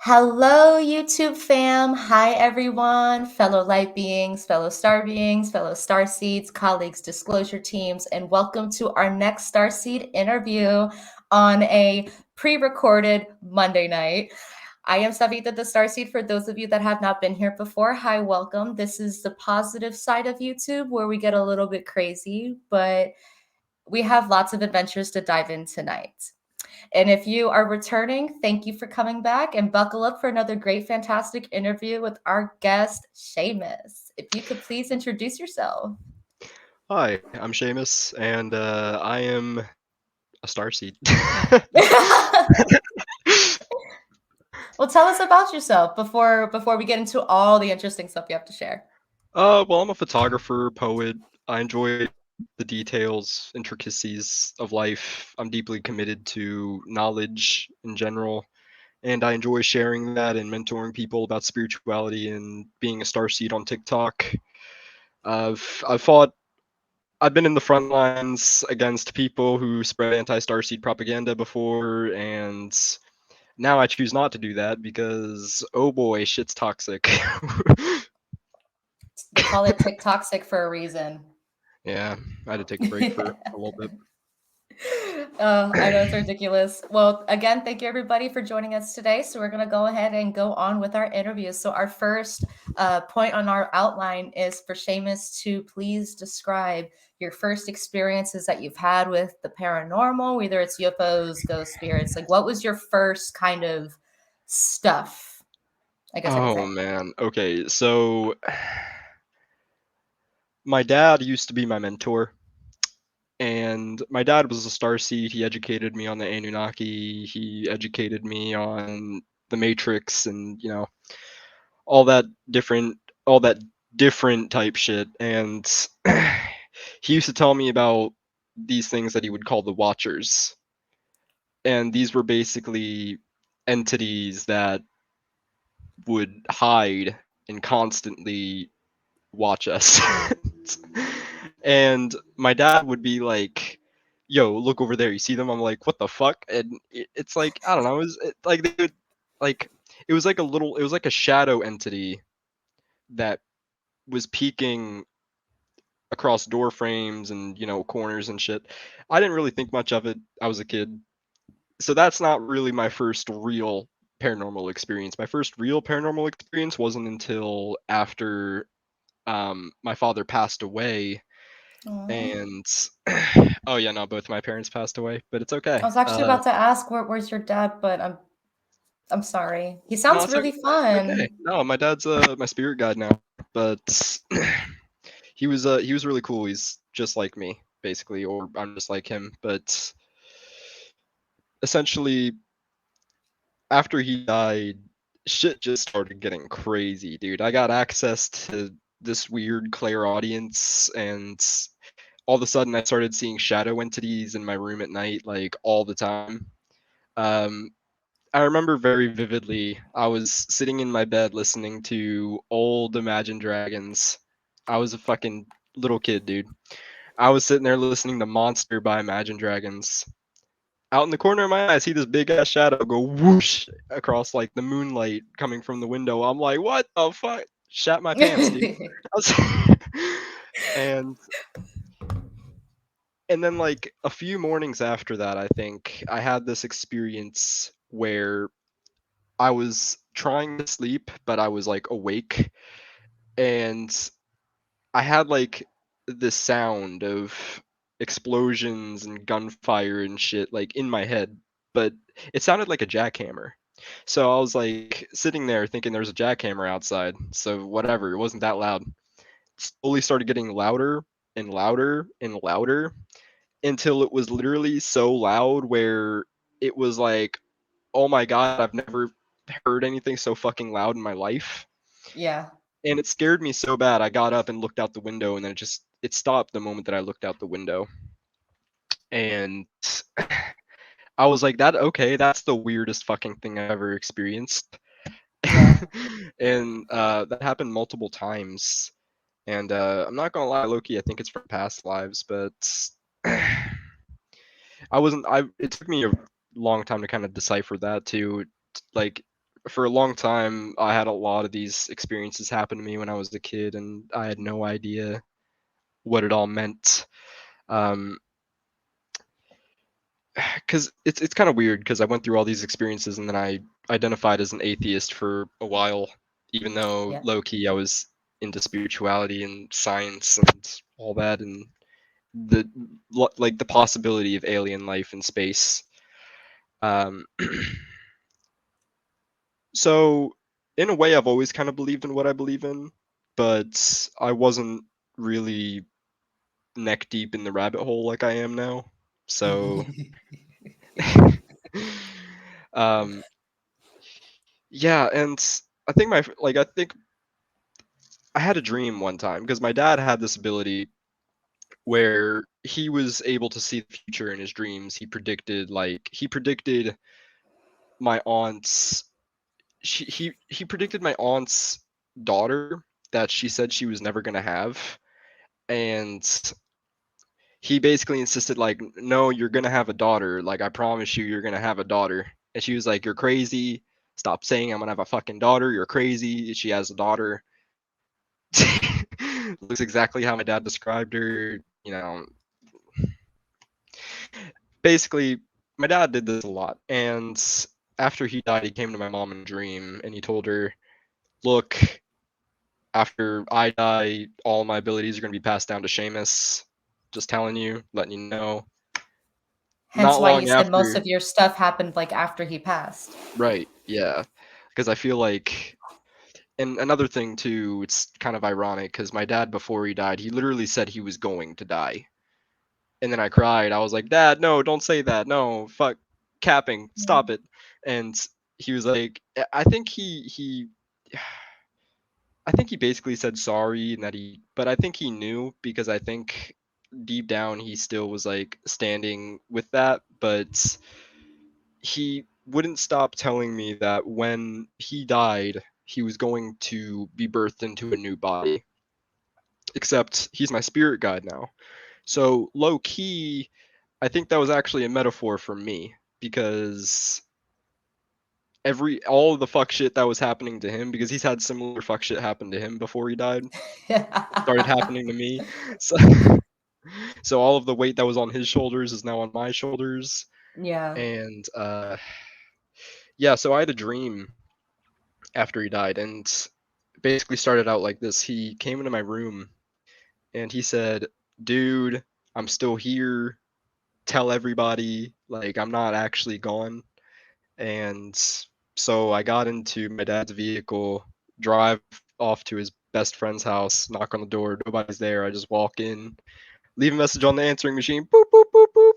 Hello, YouTube fam. Hi, everyone, fellow light beings, fellow star beings, fellow star seeds, colleagues, disclosure teams, and welcome to our next Starseed interview on a pre recorded Monday night. I am Savita the Starseed. For those of you that have not been here before, hi, welcome. This is the positive side of YouTube where we get a little bit crazy, but we have lots of adventures to dive in tonight. And if you are returning, thank you for coming back and buckle up for another great, fantastic interview with our guest, Sheamus. If you could please introduce yourself. Hi, I'm Sheamus, and I am a starseed. Well, tell us about yourself before we get into all the interesting stuff you have to share. Well, I'm a photographer, poet. I enjoy the details, intricacies of life. I'm deeply committed to knowledge in general, and I enjoy sharing that and mentoring people about spirituality and being a starseed on TikTok. I've fought. I've been in the front lines against people who spread anti-starseed propaganda before, and now I choose not to do that because, oh boy, shit's toxic. They call it TikToxic for a reason. Yeah, I had to take a break for a little bit. I know it's ridiculous. Well, again, thank you everybody for joining us today. So we're going to go ahead and go on with our interview. So our first point on our outline is for Seamus to please describe your first experiences that you've had with the paranormal, whether it's UFOs, ghost spirits. Like, what was your first kind of stuff? I guess I could Oh say. man. Okay, so my dad used to be my mentor, and my dad was a starseed. He educated me on the Anunnaki. He educated me on the Matrix, and all that different, all that different type shit. And he used to tell me about these things that he would call the Watchers, and these were basically entities that would hide and constantly watch us. And my dad would be like, "Yo, look over there. You see them?" I'm like, "What the fuck?" And it's like, I don't know. Like they would like it was like a little. It was like a shadow entity that was peeking across door frames and corners and shit. I didn't really think much of it. I was a kid, so that's not really my first real paranormal experience. My first real paranormal experience wasn't until after my father passed away. Aw. And oh yeah, no, both my parents passed away, but it's I okay. was actually about to ask where's your dad, but I'm sorry. He No, sounds really it's okay. fun. No, my dad's my spirit guide now, but he was really cool. He's just like me basically, or I'm just like him. But essentially, after he died, shit just started getting crazy, dude. I got access to this weird clairaudience, and all of a sudden I started seeing shadow entities in my room at night, like all the time. Um, I remember very vividly, I was sitting in my bed listening to old Imagine Dragons. I was a fucking little kid, dude. I was sitting there listening to Monster by Imagine Dragons. Out in the corner of my eye, I see this big ass shadow go whoosh across like the moonlight coming from the window. I'm like, what the fuck? Shat my pants, dude. I was and and then like a few mornings after that, I think I had this experience where I was trying to sleep, but I was like awake, and I had like this sound of explosions and gunfire and shit like in my head, but it sounded like a jackhammer. So I was like sitting there thinking there's a jackhammer outside. So whatever, it wasn't that loud. Slowly started getting louder and louder and louder until it was literally so loud where it was like, oh my god, I've never heard anything so fucking loud in my life. Yeah. And it scared me so bad I got up and looked out the window, and then it stopped the moment that I looked out the window. And I was like, that okay, that's the weirdest fucking thing I've ever experienced. Yeah. And that happened multiple times. And I'm not gonna lie, Loki, I think it's from past lives, but I wasn't I it took me a long time to kind of decipher that too. Like for a long time, I had a lot of these experiences happen to me when I was a kid, and I had no idea what it all meant. Um, because it's kind of weird because I went through all these experiences and then I identified as an atheist for a while, even though Yeah. low key I was into spirituality and science and all that and the like the possibility of alien life in space. Um, so in a way, I've always kind of believed in what I believe in, but I wasn't really neck deep in the rabbit hole like I am now. So, um, yeah, and I think I had a dream one time because my dad had this ability where he was able to see the future in his dreams. He predicted my aunt's he predicted my aunt's daughter that she said she was never going to have, and he basically insisted like, no, you're going to have a daughter, like I promise you you're going to have a daughter. And she was like, you're crazy, stop saying I'm going to have a fucking daughter, you're crazy. She has a daughter. Looks exactly how my dad described her. Basically, my dad did this a lot. And after he died, he came to my mom in a dream and he told her, look, after I die, all my abilities are going to be passed down to Sheamus. Just telling you, letting you know. Hence Not why you long said most after, of your stuff happened like after he passed. right, yeah. Because I feel like, and another thing too, it's kind of ironic because my dad, before he died, he literally said he was going to die. And then I cried. I was like, Dad, no, don't say that. No, fuck, capping, Yeah. stop it. And he was like, I think I think he basically said sorry and that but I think he knew because I think deep down he still was like standing with that, but he wouldn't stop telling me that when he died, he was going to be birthed into a new body. Except he's my spirit guide now. So low key, I think that was actually a metaphor for me because all of the fuck shit that was happening to him because he's had similar fuck shit happen to him before he died started happening to me. So so all of the weight that was on his shoulders is now on my shoulders. Yeah. And yeah, so I had a dream after he died and basically started out like this. He came into my room and he said, "Dude, I'm still here. Tell everybody like I'm not actually gone." And so I got into my dad's vehicle, drive off to his best friend's house, knock on the door, nobody's there. I just walk in, leave a message on the answering machine. Boop boop boop boop.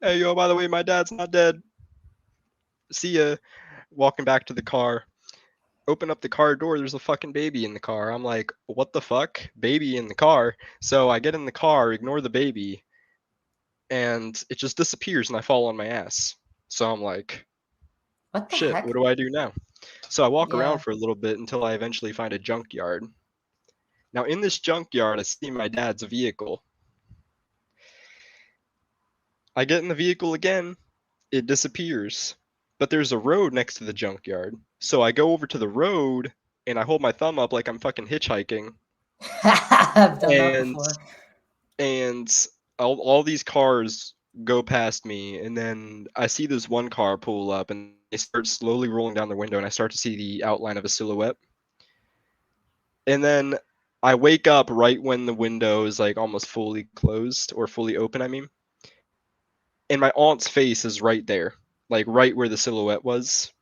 Hey yo, by the way, my dad's not dead. See ya. Walking back to the car. Open up the car door, there's a fucking baby in the car. I'm like, what the fuck? Baby in the car. So I get in the car, ignore the baby, and it just disappears and I fall on my ass. So I'm like, What the shit, what heck? do I do now? So I walk around Yeah. for a little bit until I eventually find a junkyard. Now in this junkyard, I see my dad's vehicle. I get in the vehicle again, it disappears. But there's a road next to the junkyard. So I go over to the road and I hold my thumb up like I'm fucking hitchhiking. I've done that And before. and all these cars go past me and then I see this one car pull up and they start slowly rolling down their window and I start to see the outline of a silhouette. And then I wake up right when the window is like almost fully closed or fully open, I mean. And my aunt's face is right there, like right where the silhouette was,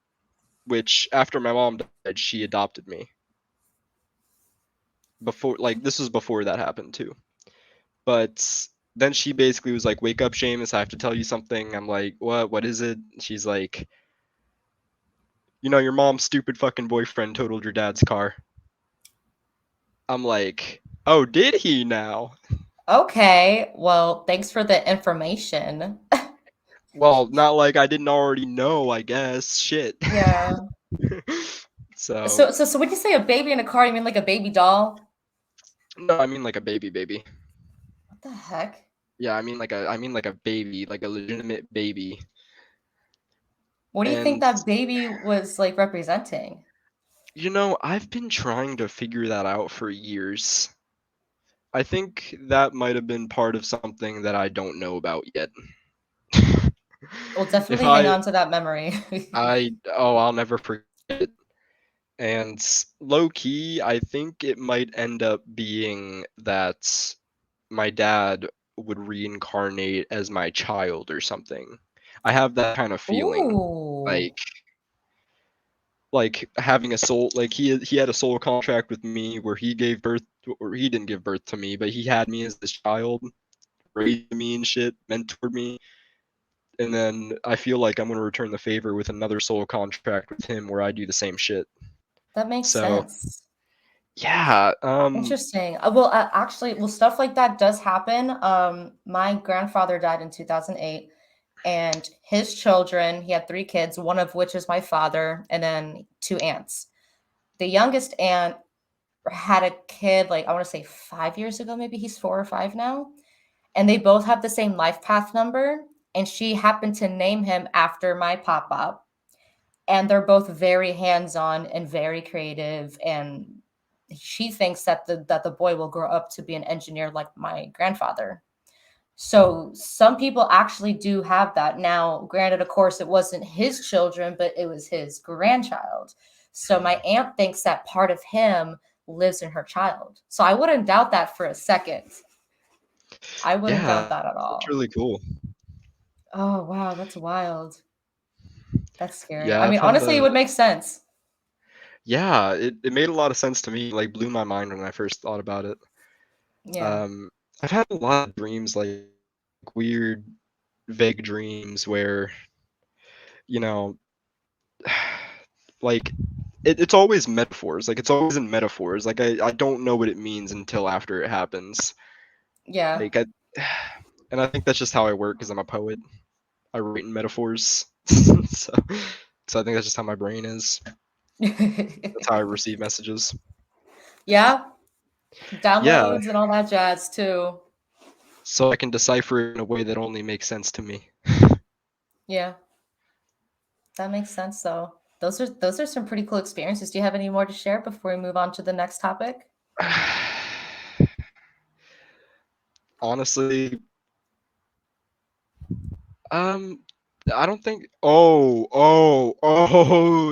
which after my mom died, she adopted me. Before like this was before that happened too. But then she basically was like, "Wake up, Seamus, I have to tell you something." I'm like, "What? What is it?" She's like, "Your mom's stupid fucking boyfriend totaled your dad's car." I'm like, "Oh, did he now?" Okay. Well, thanks for the information. Well, not like I didn't already know, I guess. Shit. Yeah. So, So when you say a baby in a car, you mean like a baby doll? no, I mean like a baby. What the heck? Yeah, I mean like a baby, like a legitimate baby. What do you think And that baby was like representing? I've been trying to figure that out for years. I think that might have been part of something that I don't know about yet. We'll If definitely hang I on to that memory. I'll never forget it. And low key, I think it might end up being that my dad would reincarnate as my child or something. I have that kind of feeling. Ooh, Like having a soul, like he had a soul contract with me where he gave birth or he didn't give birth to me, but he had me as this child, raised me and shit, mentored me. And then I feel like I'm going to return the favor with another soul contract with him where I do the same shit. that makes So, sense. yeah, Interesting. Actually, well, stuff like that does happen. My grandfather died in 2008, and his children, he had three kids, one of which is my father, and then two aunts. The youngest aunt had a kid, like, I want to say 5 years ago, maybe he's 4 or 5 now. And they both have the same life path number. And she happened to name him after my pop up. And they're both very hands-on and very creative. And she thinks that the boy will grow up to be an engineer like my grandfather. So some people actually do have that. Now, granted, of course, it wasn't his children, but it was his grandchild. So my aunt thinks that part of him lives in her child. So I wouldn't doubt that for a second. I wouldn't doubt yeah, that at that's all. really cool. Oh, wow, that's wild. That's scary. Yeah, I I've mean, had honestly, it a would make sense. yeah, it made a lot of sense to me, like blew my mind when I first thought about it. Yeah. Um, I've had a lot of dreams, like weird, vague dreams where, you know, like it's always metaphors. Like it's always in metaphors. Like I don't know what it means until after it happens. Yeah. Like I, and I think that's just how I work because I'm a poet. I write in metaphors. so I think that's just how my brain is. That's how I receive messages. Yeah. Yeah, Downloads and all that jazz too. so I can decipher it in a way that only makes sense to me. Yeah. That makes sense though. Those are some pretty cool experiences. Do you have any more to share before we move on to the next topic? Honestly, um, I don't think. Oh.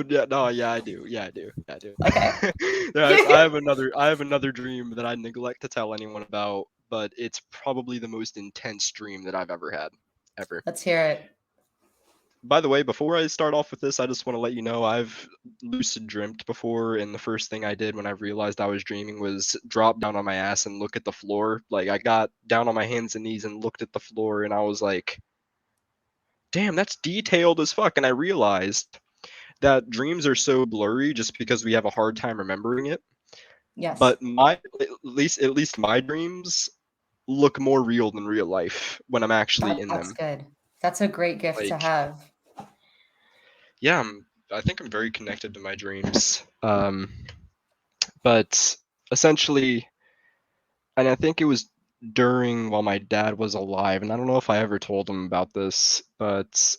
Yeah, no, yeah, I do. Yeah, I do. Yeah, I do. Okay. I have another dream that I neglect to tell anyone about, but it's probably the most intense dream that I've ever had, ever. Let's hear it. By the way, before I start off with this, I just want to let you know I've lucid dreamt before, and the first thing I did when I realized I was dreaming was drop down on my ass and look at the floor. Like I got down on my hands and knees and looked at the floor, and I was like, "Damn, that's detailed as fuck." And I realized that dreams are so blurry just because we have a hard time remembering it. Yes. But my at least my dreams look more real than real life when I'm actually in That's them. good. That's a great gift to Like, have. yeah, I think I'm very connected to my dreams. But essentially, and I think it was during while my dad was alive, and I don't know if I ever told him about this, but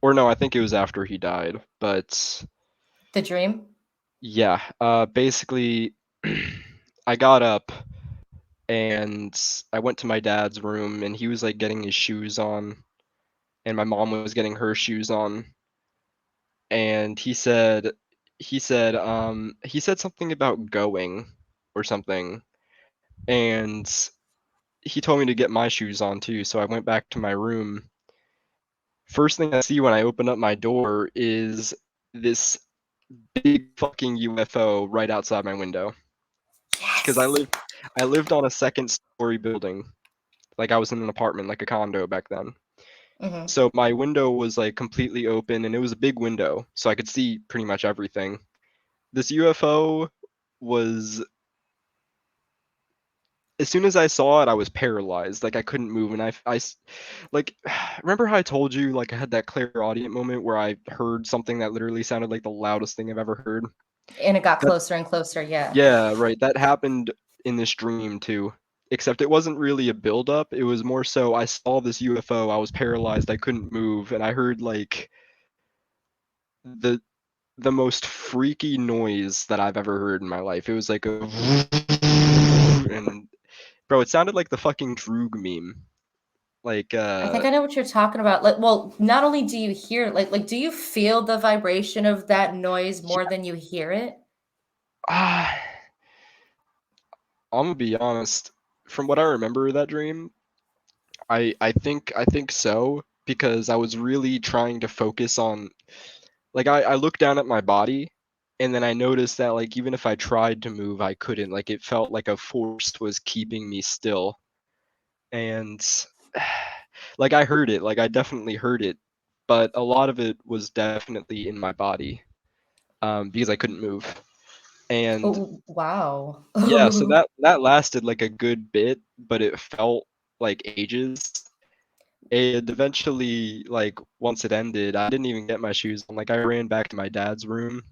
or no, I think it was after he died. But The dream? yeah, basically, I got up and I went to my dad's room, and he was like getting his shoes on, and my mom was getting her shoes on, and he said something about going or something, and he told me to get my shoes on too, so I went back to my room. First thing I see when I open up my door is this big fucking UFO right outside my window. Because Yes. I lived on a second story building. Like I was in an apartment, like a condo back then. Hmm. So my window was like completely open and it was a big window, so I could see pretty much everything. This UFO was as soon as I saw it, I was paralyzed. Like I couldn't move, and like, remember how I told you like I had that clairaudient moment where I heard something that literally sounded like the loudest thing I've ever heard. And it got That closer and closer. Yeah. yeah, right. That happened in this dream too. Except it wasn't really a buildup. It was more so I saw this UFO. I was paralyzed. I couldn't move, and I heard like the most freaky noise that I've ever heard in my life. It was like a and bro, it sounded like the fucking Droog meme. Like I think I know what you're talking about. Like, well, not only do you hear, like, do you feel the vibration of that noise more than you hear it? ah, I'm gonna be honest. From what I remember of that dream, I think so because I was really trying to focus on like I looked down at my body and then I noticed that like even if I tried to move, I couldn't. Like it felt like a force was keeping me still. And like I heard it, like I definitely heard it, but a lot of it was definitely in my body because I couldn't move. And Oh, wow. yeah, so that lasted like a good bit, but it felt like ages. And eventually, like once it ended, I didn't even get my shoes on. Like I ran back to my dad's room,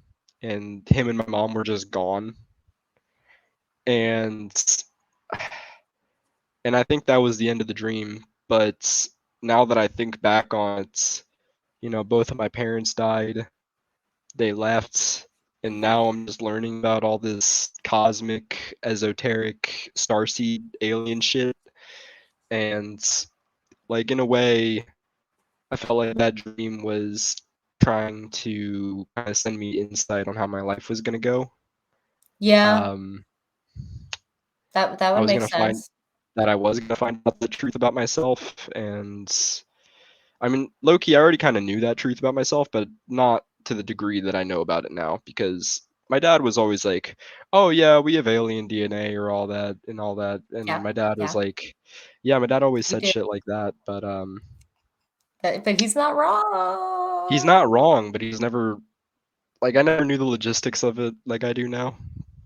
and him and my mom were just gone. And and I think that was the end of the dream. But now that I think back on it, both of my parents died. They left, and now I'm just learning about all this cosmic, esoteric, starseed alien shit. And like in a way, I felt like that dream was trying to kind of send me insight on how my life was gonna go. Yeah, Um, that I would was make gonna find sense. that I was gonna find out the truth about myself, and I mean, low key, I already kind of knew that truth about myself, but not to the degree that I know about it now, because my dad was always like, "Oh yeah, we have alien DNA or all that," and Yeah, my dad was yeah, like, "Yeah, my dad always we said do. shit like that," but But he's not he's wrong. not wrong, but he's never like I never knew the logistics of it like I do now,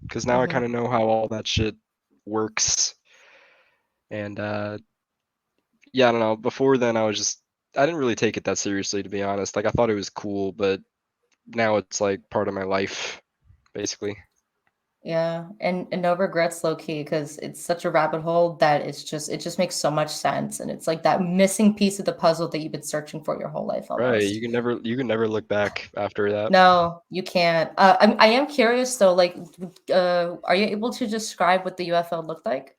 because now I kind of Mhm. know how all that shit works, and yeah, I don't know. Before then, I didn't really take it that seriously, to be honest. Like I thought it was cool, but now it's like part of my life, basically. Yeah, and no regrets, low key, because it's such a rabbit hole that it just makes so much sense, and it's like that missing piece of the puzzle that you've been searching for your whole life Right. almost. You can never look back after that. No, you can't. I am curious though, like, are you able to describe what the UFO looked like?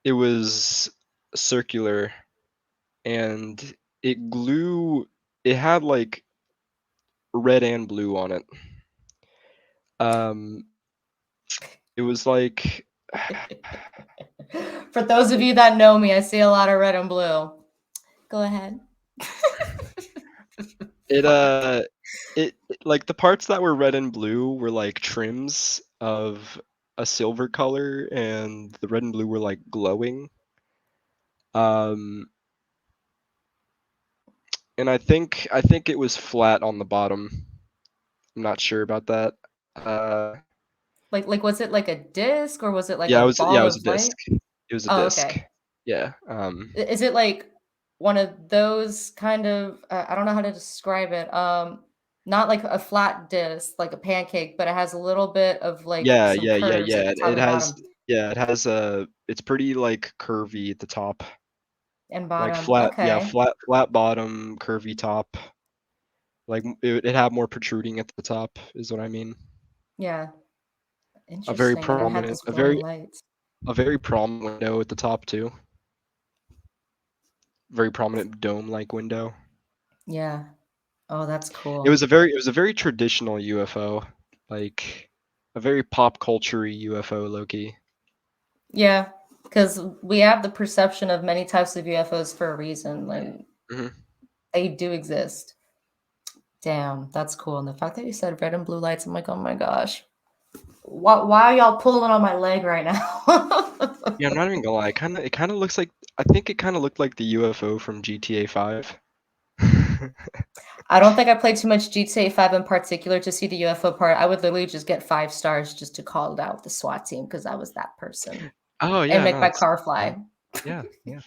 It was circular and it had like red and blue on it. Um it was like For those of you that know me, I see a lot of red and blue. Go ahead. it Fuck. like the parts that were red and blue were like trims of a silver color and the red and blue were like glowing. Um and I think it was flat on the bottom. I'm not sure about that. Uh Like, was it like a disc or was it like yeah, a it ball was a of disc. light? It was a Oh, disc. okay. Yeah. Is it like one of those kind of I don't know how to describe it. Not like a flat disc, like a pancake, but it has a little bit of like Yeah, some yeah, yeah, curves at yeah. the top and bottom It has a it's pretty like curvy at the top. and Like bottom. flat, yeah, Okay. flat bottom, curvy top. Like it had more protruding at the top is what I mean. Yeah. A very Interesting. And it had prominent those glowing lights. a very prominent window at the top too. Very prominent dome-like window. Yeah. Oh, that's It was cool. a very traditional UFO, like a very pop culture UFO Loki. Yeah. Because we have the perception of many types of UFOs for a reason. Like Hmm. they do exist. Damn, that's cool. And the fact that you said red and blue lights, I'm like, oh my gosh. Why are y'all pulling on my leg right now? Yeah, I'm not even gonna lie. It kind of looks like I think it kind of looked like the UFO from GTA 5. I don't think I played too much GTA 5 in particular to see the UFO part. I would literally just get 5 stars just to call it out with the SWAT team because I was that person Oh and yeah, make no, my that's car yeah, fly. yeah, yeah.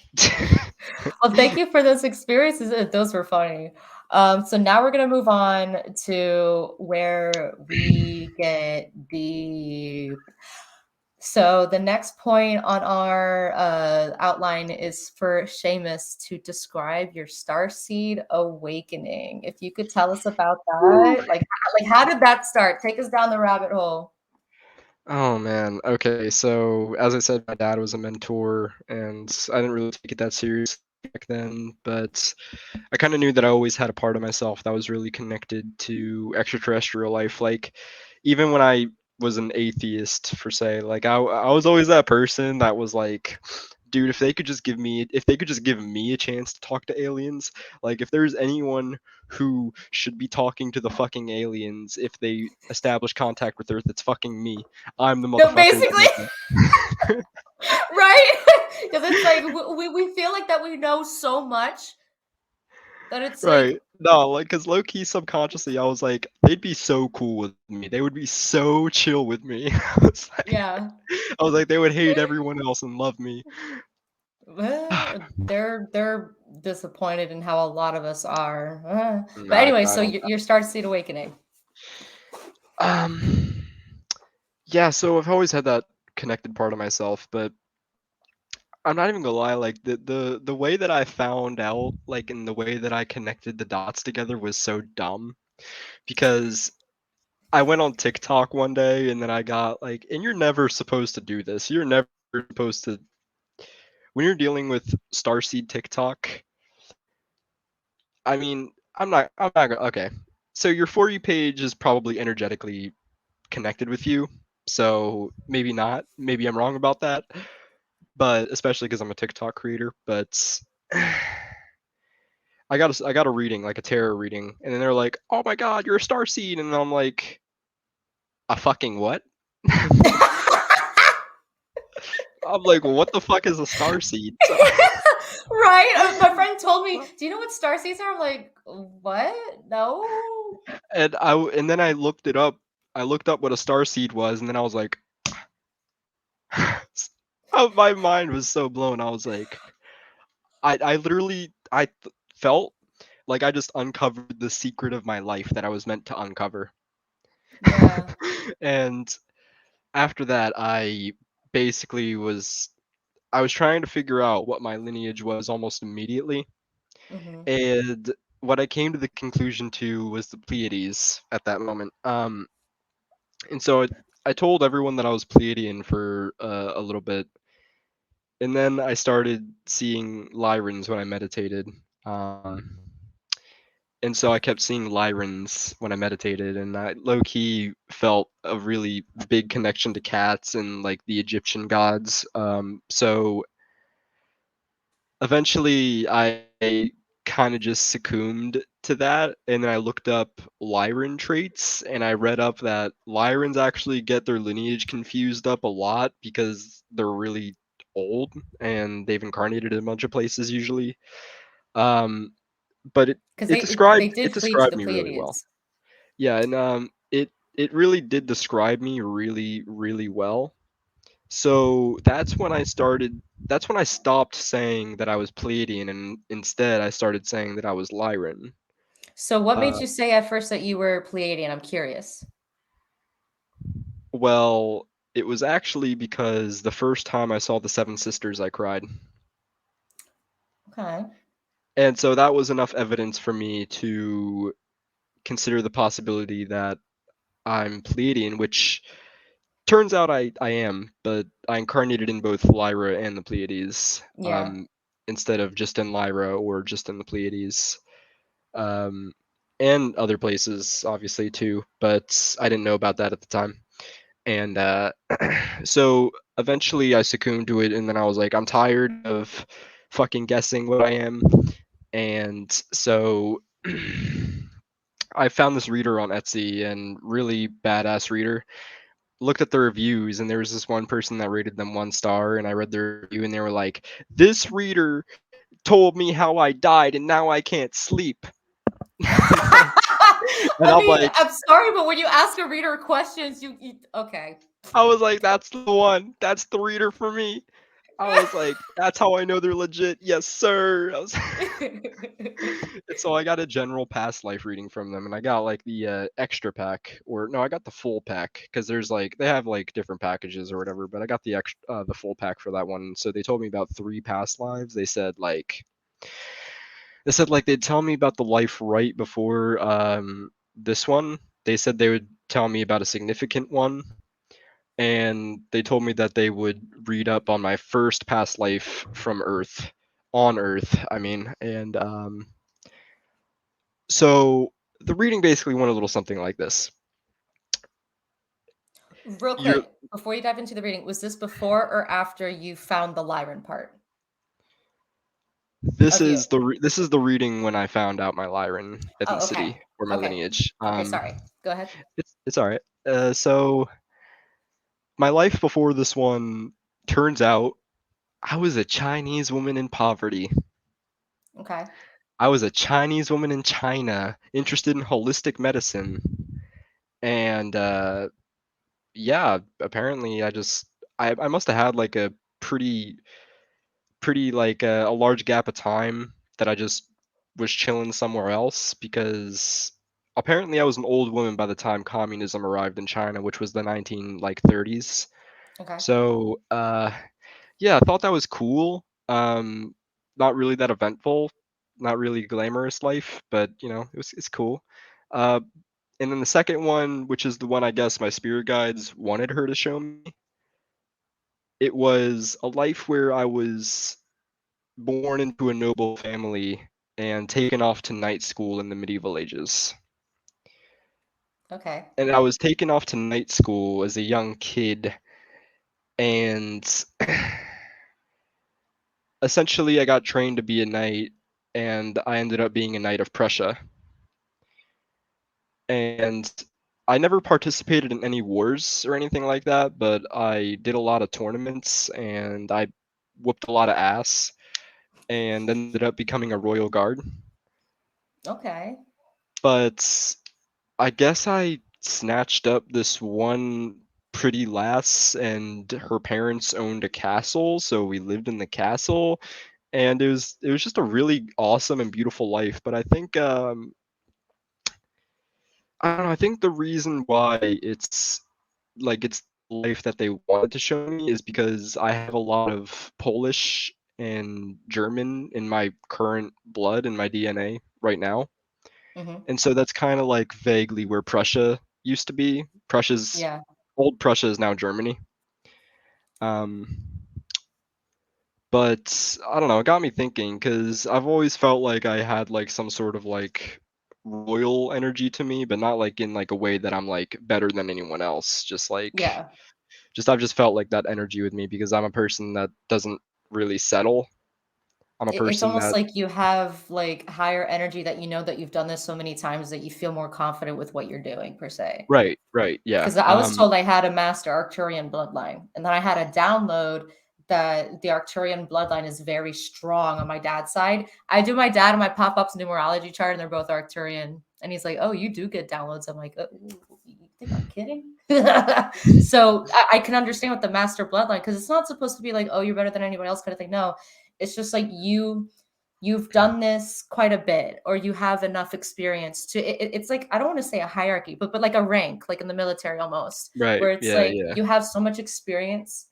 Well, thank you for those experiences. Those were funny. So now we're gonna move on to where we get deep. So the next point on our outline is for Sheamus to describe your starseed awakening. If you could tell us about Whew. that, like how did that start? Take us down the rabbit hole. Oh man. Okay, so as I said, my dad was a mentor, and I didn't really take it that seriously back then, but I kind of knew that I always had a part of myself that was really connected to extraterrestrial life. Like, even when I was an atheist, for say, like I was always that person that was like, dude, if they could just give me a chance to talk to aliens, like if there's anyone who should be talking to the fucking aliens if they establish contact with Earth, it's fucking me. I'm the No, motherfucker that basically, knows it. right? Because it's like we feel like that we know so much that it's like, Right. No, like, cause low key subconsciously, I was like, they'd be so cool with me. They would be so chill with me. yeah. I was like, they would hate everyone else and love me. Well, they're disappointed in how a lot of us are. But Nah, anyway, I so don't. your starseed awakening. Um, yeah. So I've always had that connected part of myself, but I'm not even gonna lie. Like the way that I found out, like in the way that I connected the dots together, was so dumb because I went on TikTok one day and then I got like, and you're never supposed to do this. You're never supposed to when you're dealing with Starseed TikTok. I mean, I'm not gonna, okay. So your For You page is probably energetically connected with you. So maybe not. Maybe I'm wrong about that. But especially because I'm a TikTok creator. But I got a reading, like a tarot reading, and then they're like, "Oh my God, you're a starseed," and I'm like, "A fucking what?" I'm like, well, "What the fuck is a starseed?" So, Right? My friend told me, "Do you know what starseeds are?" I'm like, "What? No." and then I looked it up. I looked up what a starseed was, and then I was like, oh, my mind was so blown. I was like, I literally felt like I just uncovered the secret of my life that I was meant to uncover. Yeah. And after that, basically was I was trying to figure out what my lineage was almost immediately, Hmm. and what I came to the conclusion to was the Pleiades at that moment. And so I told everyone that I was Pleiadian for a little bit, and then I started seeing Lyrans when I meditated. Um, and so I kept seeing Lyrans when I meditated, and I low key felt a really big connection to cats and like the Egyptian gods. So eventually I kind of just succumbed to that, and then I looked up Lyran traits, and I read up that Lyrans actually get their lineage confused up a lot because they're really old and they've incarnated in a bunch of places usually. Um, but Because it they described did it flee to described the me really well. Pleiadians. Yeah, and it really did describe me really really well. So that's when I stopped saying that I was Pleiadian, and instead I started saying that I was Lyran. So what made Uh, you say at first that you were Pleiadian? I'm curious. well, it was actually because the first time I saw the Seven Sisters, I cried. Okay. And so that was enough evidence for me to consider the possibility that I'm Pleiadian, which turns out I am, but I incarnated in both Lyra and the Pleiades, Yeah. instead of just in Lyra or just in the Pleiades, um, and other places obviously too. But I didn't know about that at the time, and so eventually I succumbed to it, and then I was like, I'm tired of fucking guessing what I am, and so. I found this reader on Etsy and really badass reader, looked at the reviews, and there was this one person that rated them 1 star, and I read their review and they were like, this reader told me how I died and now I can't sleep. and I I'm mean, like, I'm sorry, but when you ask a reader questions, you okay. I was like, that's the one, that's the reader for me. I was like, "That's how I know they're legit. Yes, sir." And so I got a general past life reading from them, and I got like the extra pack, or no, I got the full pack because there's like they have like different packages or whatever. But I got the full pack for that one. So they told me about 3 past lives. They said like they'd tell me about the life right before this one. They said they would tell me about a significant one, and they told me that they would read up on my first past life from Earth, on Earth, I mean, and so the reading basically went a little something like this. Real You're quick, before you dive into the reading, was this before or after you found the Lyran part this of you? is this is the reading when I found out my Lyran Oh, okay. ethnicity or my Okay. lineage. Okay, sorry. Go ahead. It's all right. So my life before this one turns out I was a Chinese woman in poverty. Okay. I was a Chinese woman in China interested in holistic medicine. And yeah, apparently I must have had like a pretty like a large gap of time that I just was chilling somewhere else because apparently I was an old woman by the time communism arrived in China, which was the 19 like 30s. Okay. So yeah, I thought that was cool. Not really that eventful, not really glamorous life, but you know, it's cool. Uh, and then the second one, which is the one I guess my spirit guides wanted her to show me, it was a life where I was born into a noble family and taken off to night school in the medieval ages. Okay. And I was taken off to night school as a young kid, and essentially I got trained to be a knight, and I ended up being a knight of Prussia. And I never participated in any wars or anything like that, but I did a lot of tournaments and I whooped a lot of ass and ended up becoming a royal guard. Okay. But I guess I snatched up this one pretty lass, and her parents owned a castle, so we lived in the castle, and it was just a really awesome and beautiful life. But I think I don't know. I think the reason why it's the life that they wanted to show me is because I have a lot of Polish and German in my current blood in my DNA right now. Mm-hmm. And so that's kind of like vaguely where Prussia used to be. Prussia's Yeah. old Prussia is now Germany. Um, but I don't know, it got me thinking because I've always felt like I had like some sort of like royal energy to me, but not like in like a way that I'm like better than anyone else. Yeah. Just I've just felt like that energy with me because I'm a person that doesn't really settle. I'm a It's person almost that like you have like higher energy that you know that you've done this so many times that you feel more confident with what you're doing per se. right, yeah. Because I was told I had a master Arcturian bloodline, and then I had a download that the Arcturian bloodline is very strong on my dad's side. I do my dad and my pop-ups numerology chart, and they're both Arcturian. And he's like, "Oh, you do get downloads." I'm like, "You think I'm kidding?" So I can understand with the master bloodline because it's not supposed to be like, "Oh, you're better than anyone else" kind of thing. No, it's just like you've done this quite a bit or you have enough experience to it's like I don't want to say a hierarchy but like a rank like in the military almost right, where it's yeah, like yeah. you have so much experience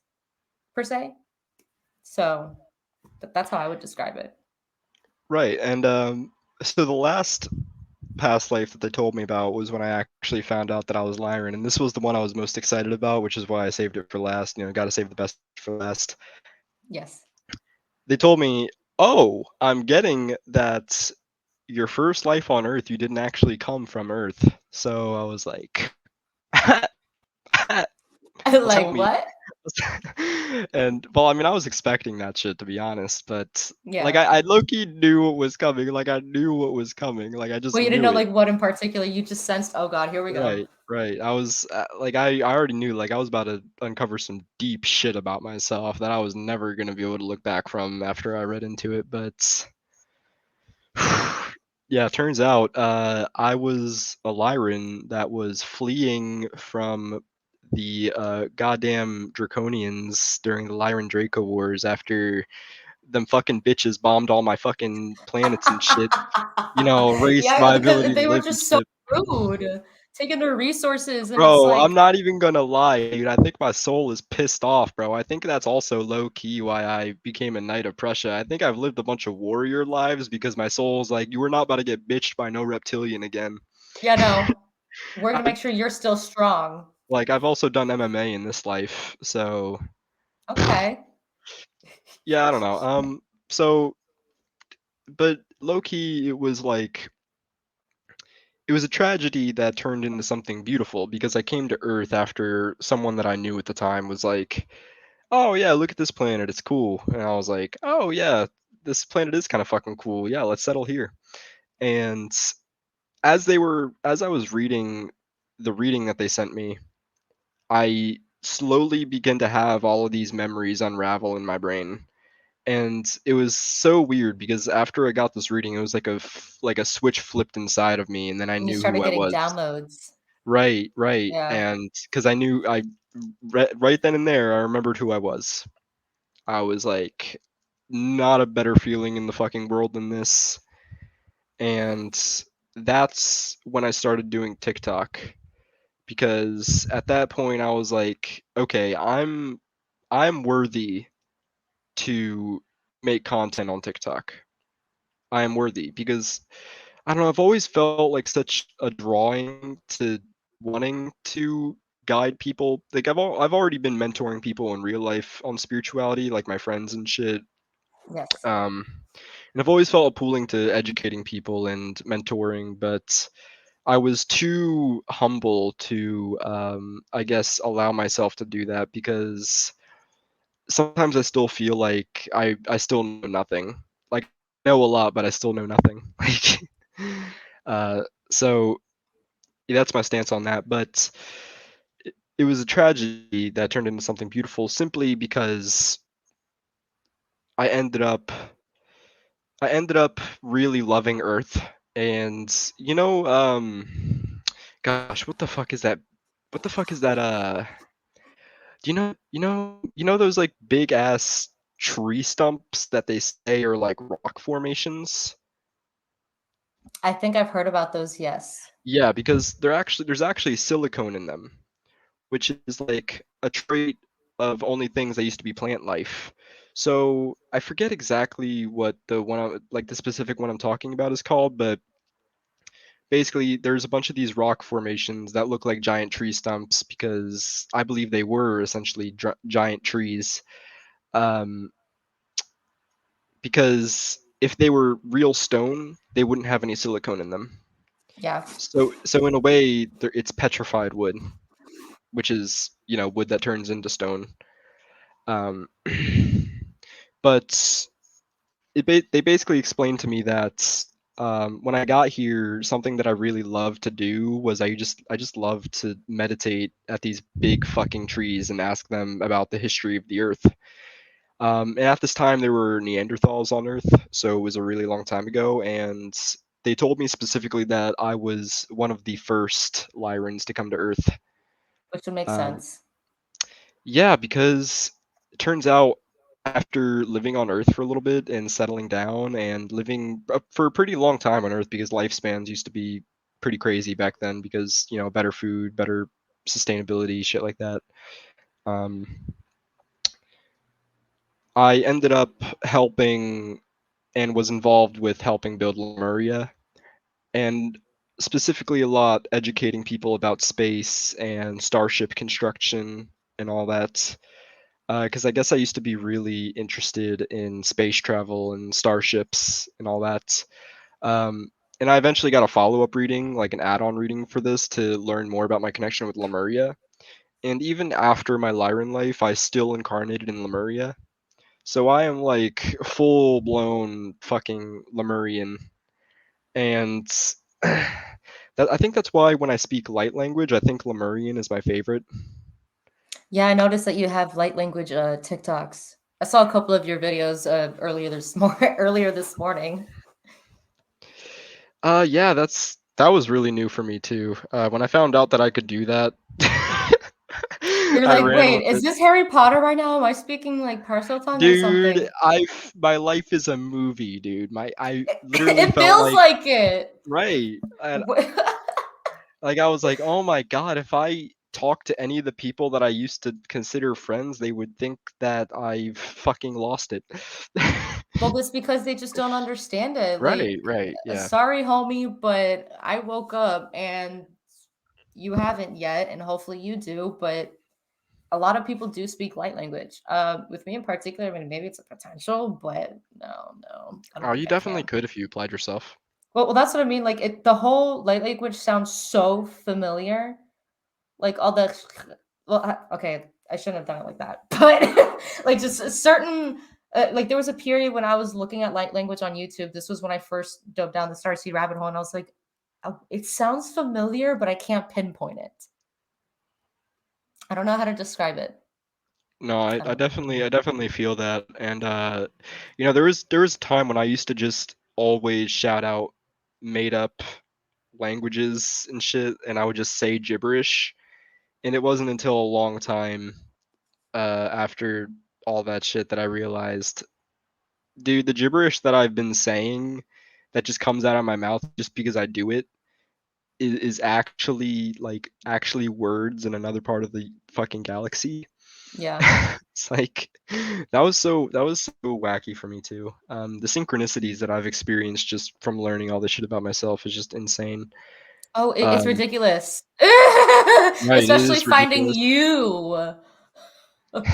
per se, so that's how I would describe it. Right. And so the last past life that they told me about was when I actually found out that I was Lyran, and this was the one I was most excited about, which is why I saved it for last. You know, got to save the best for last. Yes. They told me, "Oh, I'm getting that your first life on Earth, you didn't actually come from Earth." So I was like, "Well, tell Like me." what? And well, I mean, I was expecting that shit to be honest, but like Yeah. I low-key knew what was coming. Like I knew what was coming. Like I Well, just you didn't knew know it. like what in particular, you just sensed, oh god, here we go. Right, right. I was like I already knew like I was about to uncover some deep shit about myself that I was never gonna be able to look back from after I read into it. But yeah, it turns out I was a Lyran that was fleeing from the goddamn Draconians during the Lyran Draco Wars after them fucking bitches bombed all my fucking planets and shit. You know, erased Yeah, my because ability to they were live and just so shit. rude, taking their resources, and it's Bro, I'm like, not even gonna lie, dude. I think my soul is pissed off, bro. I think that's also low key why I became a Knight of Prussia. I think I've lived a bunch of warrior lives because my soul's like, you were not about to get bitched by no reptilian again. yeah, no, we're gonna I, make sure you're still strong. like I've also done MMA in this life, so Okay. yeah, I don't know. So but low key, it was a tragedy that turned into something beautiful because I came to Earth after someone that I knew at the time was like, "Oh yeah, look at this planet, it's cool," and I was like, "Oh yeah, this planet is kind of fucking cool. Yeah, let's settle here." And as I was reading the reading that they sent me, I slowly began to have all of these memories unravel in my brain. And it was so weird because after I got this reading, it was like a switch flipped inside of me, and then I And you knew who started I getting was. downloads. Right, right. Yeah. And because I knew right then and there, I remembered who I was. I was like, not a better feeling in the fucking world than this. And that's when I started doing TikTok because at that point I was like, okay, I'm worthy to make content on TikTok. I am worthy because I don't know, I've always felt like such a drawing to wanting to guide people. Like I've already been mentoring people in real life on spirituality, like my friends and shit. Yes. And I've always felt pulling to educating people and mentoring, but I was too humble to, I guess, allow myself to do that because sometimes I still feel like I still know nothing. Like I know a lot, but I still know nothing. Like, uh, so yeah, that's my stance on that. But it was a tragedy that turned into something beautiful simply because I ended up I ended up really loving Earth, and gosh, what the fuck is that? What the fuck is that? You know those like big ass tree stumps that they say are like rock formations? I think I've heard about those, yes. Yeah, because there's actually silicone in them, which is like a trait of only things that used to be plant life. So I forget exactly what like the specific one I'm talking about is called, but basically there's a bunch of these rock formations that look like giant tree stumps because I believe they were essentially giant trees. Um, because if they were real stone, they wouldn't have any silicone in them. Yeah. So in a way, it's petrified wood, which is wood that turns into stone. Um, but they basically explained to me that when I got here, something that I really loved to do was I just loved to meditate at these big fucking trees and ask them about the history of the earth. And at this time, there were Neanderthals on Earth, so it was a really long time ago. And they told me specifically that I was one of the first Lyrans to come to Earth. Which would make Um, sense. yeah, because it turns out after living on Earth for a little bit and settling down and living for a pretty long time on Earth, because lifespans used to be pretty crazy back then, because better food, better sustainability, shit like that. Um, I ended up helping and was involved with helping build Lemuria, and specifically a lot educating people about space and starship construction and all that. Because I guess I used to be really interested in space travel and starships and all that. Um, and I eventually got a follow up reading, like an add on reading for this to learn more about my connection with Lemuria. And even after my Lyran life, I still incarnated in Lemuria. So I am like full blown fucking Lemurian. And I think that's why when I speak light language, I think Lemurian is my favorite. Yeah, I noticed that you have light language TikToks. I saw a couple of your videos earlier this morning. Yeah, that was really new for me too. When I found out that I could do that, You're I like, ran wait, with is it. this Harry Potter right now? Am I speaking like parcel tongue or Dude, something? my life is a movie, dude. I literally It felt feels like like it. right. Like I was like, "Oh my god, if I talk to any of the people that I used to consider friends, they would think that I've fucking lost it." Well, it's because they just don't understand it. Right, Like, right, yeah. sorry, homie, but I woke up and you haven't yet, and hopefully you do. But a lot of people do speak light language. With me in particular, I mean, maybe it's a potential, but no, I don't Oh, think you I definitely can. could if you applied yourself. Well, that's what I mean. Like, the whole light language sounds so familiar. Like all the, well, okay, I shouldn't have done it like that, but like just a certain. Like there was a period when I was looking at light language on YouTube. This was when I first dove down the Starseed rabbit hole, and I was like, "Oh, it sounds familiar, but I can't pinpoint it. I don't know how to describe it. No, I, I I don't know. definitely I definitely feel that. And there was a time when I used to just always shout out made up languages and shit, and I would just say gibberish. And it wasn't until a long time after all that shit that I realized, dude, the gibberish that I've been saying that just comes out of my mouth just because I do it is actually actually words in another part of the fucking galaxy. Yeah. It's like that was so wacky for me too. The synchronicities that I've experienced just from learning all this shit about myself is just insane. Oh, it's Um, ridiculous. right, it Especially is finding ridiculous. you.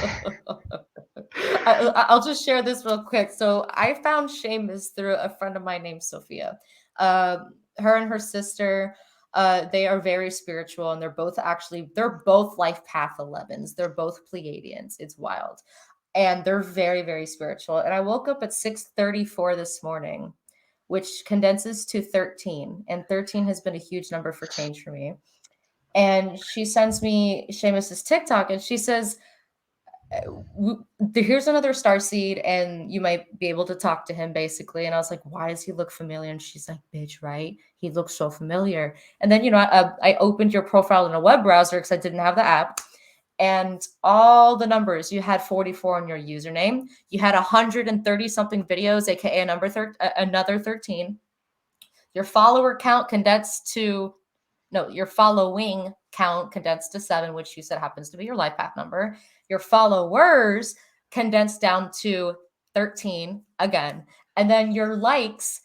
I'll just share this real quick. So I found Sheamus through a friend of mine named Sophia. Her and her sister, they are very spiritual, and they're both life path 11s. They're both Pleiadians. It's wild, and they're very very spiritual. And I woke up at 6:34 this morning, which condenses to 13, and 13 has been a huge number for change for me. And she sends me Sheamus's TikTok, and she says, here's another star seed and you might be able to talk to him basically. And I was like, why does he look familiar? And she's like, bitch, right, he looks so familiar. And then I opened your profile in a web browser because I didn't have the app, and all the numbers, you had 44 on your username, you had 130 something videos, aka another 13. Your follower count condensed to no, your following count condensed to 7, which you said happens to be your life path number. Your followers condensed down to 13 again. And then your likes,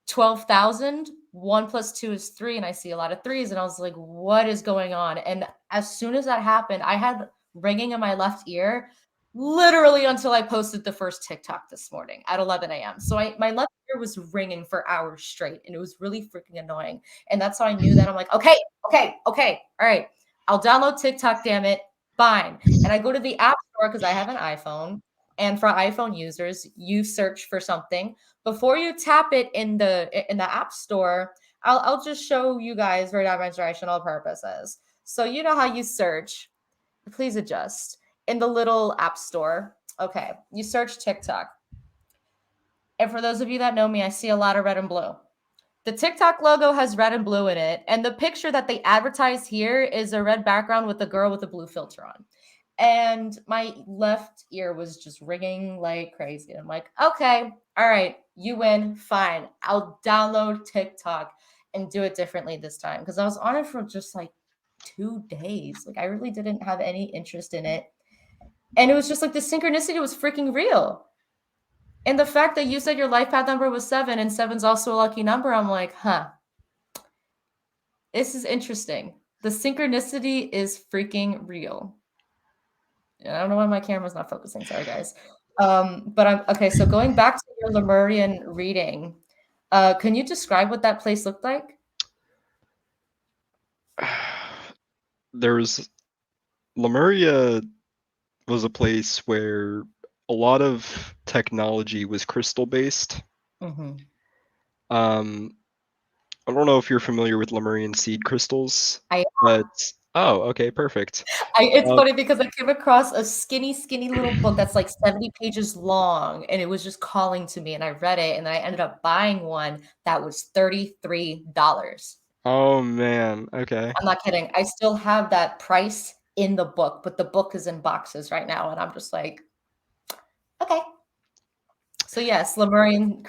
12,000. 1 plus 2 is 3. And I see a lot of threes. And I was like, what is going on? And as soon as that happened, I had ringing in my left ear literally until I posted the first TikTok this morning at 11 a.m. So my left ear was ringing for hours straight, and it was really freaking annoying. And that's how I knew that. I'm like, okay, all right, I'll download TikTok, damn it, fine. And I go to the app store because I have an iPhone. And for iPhone users, you search for something before you tap it in the app store. I'll just show you guys for demonstrational purposes. So you know how you search. Please adjust in the little app store. Okay, you search TikTok. And for those of you that know me, I see a lot of red and blue. The TikTok logo has red and blue in it, and the picture that they advertise here is a red background with a girl with a blue filter on. And my left ear was just ringing like crazy. I'm like, okay, all right, you win, fine. I'll download TikTok and do it differently this time because I was on it for just like 2 days. Like I really didn't have any interest in it. And it was just like the synchronicity was freaking real. And the fact that you said your life path number was 7 and seven's also a lucky number, I'm like, huh, this is interesting. The synchronicity is freaking real. I don't know why my camera's not focusing. Sorry, guys. But I'm okay. So going back to your Lemurian reading, can you describe what that place looked like? There's Lemuria was a place where a lot of technology was crystal based. Mm-hmm. Um, I don't know if you're familiar with Lemurian seed crystals, I but oh, okay, perfect. It's Uh, funny because I came across a skinny little book that's like 70 pages long, and it was just calling to me, and I read it, and then I ended up buying one that was $33. oh man, okay. I'm not kidding. I still have that price in the book, but the book is in boxes right now, and I'm just like, okay. So yes, Lemurian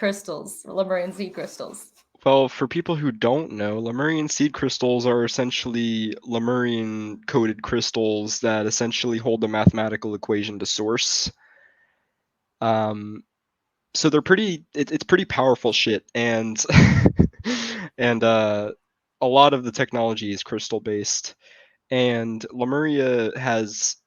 seed crystals. Well, for people who don't know, Lemurian seed crystals are essentially Lemurian coded crystals that essentially hold a mathematical equation to source. So they're it's pretty powerful shit, and and a lot of the technology is crystal based, and Lemuria has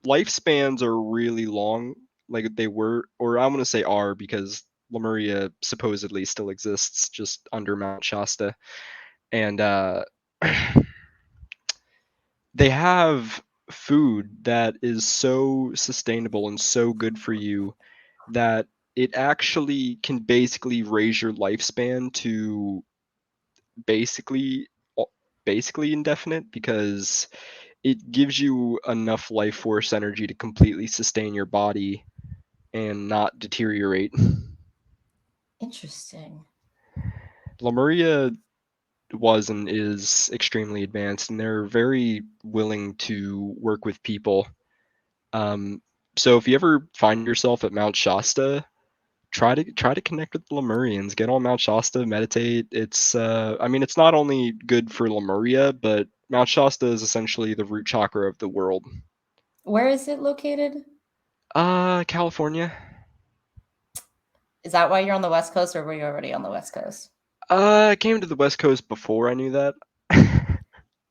lifespans are really long, like they were, or I'm gonna say are, because Lemuria supposedly still exists just under Mount Shasta, and they have food that is so sustainable and so good for you that it actually can basically raise your lifespan to basically basically indefinite, because it gives you enough life force energy to completely sustain your body and not deteriorate. Interesting. Lemuria was and is extremely advanced, and they're very willing to work with people. Um, so if you ever find yourself at Mount Shasta, try to connect with the Lemurians. Get on Mount Shasta, meditate. It's I mean, it's not only good for Lemuria, but Mount Shasta is essentially the root chakra of the world. Where is it located? California. Is that why you're on the West Coast, or were you already on the West Coast? I came to the West Coast before I knew that.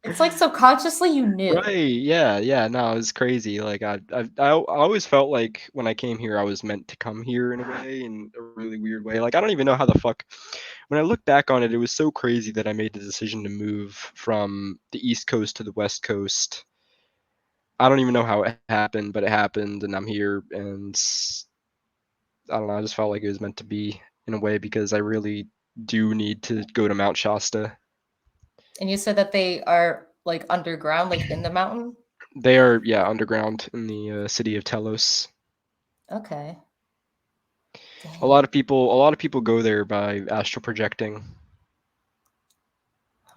It's like subconsciously you Right, knew. yeah, yeah, no, it's crazy. Like I always felt like when I came here, I was meant to come here in a way, in a really weird way. Like I don't even know how the fuck. When I look back on it, it was so crazy that I made the decision to move from the East Coast to the West Coast. I don't even know how it happened, but it happened, and I'm here, and I don't know. I just felt like it was meant to be in a way, because I really do need to go to Mount Shasta. And you said that they are like underground, like in the mountain? They are, yeah, underground in the city of Telos. Okay. A Dang. lot of people, a lot of people go there by astral projecting.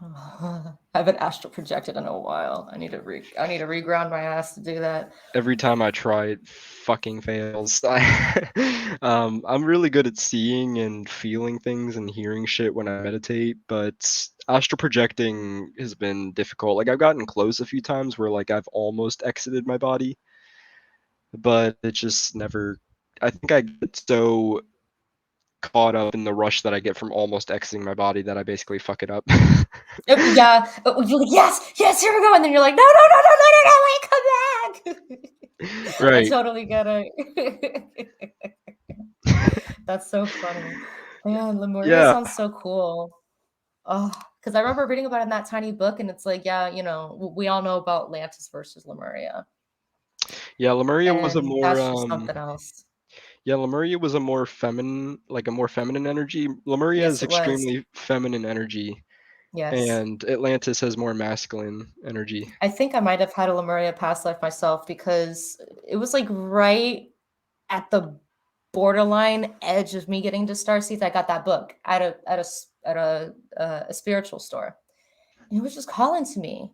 I haven't astral projected in a while. I need to reground my ass to do that. Every time I try, it fucking fails. I'm really good at seeing and feeling things and hearing shit when I meditate, but astral projecting has been difficult. Like I've gotten close a few times where like I've almost exited my body, but it just never. I think I get so caught up in the rush that I get from almost exiting my body that I basically fuck it up. Yeah. You're like, yes, yes, here we go. And then you're like, no, no, no, no, no, no, no, wait, come back. I Right. totally get it. That's so funny. Man, Lemuria Yeah. sounds so cool. Oh, because I remember reading about it in that tiny book, and it's like, yeah, we all know about Atlantis versus Lemuria, Yeah, Lemuria was a and more that's just something else. yeah, Lemuria was a more feminine, like a more feminine energy. Lemuria Yes, is it was. extremely feminine energy, Yes. and Atlantis has more masculine energy. I think I might have had a Lemuria past life myself because it was like right at the borderline edge of me getting to Starseeds. I got that book at a spiritual store, and it was just calling to me,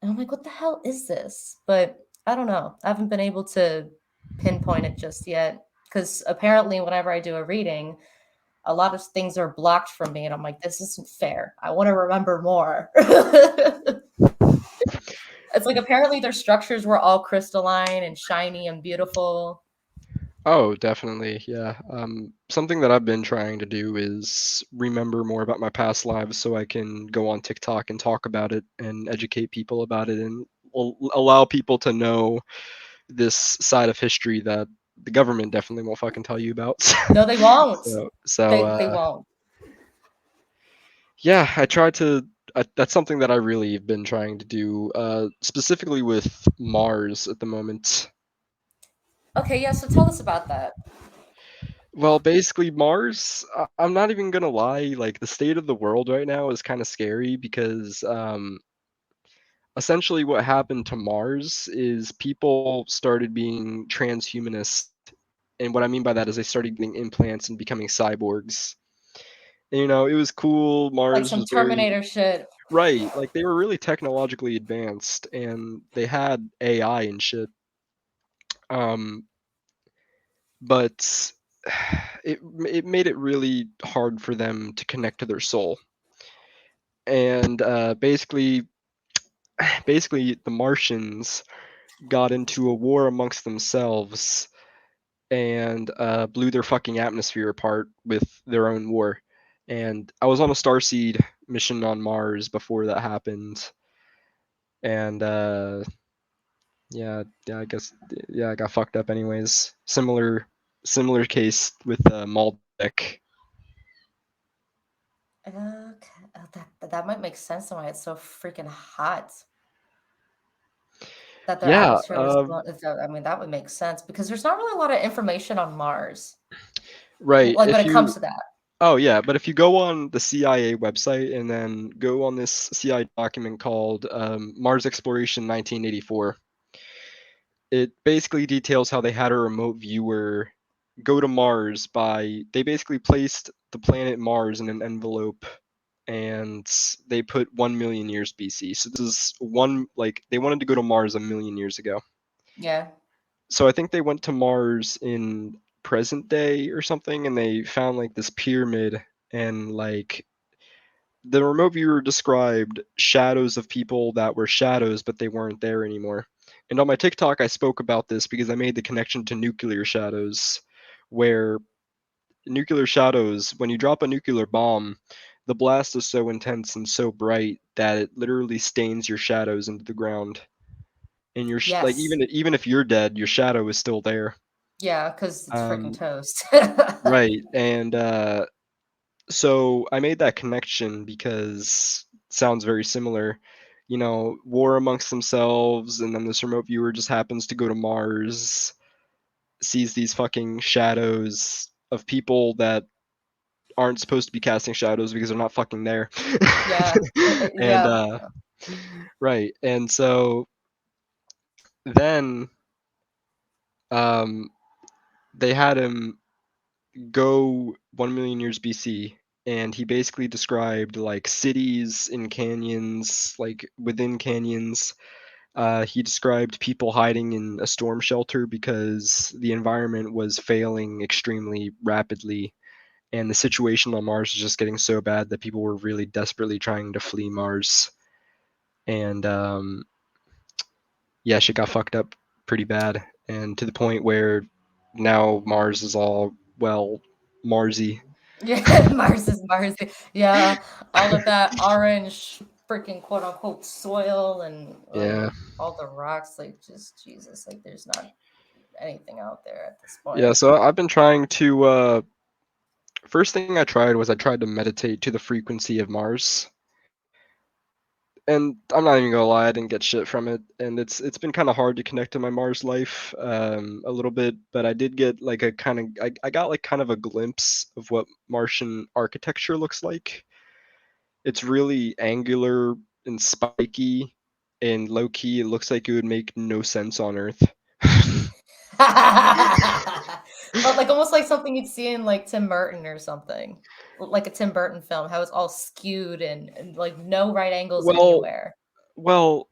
and I'm like, "What the hell is this?" But I don't know. I haven't been able to pinpoint it just yet because apparently, whenever I do a reading, a lot of things are blocked from me, and I'm like, "This isn't fair. I want to remember more." It's like apparently their structures were all crystalline and shiny and beautiful. Oh, definitely, yeah. Something that I've been trying to do is remember more about my past lives so I can go on TikTok and talk about it and educate people about it, and allow people to know this side of history that the government definitely won't fucking tell you about. No, they won't. So They won't. yeah, I try to. That's something that I really have been trying to do, specifically with Mars at the moment. Okay, yeah, so tell us about that. Well, basically, Mars. I'm not even gonna lie. Like the state of the world right now is kind of scary, because essentially what happened to Mars is people started being transhumanist, and what I mean by that is they started getting implants and becoming cyborgs. And, it was cool. Like Mars some was very Terminator shit. Right, like they were really technologically advanced and they had AI and shit. Um, but it made it really hard for them to connect to their soul. And basically the Martians got into a war amongst themselves and blew their fucking atmosphere apart with their own war. And I was on a Starseed mission on Mars before that happened, and yeah, I guess yeah, I got fucked up anyways. Similar case with Maldek. Okay, that might make sense to why it's so freaking hot. That their Yeah, atmosphere was I mean, that would make sense because there's not really a lot of information on Mars, right. like, when If it comes you to that. Oh yeah, but if you go on the CIA website and then go on this CIA document called Mars Exploration 1984, it basically details how they had a remote viewer go to Mars by they basically placed the planet Mars in an envelope and they put 1 million years BC. So this is one like they wanted to go to Mars a million years ago. Yeah. So I think they went to Mars in present day or something and they found like this pyramid and like the remote viewer described shadows of people that were shadows, but they weren't there anymore. And on my TikTok, I spoke about this because I made the connection to nuclear shadows, where nuclear shadows, when you drop a nuclear bomb, the blast is so intense and so bright that it literally stains your shadows into the ground. And you're like Yes. even if you're dead, your shadow is still there. Yeah, because it's freaking Um, toast. right, and so I made that connection because it sounds very similar. You know, war amongst themselves, and then this remote viewer just happens to go to Mars, sees these fucking shadows of people that aren't supposed to be casting shadows because they're not fucking there. Yeah. and Yeah. right, and so then um, they had him go 1 million years BC, and he basically described like cities in canyons, like within canyons. He described people hiding in a storm shelter because the environment was failing extremely rapidly, and the situation on Mars was just getting so bad that people were really desperately trying to flee Mars. And yeah, shit got fucked up pretty bad, and to the point where now Mars is all well Marsy. Yeah, Mars is Mars. Yeah, all of that orange freaking quote unquote soil and like Yeah. all the rocks, like just Jesus, like there's not anything out there at this Yeah, point. so I've been trying to first thing I tried was I tried to meditate to the frequency of Mars. And I'm not even gonna lie, I didn't get shit from it. And it's been kind of hard to connect to my Mars life a little bit, but I did get like a kind of I got like kind of a glimpse of what Martian architecture looks like. It's really angular and spiky and low key. It looks like it would make no sense on Earth. But like almost like something you'd see in like Tim Burton or something. Like a Tim Burton film, how it's all skewed and like no right angles Well, anywhere.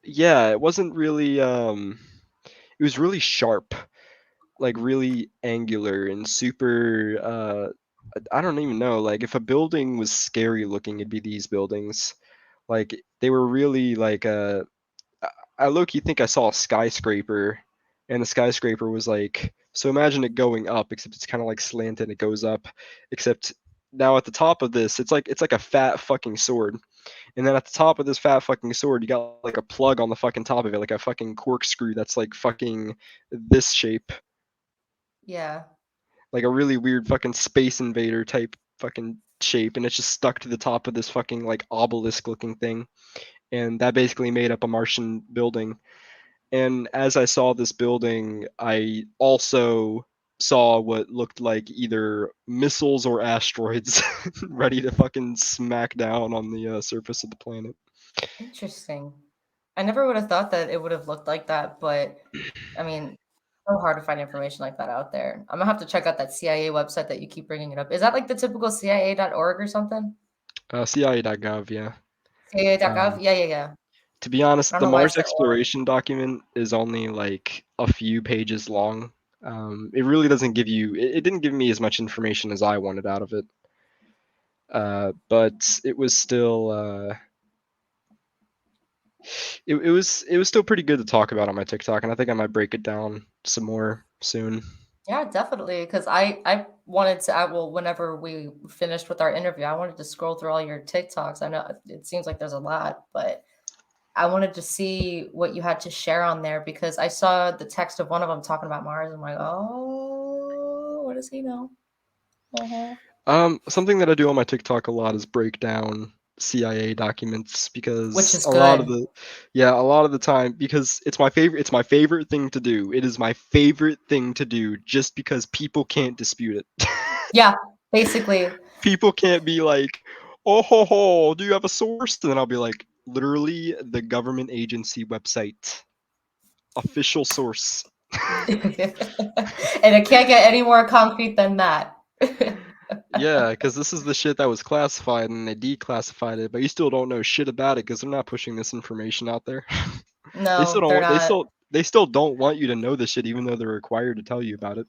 yeah, it wasn't really it was really sharp, like really angular and super I don't even know, like if a building was scary looking, it'd be these buildings. Like they were really like I low key think I saw a skyscraper and the skyscraper was like so imagine it going up except it's kind of like slanted and it goes up except now at the top of this it's like a fat fucking sword. And then at the top of this fat fucking sword, you got like a plug on the fucking top of it, like a fucking corkscrew that's like fucking this shape, Yeah. like a really weird fucking Space Invader type fucking shape, and it's just stuck to the top of this fucking like obelisk looking thing. And that basically made up a Martian building. And as I saw this building, I also saw what looked like either missiles or asteroids ready to fucking smack down on the surface of the planet. Interesting. I never would have thought that it would have looked like that, but I mean, so hard to find information like that out there. I'm gonna have to check out that CIA website that you keep bringing it up. Is that like the typical CIA.org or something? CIA.gov, yeah. Yeah. Um, Yeah. to be I honest, don't the know why I Mars said or. exploration document is only like a few pages long. It really doesn't give you. It didn't give me as much information as I wanted out of it. But it was still. It was still pretty good to talk about on my TikTok, and I think I might break it down some more soon. Yeah, definitely. Because I wanted to, well, whenever we finished with our interview, I wanted to scroll through all your TikToks. I know it seems like there's a lot, but I wanted to see what you had to share on there because I saw the text of one of them talking about Mars. I'm like, oh, what does he know? Uh-huh. Something that I do on my TikTok a lot is break down CIA documents Which because is a lot of good. the yeah, a lot of the time because it's my favorite thing to do. It is my favorite thing to do just because people can't dispute it. Yeah, basically. People can't be like, "Oh ho ho, do you have a source?" And then I'll be like, "Literally the government agency website. Official source." And it can't get any more concrete than that. Yeah, because this is the shit that was classified and they declassified it, but you still don't know shit about it because they're not pushing this information out there. They still No, don't they're want. not. They still don't want you to know this shit, even though they're required to tell you about it.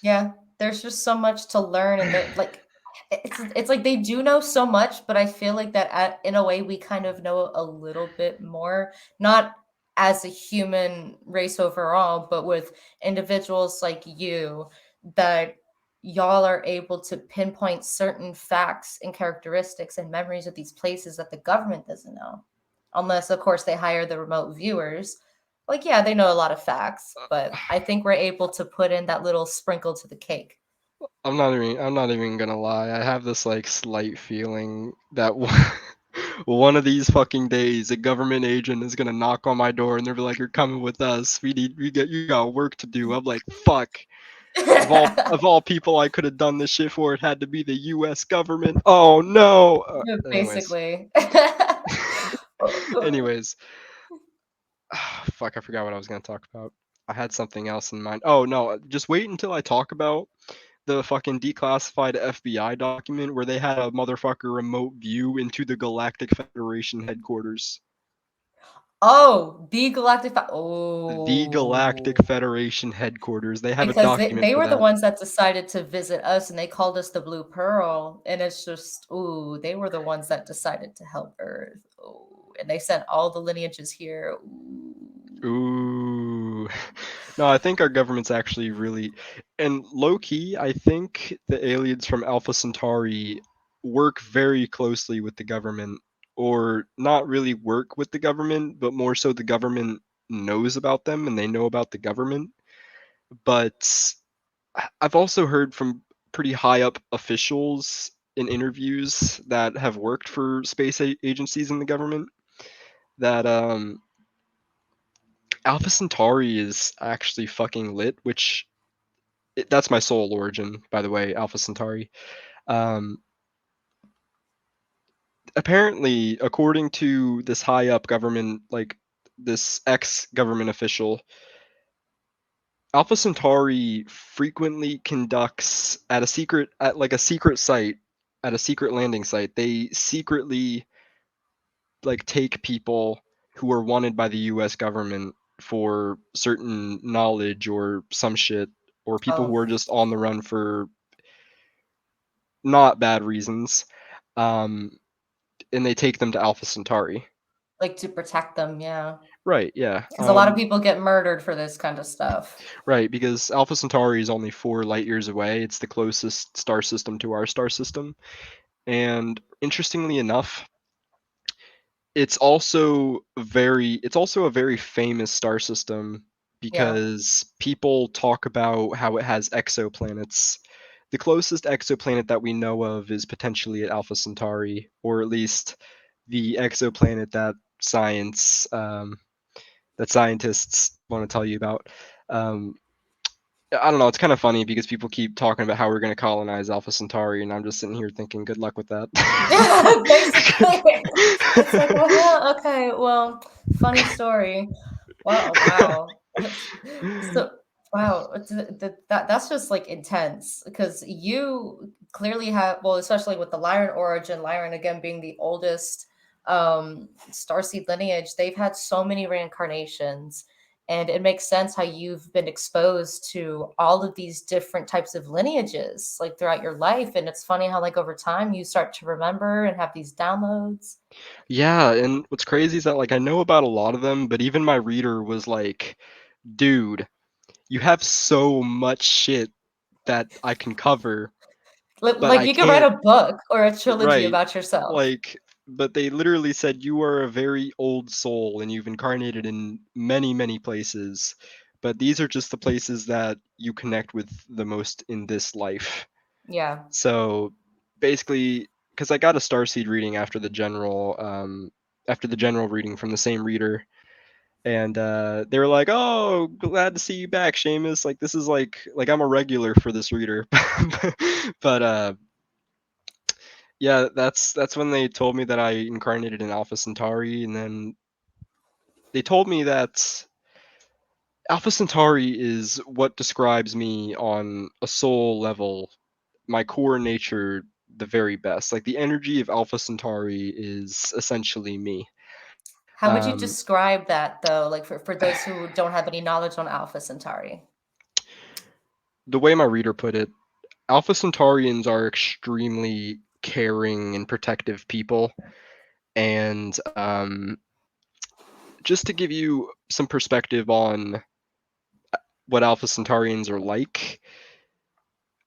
Yeah, there's just so much to learn, and they're like, it's like they do know so much, but I feel like that in a way we kind of know a little bit more, not as a human race overall, but with individuals like you that y'all are able to pinpoint certain facts and characteristics and memories of these places that the government doesn't know, unless of course they hire the remote viewers. Like, yeah, they know a lot of facts, but I think we're able to put in that little sprinkle to the cake. I'm not even gonna lie. I have this like slight feeling that one of these fucking days a government agent is gonna knock on my door and they'll be like, "You're coming with us. You got work to do." I'm like, "Fuck." Of all people I could have done this shit for, it had to be the U.S. government. Oh no. Yeah, Anyways, basically. anyways, fuck, I forgot what I was gonna talk about. I had something else in mind. Oh no, just wait until I talk about the fucking declassified FBI document where they had a motherfucker remote view into the Galactic Federation headquarters. Oh, the Galactic. The Galactic Oh, Federation headquarters. They have a because they, document they for were the that. ones that decided to visit us and they called us the Blue Pearl. And it's just, ooh, they were the ones that decided to help Earth. Oh, and they sent all the lineages here. Ooh. Ooh. No, I think our government's actually really, and low key, I think the aliens from Alpha Centauri work very closely with the government, or not really work with the government, but more so the government knows about them and they know about the government. But I've also heard from pretty high up officials in interviews that have worked for space agencies in the government that Alpha Centauri is actually fucking lit, which that's my soul origin, by the way, Alpha Centauri. Um, Apparently, according to this high up government, like this ex government official, Alpha Centauri frequently conducts at like a secret site, at a secret landing site. They secretly like take people who are wanted by the U.S. government for certain knowledge or some shit, or people who Oh, are just on the run for not bad reasons, um, and they take them to Alpha Centauri. like to protect them. Yeah. Right. Yeah. Because a lot of people get murdered for this kind of stuff. Right. Because Alpha Centauri is only 4 light years away. It's the closest star system to our star system, and interestingly enough, it's also a very famous star system Yeah. because people talk about how it has exoplanets. The closest exoplanet that we know of is potentially at Alpha Centauri, or at least the exoplanet that scientists want to tell you about. Um, I don't know. It's kind of funny because people keep talking about how we're going to colonize Alpha Centauri, and I'm just sitting here thinking, good luck with that. Basically, it's like, well, okay, well, funny story. Well, wow. So, wow, that's just like intense because you clearly have, well, especially with the Lyran origin, Lyran again being the oldest. Starseed lineage, they've had so many reincarnations. And it makes sense how you've been exposed to all of these different types of lineages like throughout your life. And it's funny how like over time you start to remember and have these downloads. Yeah, and what's crazy is that like I know about a lot of them, but even my reader was like, "Dude, you have so much shit that I can cover, but Like I you could write can't." a book or a trilogy Right. about yourself. Like, but they literally said you are a very old soul and you've incarnated in many, many places, but these are just the places that you connect with the most in this life. Yeah. So basically, because I got a Starseed reading after the general reading from the same reader, and they were like, "Oh, glad to see you back, Sheamus. Like this is like I'm a regular for this reader." But yeah, that's when they told me that I incarnated in Alpha Centauri, and then they told me that Alpha Centauri is what describes me on a soul level, my core nature the very best. Like the energy of Alpha Centauri is essentially me. How would you Um, describe that though, like for those who don't have any knowledge on Alpha Centauri? the way my reader put it, Alpha Centaurians are extremely caring and protective people, and just to give you some perspective on what Alpha Centaurians are like,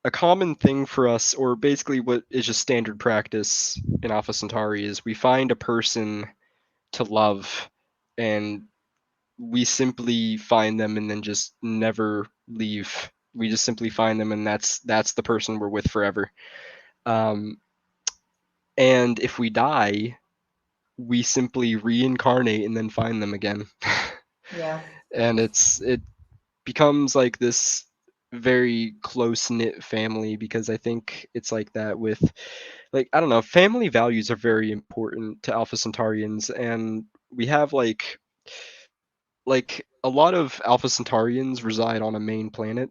a common thing for us, or basically what is just standard practice in Alpha Centauri, is we find a person to love and we simply find them and then just never leave. We just simply find them and that's the person we're with forever. Um, and if we die, we simply reincarnate and then find them again. Yeah. And it becomes like this very close knit family because I think it's like that with like I don't know, family values are very important to Alpha Centaurians, and we have like a lot of Alpha Centaurians reside on a main planet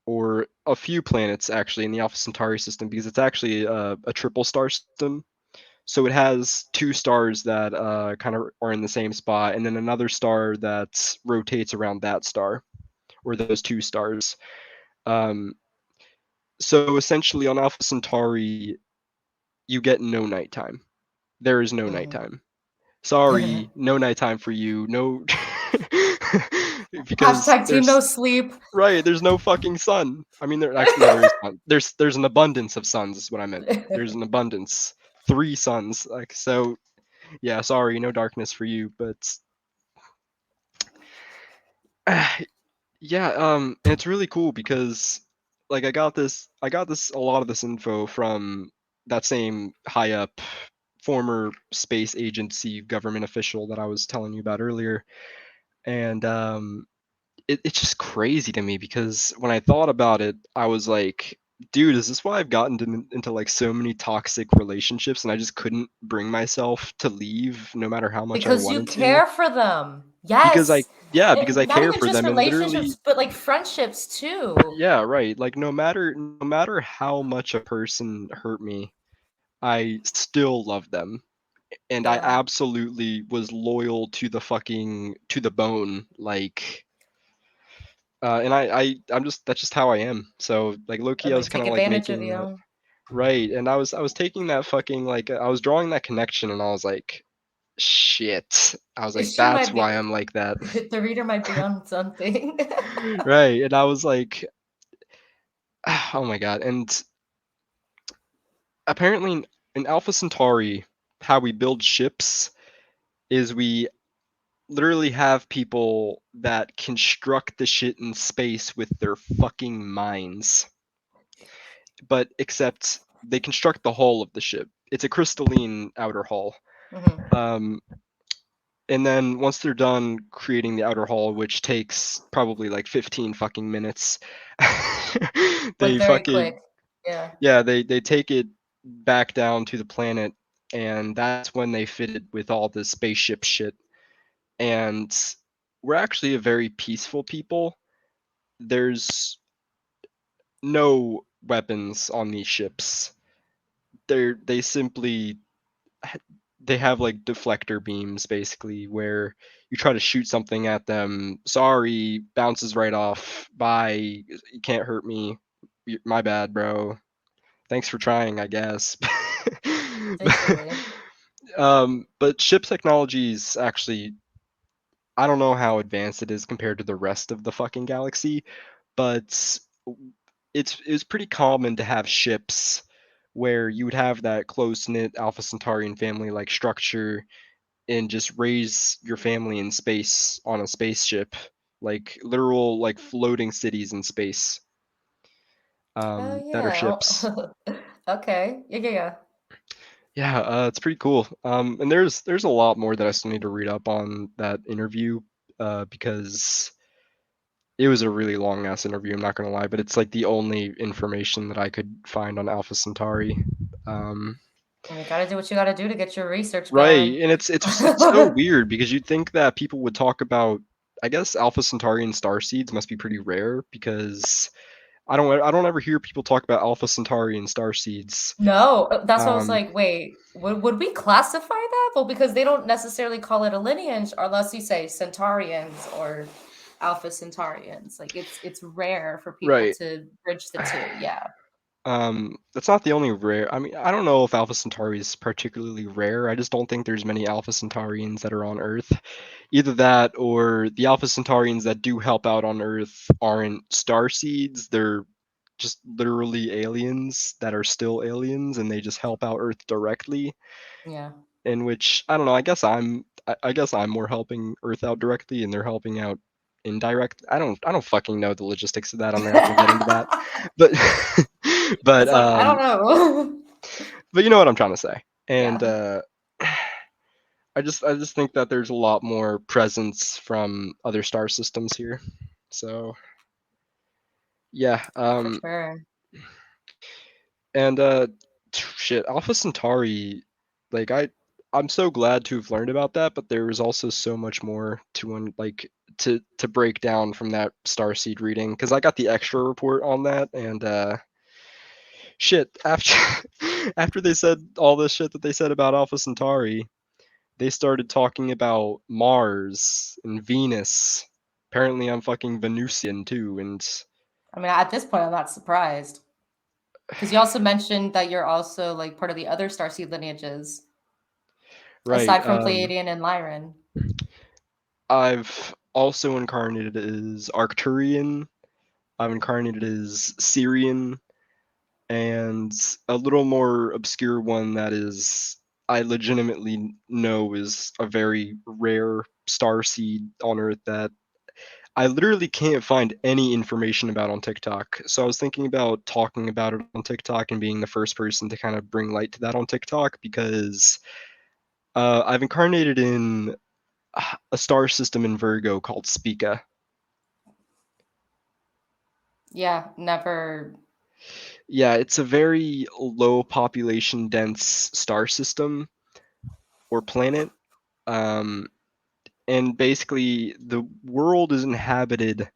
or a few planets actually in the Alpha Centauri system because it's actually a triple star system. So it has two stars that kind of are in the same spot, and then another star that rotates around that star or those two stars. Um, so essentially, on Alpha Centauri, you get no nighttime. There is no Mm. nighttime. Sorry, no nighttime for you. No, because Hashtag team no sleep. right, there's no fucking sun. I mean, there actually no, there is sun. There's an abundance of suns. Is what I meant. There's an abundance, three suns. Like so, yeah. Sorry, no darkness for you, but yeah. And it's really cool because like I got this a lot of this info from that same high up former space agency government official that I was telling you about earlier, and it's just crazy to me because when I thought about it, I was like, dude, is this why I've gotten into like so many toxic relationships and I just couldn't bring myself to leave no matter how much I Because you wanted to? care for them. Because I, Yes. yeah, because I And not care even for just them and literally, relationships, but like friendships too. yeah, right. Like no matter how much a person hurt me, I still love them. And I Yeah. absolutely was loyal to the bone. Like and I'm just that's just how I am. So like low key, And I they was kind take of like advantage of making that you. right, and I was taking that fucking like I was drawing that connection, and I was like, shit. I was like, She that's might why be I'm like that, the reader might be on something. right? And I was like, oh my god. And apparently in Alpha Centauri, how we build ships is we literally have people that construct the shit in space with their fucking minds. But except they construct the hull of the ship. It's a crystalline outer hull. Mhm. Um, and then once they're done creating the outer hull, which takes probably like 15 fucking minutes, Like they very quick. fucking Yeah. yeah, they take it back down to the planet, and that's when they fit it with all the spaceship shit. And we're actually a very peaceful people. There's no weapons on these ships. They simply they have like deflector beams basically where you try to shoot something at them. Sorry, bounces right off. Bye. You can't hurt me. My bad, bro. Thanks for trying, I guess. Basically. But ship technology is actually, I don't know how advanced it is compared to the rest of the fucking galaxy, but it's pretty common to have ships where you would have that close knit Alpha Centaurian family like structure and just raise your family in space on a spaceship, like literal like floating cities in space, Oh that are yeah. ships. Okay. Yeah, yeah, yeah. Yeah, it's pretty cool. And there's a lot more that I still need to read up on that interview, because it was a really long ass interview. I'm not gonna lie, but it's like the only information that I could find on Alpha Centauri. Um, You gotta do what you gotta do to get your research right, going. and it's so weird because you'd think that people would talk about. I guess Alpha Centaurian star seeds must be pretty rare because I don't ever hear people talk about Alpha Centaurian star seeds. No, that's what I was Um, like, wait, would we classify that? Well, because they don't necessarily call it a lineage unless you say Centaurians or Alpha Centaurians. Like it's rare for people right. to bridge the two. Yeah. That's not the only rare. I mean, I don't know if Alpha Centauri is particularly rare. I just don't think there's many Alpha Centaurians that are on Earth. Either that or the Alpha Centaurians that do help out on Earth aren't star seeds. They're just literally aliens that are still aliens and they just help out Earth directly. Yeah. In which I don't know, I guess I'm more helping Earth out directly and they're helping out indirect. I don't fucking know the logistics of that. I'm not gonna get into that. But but It's like, I don't know. but you know what I'm trying to say. And Yeah, I just think that there's a lot more presence from other star systems here. So yeah, for sure. and shit, Alpha Centauri, like I'm so glad to have learned about that, but there was also so much more like to break down from that Starseed reading because I got the extra report on that and shit after after they said all this shit that they said about Alpha Centauri, they started talking about Mars and Venus. Apparently, I'm fucking Venusian too, and I mean, at this point, I'm not surprised. Because you also mentioned that you're also like part of the other starseed lineages, right. aside from Pleiadian and Lyran. I've also incarnated as Arcturian. I've incarnated as Syrian, and a little more obscure one that is I legitimately know is a very rare star seed on Earth that I literally can't find any information about on TikTok. So I was thinking about talking about it on TikTok and being the first person to kind of bring light to that on TikTok because I've incarnated in a star system in Virgo called Spica. Yeah, never. Yeah, it's a very low population dense star system or planet. Um, and basically, the world is inhabited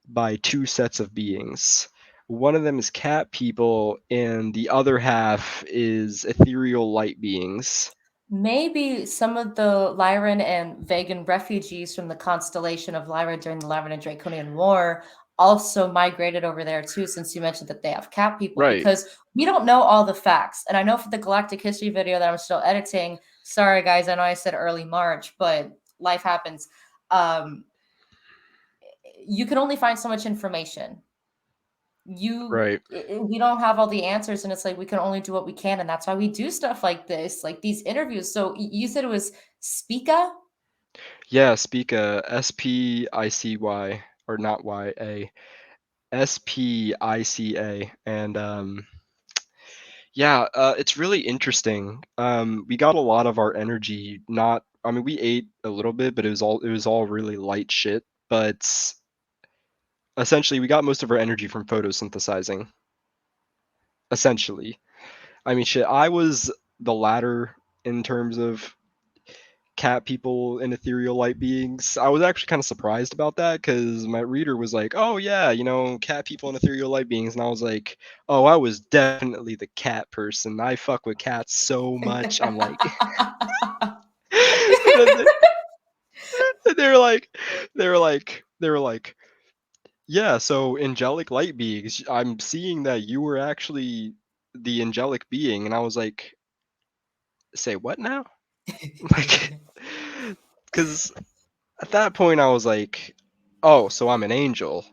by two sets of beings. One of them is cat people, and the other half is ethereal light beings. Maybe some of the Lyran and Vegan refugees from the constellation of Lyra during the Lyran and Draconian War also migrated over there too, since you mentioned that they have cat people, Right. because we don't know all the facts. And I know for the Galactic History video that I'm still editing, sorry guys, I know I said early March, but life happens. Um, you can only find so much information. Right. We don't have all the answers, and it's like we can only do what we can, and that's why we do stuff like this, like these interviews. So you said it was Spica? Yeah, Spica, Spicy, or not Y-A, Spica. And yeah, it's really interesting. We got a lot of our energy, not, I mean, we ate a little bit, but it was all really light shit. But essentially, we got most of our energy from photosynthesizing. Essentially, I mean, shit. I was the latter in terms of cat people and ethereal light beings. I was actually kind of surprised about that because my reader was like, "Oh yeah, cat people and ethereal light beings," and I was like, "Oh, I was definitely the cat person. I fuck with cats so much." I'm like, and they were like, they were like, "Yeah, so angelic light beings. I'm seeing that you were actually the angelic being," and I was like, "Say what now?" Like, because at that point I was like, "Oh, so I'm an angel."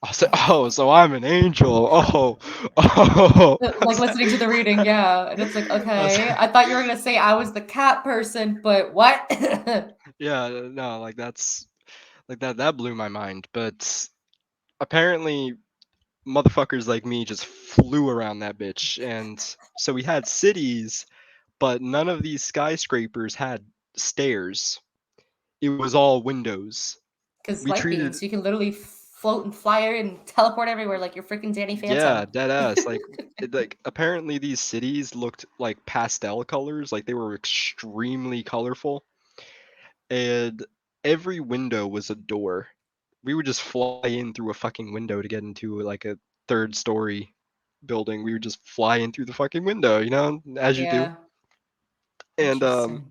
I said, "Oh, so I'm an angel. Oh, oh." I Like was listening to the reading, yeah. And it's like, I was okay, I thought you were gonna say I was the cat person, but what? yeah, no, like that blew my mind. But apparently, motherfuckers like me just flew around that bitch, and so we had cities, but none of these skyscrapers had stairs. It was all windows. Because We light treated beings, you can literally float and fly and teleport everywhere like you're freaking Danny Yeah, Phantom. dead ass. Like apparently these cities looked like pastel colors, like they were extremely colorful, and every window was a door. We would just fly in through a fucking window to get into like a third story building. We would just fly in through the fucking window, as you do. Yeah, And interesting.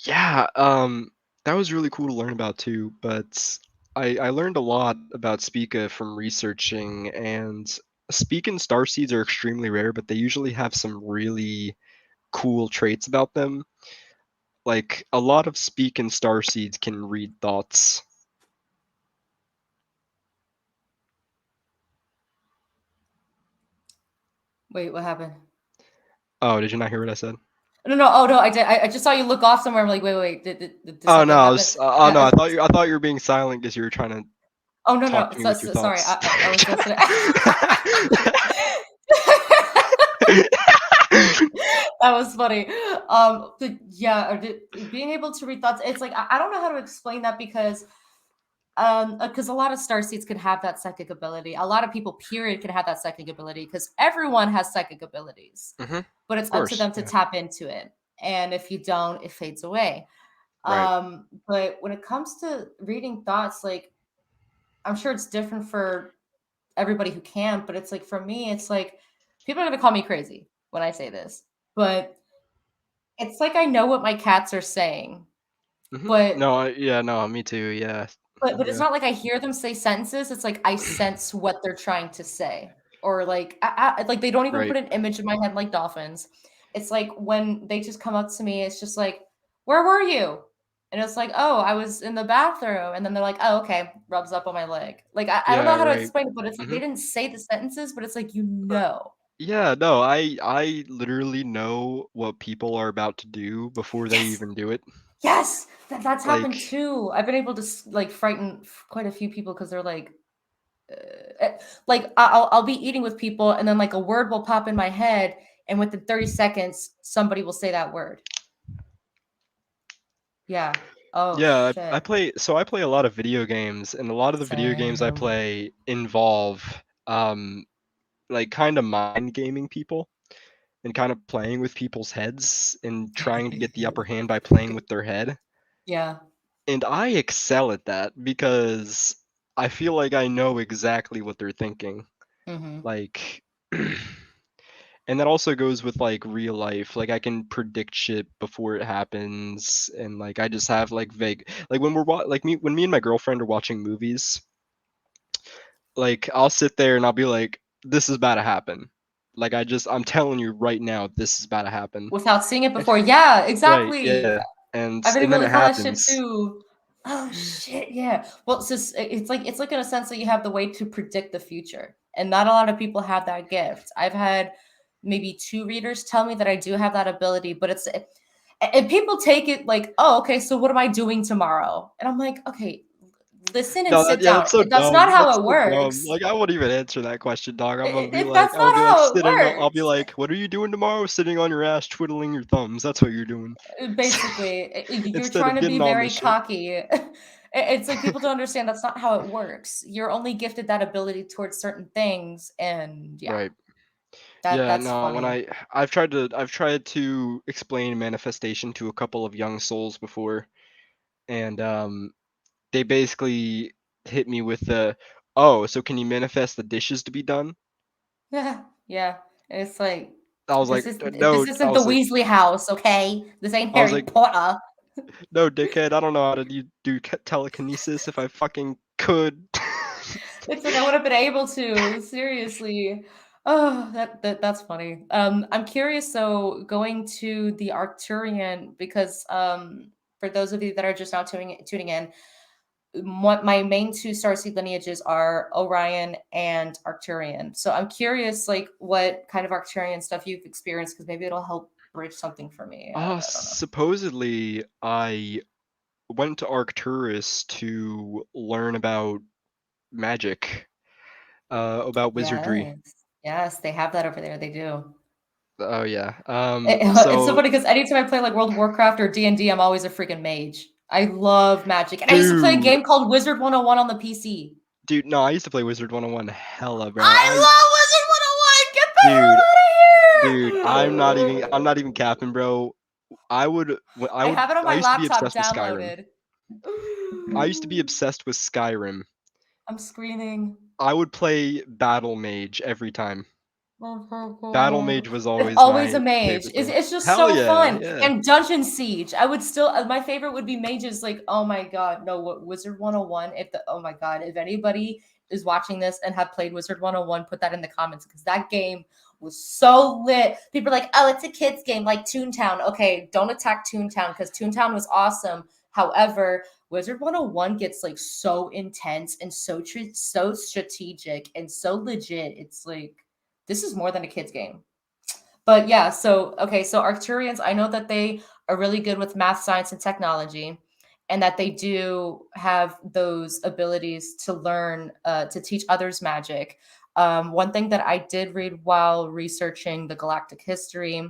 yeah, that was really cool to learn about too. But I learned a lot about Spica from researching, and Speak and starseeds are extremely rare, but they usually have some really cool traits about them. Like a lot of Speak and starseeds can read thoughts. Wait, what happened? Oh, did you not hear what I said? No, no. Oh no, I did. I just saw you look off somewhere. I'm like, wait. Did Oh no, something happen? oh no, Yeah. I thought you were being silent because you were trying to Oh no, talk no. to me with your Sorry. thoughts. I was listening. That was funny. Yeah, being able to read thoughts. It's like I don't know how to explain that because a lot of starseeds can have that psychic ability. A lot of people, period, can have that psychic ability because everyone has psychic abilities, Hmm. but Of it's up to course, them to yeah, tap into it. And if you don't, it fades away. right. But when it comes to reading thoughts, like I'm sure it's different for everybody who can, but it's like for me, it's like people are gonna call me crazy when I say this, but it's like I know what my cats are saying, Hmm. but No, yeah, no, me too. Yeah, but it's yeah, not like I hear them say sentences, it's like I sense what they're trying to say, or like like they don't even right. put an image in my head like dolphins. It's like when they just come up to me, it's just like, "Where were you?" And it's like, "Oh, I was in the bathroom." And then they're like, "Oh, okay." Rubs up on my leg. Like I don't know Yeah, how to right. explain it, but it's like Hmm. they didn't say the sentences, but it's like you know. Yeah, no, I literally know what people are about to do before they Yes. even do it. Yes. That's happened Like, too. I've been able to like frighten quite a few people because they're like I'll be eating with people and then like a word will pop in my head and within 30 seconds somebody will say that word. Yeah. Oh yeah, I shit. play a lot of video games, and a lot of the video games I Same. play involve um like kind of mind gaming people and kind of playing with people's heads and trying to get the upper hand by playing with their head. Yeah. And I excel at that because I feel like I know exactly what they're thinking. Hmm. Like and that also goes with like real life. Like I can predict shit before it happens, and like I just have like vague, like when like me and my girlfriend are watching movies, like I'll sit there and I'll be like, this is about to happen. Like I'm telling you right now, this is about to happen. Without seeing it And, before. Yeah, right, exactly. yeah, and I've been and able then to it tell that shit happens. too. Oh shit, yeah. Well, it's just it's like in a sense that you have the way to predict the future. And not a lot of people have that gift. I've had maybe two readers tell me that I do have that ability, but and people take it like, "Oh, okay, so what am I doing tomorrow?" And I'm like, "Okay, listen and No, sit yeah, down. that's so That's not dumb. how That's it so dumb. works. Like I won't even answer that question, dog. That's not how it I'll be works." like, what are you doing tomorrow? Sitting on your ass, twiddling your thumbs. That's what you're doing. Basically, you're Instead trying of to be getting on very this shit. cocky. It's like people don't understand that's not how it works. You're only gifted that ability towards certain things, and yeah, Right. Yeah, That's no, funny. I've tried to explain manifestation to a couple of young souls before, and they basically hit me with the, "Oh, so can you manifest the dishes to be done?" Yeah, yeah. It's like I was like, this "No," I isn't the was like, Weasley house, okay? This ain't I was Harry like, Potter. "No, dickhead, I don't know how to do telekinesis. If I fucking could." It's like I would have been able to, seriously. Oh, that's funny. I'm curious, so going to the Arcturian, because for those of you that are just now tuning in, what my main two starseed lineages are Orion and Arcturian. So I'm curious, like, what kind of Arcturian stuff you've experienced, because maybe it'll help bridge something for me. I don't know. Supposedly, I went to Arcturus to learn about magic, about wizardry. Yes, yes, they have that over there. They do. Oh yeah. It's so So, funny because anytime I play like World of Warcraft or D&D, I'm always a freaking mage. I love magic. And I used to play a dude, game called Wizard 101 on the PC. no, I used to play Wizard 101 hella, bro. I love Wizard 101. Get the Dude, hell I'm out of not even here. capping, bro. I have it on I my used to be laptop obsessed with Skyrim. downloaded. I used to be obsessed with Skyrim. I'm screaming. I would play Battle Mage every time. Battle Mage was It's always always a my mage. favorite thing. It's just Hell so yeah, fun. yeah. And Dungeon Siege. I would still my favorite would be mages. Like, oh my god, no, what Wizard 101. If the oh my god, if anybody is watching this and have played Wizard 101, put that in the comments because that game was so lit. People are like, oh, it's a kids game like Toontown. Okay, don't attack Toontown because Toontown was awesome. However, Wizard 101 gets like so intense and so strategic and so legit. It's like this is more than a kids game. But yeah, so okay, so Arcturians, I know that they are really good with math, science, and technology, and that they do have those abilities to learn, to teach others magic. One thing that I did read while researching the galactic history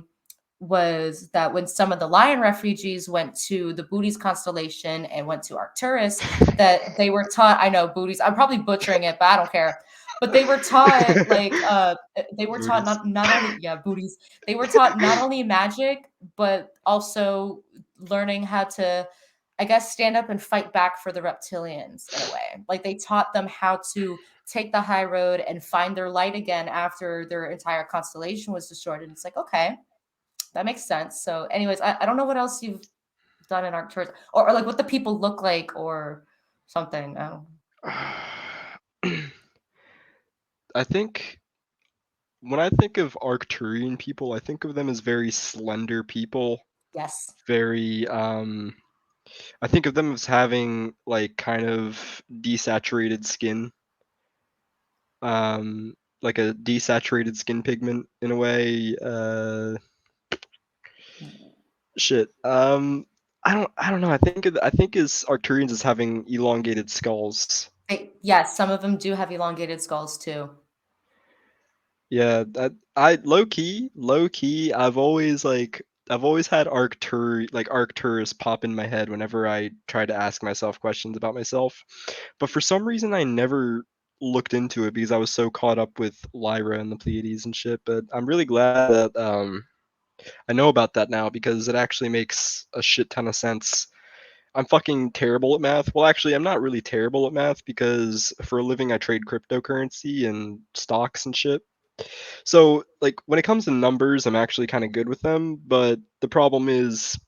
was that when some of the lion refugees went to the Booties constellation and went to Arcturus, that they were taught, I know Booties, I'm probably butchering it, but I don't care. But they were taught like they were taught Booties. not only yeah, booties. They were taught not only magic, but also learning how to, I guess, stand up and fight back for the reptilians in a way. Like they taught them how to take the high road and find their light again after their entire constellation was destroyed. And it's like, okay, that makes sense. So, anyways, I don't know what else you've done in Arcturus, or like what the people look like, or something. I don't. I think when I think of Arcturian people, I think of them as very slender people, Yes, very I think of them as having like kind of desaturated skin, like a desaturated skin pigment in a way. Shit. I don't know. I think as Arcturians as having elongated skulls. yes, some of them do have elongated skulls too. Yeah, that I low key. I've always had Arcturus pop in my head whenever I try to ask myself questions about myself. But for some reason, I never looked into it because I was so caught up with Lyra and the Pleiades and shit. But I'm really glad that I know about that now because it actually makes a shit ton of sense. I'm fucking terrible at math. Well, actually, I'm not really terrible at math because for a living I trade cryptocurrency and stocks and shit. So, like, when it comes to numbers, I'm actually kind of good with them. But the problem is,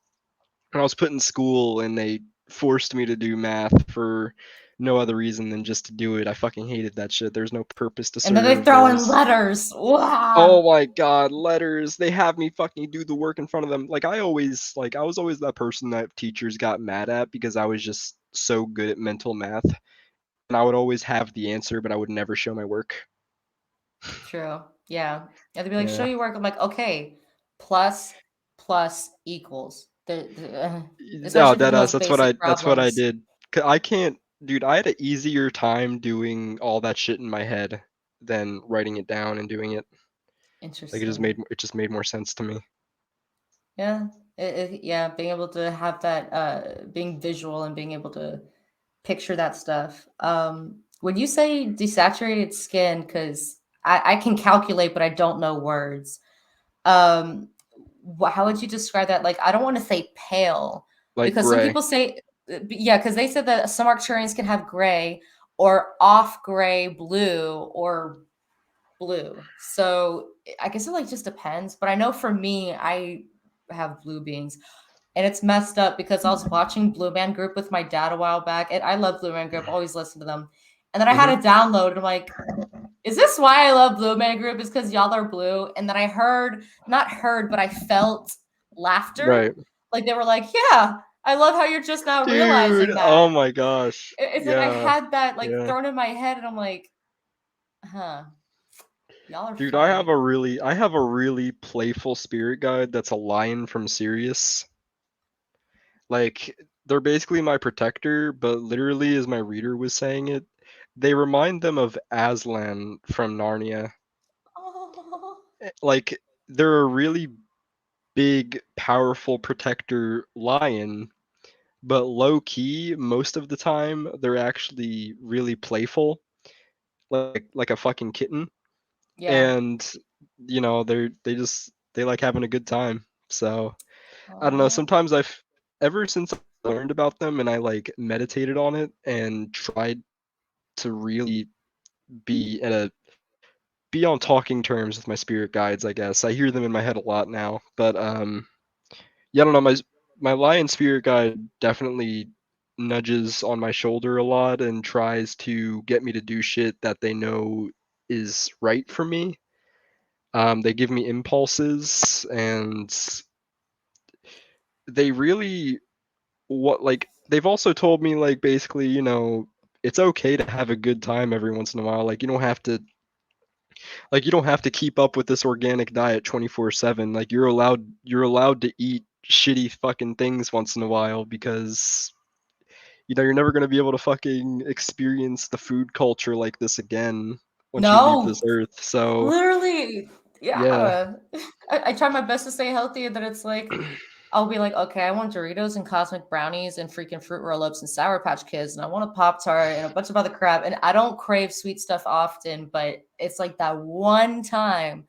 when I was put in school and they forced me to do math for no other reason than just to do it, I fucking hated that shit. There's no purpose to And then they serve. throw in There's letters. Wow. Oh my god, letters. They have me fucking do the work in front of them. I was always that person that teachers got mad at because I was just so good at mental math. And I would always have the answer, but I would never show my work. True. Yeah. And they'd be like, show Yeah. you work. I'm like, okay, plus plus equals. No, Especially for that the most that's basic what I problems. did. I can't, dude, I had an easier time doing all that shit in my head than writing it down and doing it. Like Interesting. it just made more sense to me. Yeah. Yeah, being able to have that being visual and being able to picture that stuff. When you say desaturated skin, because I can calculate, but I don't know words. Um, how would you describe that? Like, I don't want to say pale Like because some gray. people say, yeah, because they said that some Arcturians can have gray or off gray blue or blue. So I guess it like just depends. But I know for me, I have blue beings. And it's messed up because I was watching Blue Man Group with my dad a while back, and I love Blue Man Group, always listen to them. And then I Hmm. had to download, and I'm like, is this why I love Blue Man Group? Is because y'all are blue? And then I heard, not heard, but I felt laughter. Right. Like they were like, yeah, I love how you're just now Dude, realizing oh that. my gosh. It's like I Yeah. had that like Yeah. thrown in my head, and I'm like, huh, y'all are Dude, funny. I have a really playful spirit guide that's a lion from Sirius. Like they're basically my protector, but literally as my reader was saying it, they remind them of Aslan from Narnia. Oh, Like they're a really big, powerful protector lion, but low key, most of the time they're actually really playful, like a fucking kitten. yeah. And they like having a good time. So I don't know. Oh. Sometimes I've ever since I learned about them and I like meditated on it and tried to really be at a be on talking terms with my spirit guides, I guess. I hear them in my head a lot now. But yeah, I don't know, my lion spirit guide definitely nudges on my shoulder a lot and tries to get me to do shit that they know is right for me. They give me impulses and they really what like they've also told me like basically, it's okay to have a good time every once in a while. Like you don't have to keep up with this organic diet 24/7. Like you're allowed to eat shitty fucking things once in a while because you're never going to be able to fucking experience the food culture like this again once you leave this No, earth. So, literally, yeah. yeah. I try my best to stay healthy, and then it's like I'll be like, okay, I want Doritos and cosmic brownies and freaking fruit roll-ups and Sour Patch Kids, and I want a Pop Tart and a bunch of other crap. And I don't crave sweet stuff often, but it's like that one time,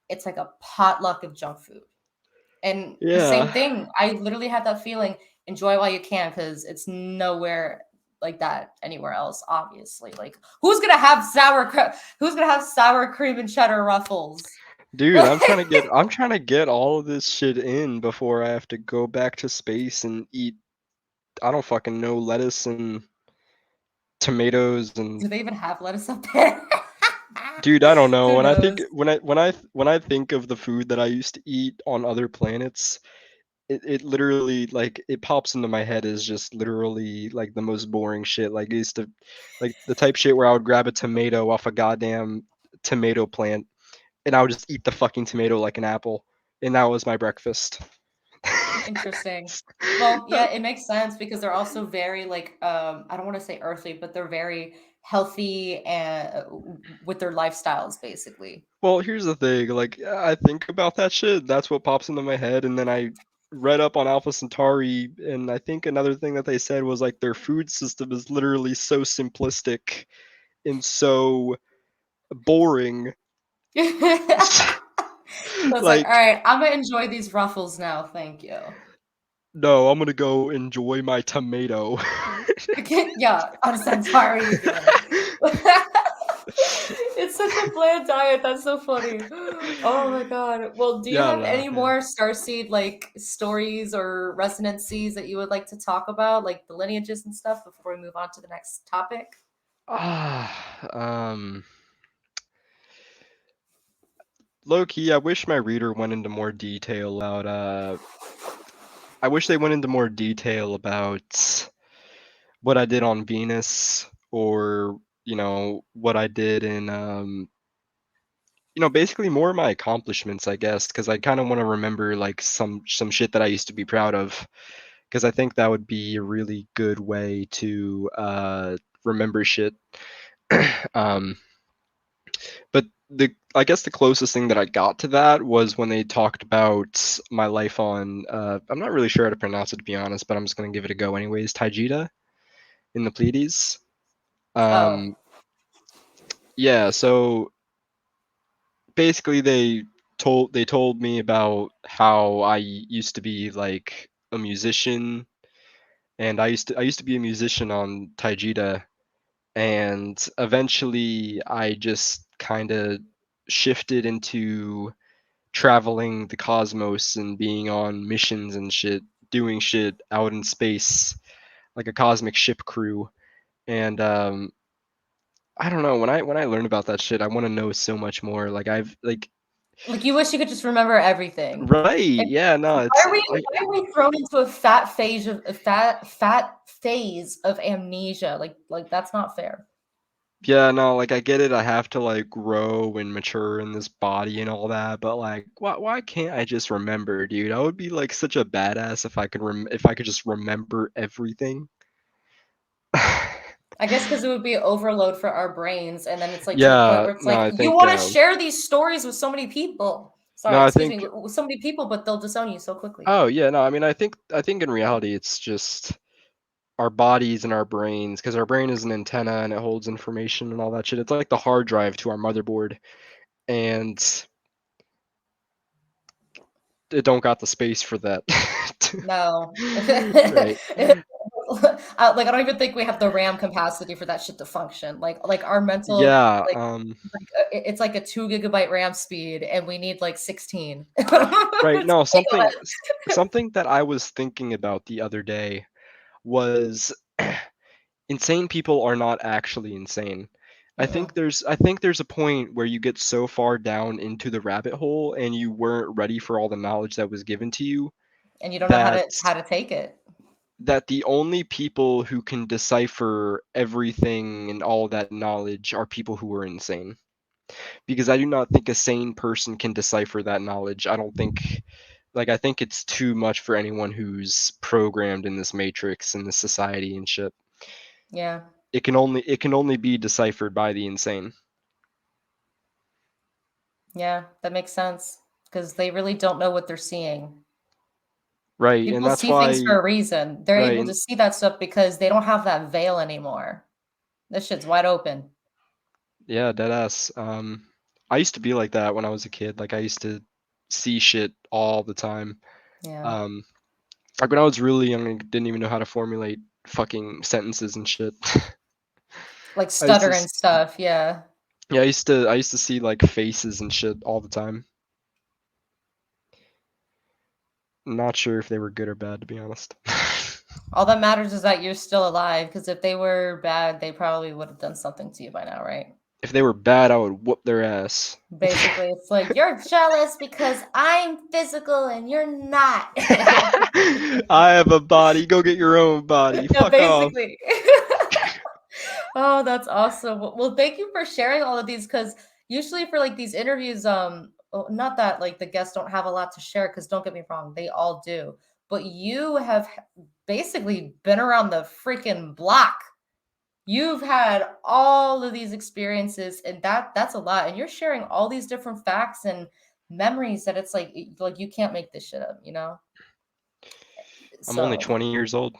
it's like a potluck of junk food. And the same Yeah. thing, I literally have that feeling. Enjoy while you can, because it's nowhere like that anywhere else. Obviously, like who's gonna have sour cream and cheddar ruffles? Dude, I'm trying to get all of this shit in before I have to go back to space and eat I don't fucking know lettuce and tomatoes and Do they even have lettuce up there? dude, I don't know. Who When I think knows? when I think of the food that I used to eat on other planets, it literally like it pops into my head as just literally like the most boring shit. Like I used to like the type shit where I would grab a tomato off a goddamn tomato plant and I would just eat the fucking tomato like an apple. And that was my breakfast. Interesting. Well, yeah, it makes sense because they're also very like I don't want to say earthly, but they're very healthy and with their lifestyles basically. Well, here's the thing. Like, I think about that shit. That's what pops into my head. And then I read up on Alpha Centauri, and I think another thing that they said was like their food system is literally so simplistic and so boring. So it's like, all Like, right, I'm gonna enjoy these ruffles now. Thank you. no, I'm gonna go enjoy my tomato. Yeah, on Centauri, you'd be like, it's such a bland diet. That's so funny. Oh my god. Well, do you Yeah, have no, any yeah. more Starseed like stories or resonancies that you would like to talk about, like the lineages and stuff, before we move on to the next topic? Ah, low key, I wish my reader went into more detail about I wish they went into more detail about what I did on Venus or, what I did in basically more of my accomplishments, I guess, because I kind of want to remember like some shit that I used to be proud of because I think that would be a really good way to remember shit. um but the I guess the closest thing that I got to that was when they talked about my life on I'm not really sure how to pronounce it to be honest, but I'm just gonna give it a go anyways. Taijita in the Pleiades. Oh, Um, yeah, so basically they told me about how I used to be like a musician, and I used to be a musician on Taijida, and eventually I just kind of shifted into traveling the cosmos and being on missions and shit, doing shit out in space like a cosmic ship crew. And I don't know, when I learn about that shit, I want to know so much more. Like I've like Like, you wish you could just remember everything. right, And yeah, no, why it's are we like why are we thrown into a fat phase of amnesia? Like that's not fair. yeah, no, like I get it. I have to like grow and mature in this body and all that, but like, why can't I just remember, dude? I would be like such a badass if I could just remember everything. I guess because it would be overload for our brains, and then it's like to the point Yeah, where it's no, like I you think want to share these stories with so many people. no, Sorry, I excuse me, think with so many people, but they'll disown you so quickly. oh yeah, no, I mean I think in reality it's just our bodies and our brains, because our brain is an antenna and it holds information and all that shit. It's like the hard drive to our motherboard, and it don't got the space for that. No. Right. I don't even think we have the RAM capacity for that shit to function. Like our mental, Yeah, it's like a 2 GB RAM speed, and we need like 16. right. It's No, ridiculous. something that I was thinking about the other day was insane people are not actually insane. Mm-mm. I think there's a point where you get so far down into the rabbit hole and you weren't ready for all the knowledge that was given to you And you don't know that how to take it. the only people who can decipher everything and all that knowledge are people who are insane. Because I do not think a sane person can decipher that knowledge. I don't think like I think it's too much for anyone who's programmed in this matrix in this society and shit. Yeah. It can only be deciphered by the insane. Yeah, that makes sense because they really don't know what they're seeing. Right, and People that's see things for why a reason. They're right, able and to see that stuff because they don't have that veil anymore. This shit's wide open. yeah, dead ass. I used to be like that when I was a kid. Like I used to see shit all the time. Yeah. Um, like when I was really young and didn't even know how to formulate fucking sentences and shit. Like I used to stutter and s- stuff. Yeah. yeah, I used to see like faces and shit all the time. Not sure if they were good or bad, to be honest. All that matters is that you're still alive because if they were bad, they probably would have done something to you by now, right? If they were bad, I would whoop their ass. Basically, it's like you're jealous because I'm physical and you're not. I have a body. Go get your own body. Yeah, Fuck off. basically. Oh, that's awesome. Well, thank you for sharing all of these because usually for like these interviews, not that like the guests don't have a lot to share because don't get me wrong, they all do. But you have basically been around the freaking block. You've had all of these experiences, and that's a lot. And you're sharing all these different facts and memories that it's like you can't make this shit up, you know? I'm only So 20 years old.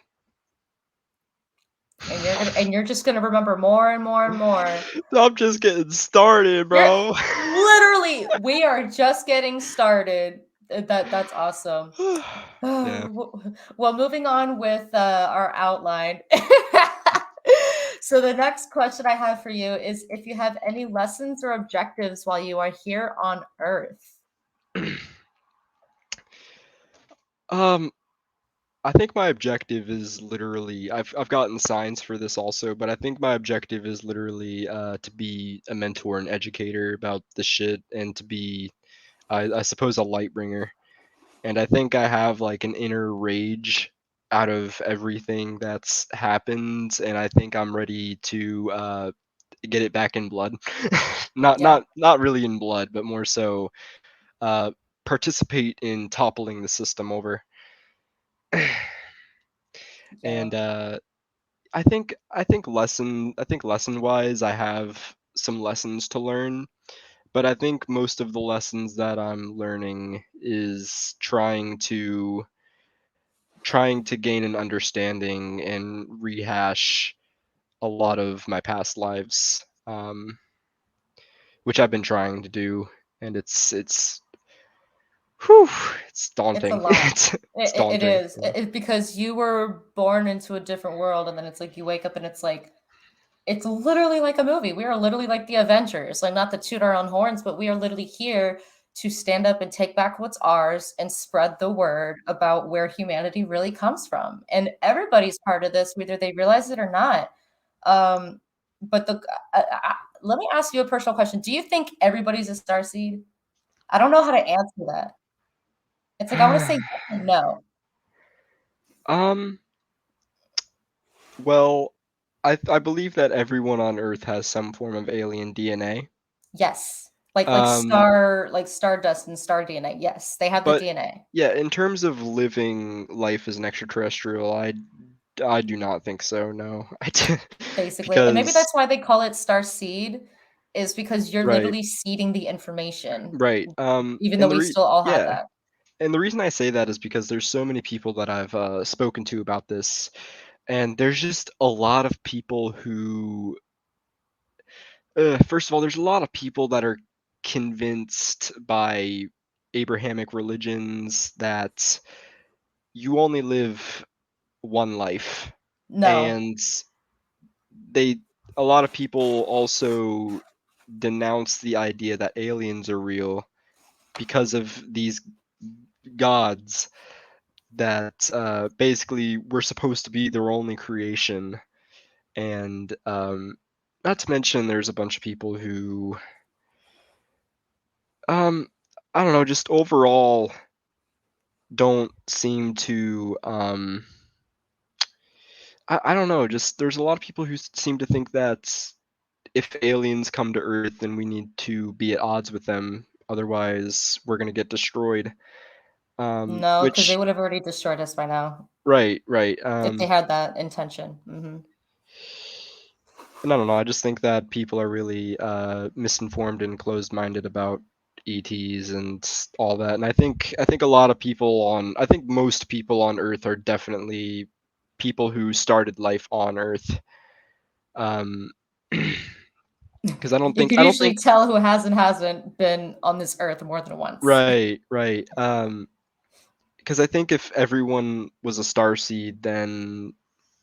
and you're just gonna remember more and more and more. I'm just getting started, You're bro. literally, we are just getting started. That's awesome. Yeah. Well, moving on with our outline. So the next question I have for you is if you have any lessons or objectives while you are here on Earth. um, I think my objective is literally I've gotten signs for this also, but I think my objective is literally to be a mentor and educator about the shit and to be I suppose a light bringer. And I think I have like an inner rage out of everything that's happened, and I think I'm ready to get it back in blood. not Yeah, not not really in blood, but more so uh, participate in toppling the system over. yeah. And I think lesson wise, I have some lessons to learn, but I think most of the lessons that I'm learning is trying to gain an understanding and rehash a lot of my past lives, which I've been trying to do. and whew, it's It's a daunting. lot. It's It daunting. is. Yeah. Because you were born into a different world, and then it's like you wake up and it's like it's literally like a movie. We are literally like the Avengers. Like, not to toot our own horns, but we are literally here to stand up and take back what's ours and spread the word about where humanity really comes from. And everybody's part of this, whether they realize it or not. Um, but let me ask you a personal question. Do you think everybody's a starseed? I don't know how to answer that. It's like I want to say yes and no. um. Well, I believe that everyone on Earth has some form of alien DNA. Yes. Um, Like stardust and star DNA. Yes, they have the but DNA. yeah, in terms of living life as an extraterrestrial, I do not think so. No, Basically, and maybe because that's why they call it Starseed, is because you're right, literally seeding the information, right. even though And we still all have yeah, that. and the reason I say that is because there's so many people that I've spoken to about this, and there's just a lot of people who, first of all, there's a lot of people that are convinced by Abrahamic religions that you only live one life, No. and they a lot of people also denounce the idea that aliens are real because of these gods that basically were supposed to be their only creation. And not to mention, there's a bunch of people who, um, I don't know, just overall don't seem to, I don't know, just there's a lot of people who seem to think that if aliens come to Earth, then we need to be at odds with them. Otherwise, we're going to get destroyed. No, because they Which, would have already destroyed us by now right, right. if they had that intention. Mhm. And I don't know. I just think that people are really misinformed and closed-minded about ETs and all that. And I think a lot of people I think most people on Earth are definitely people who started life on Earth. Um, because You can I don't usually think tell who has and hasn't been on this earth more than once. right, right. Because I think if everyone was a star seed, then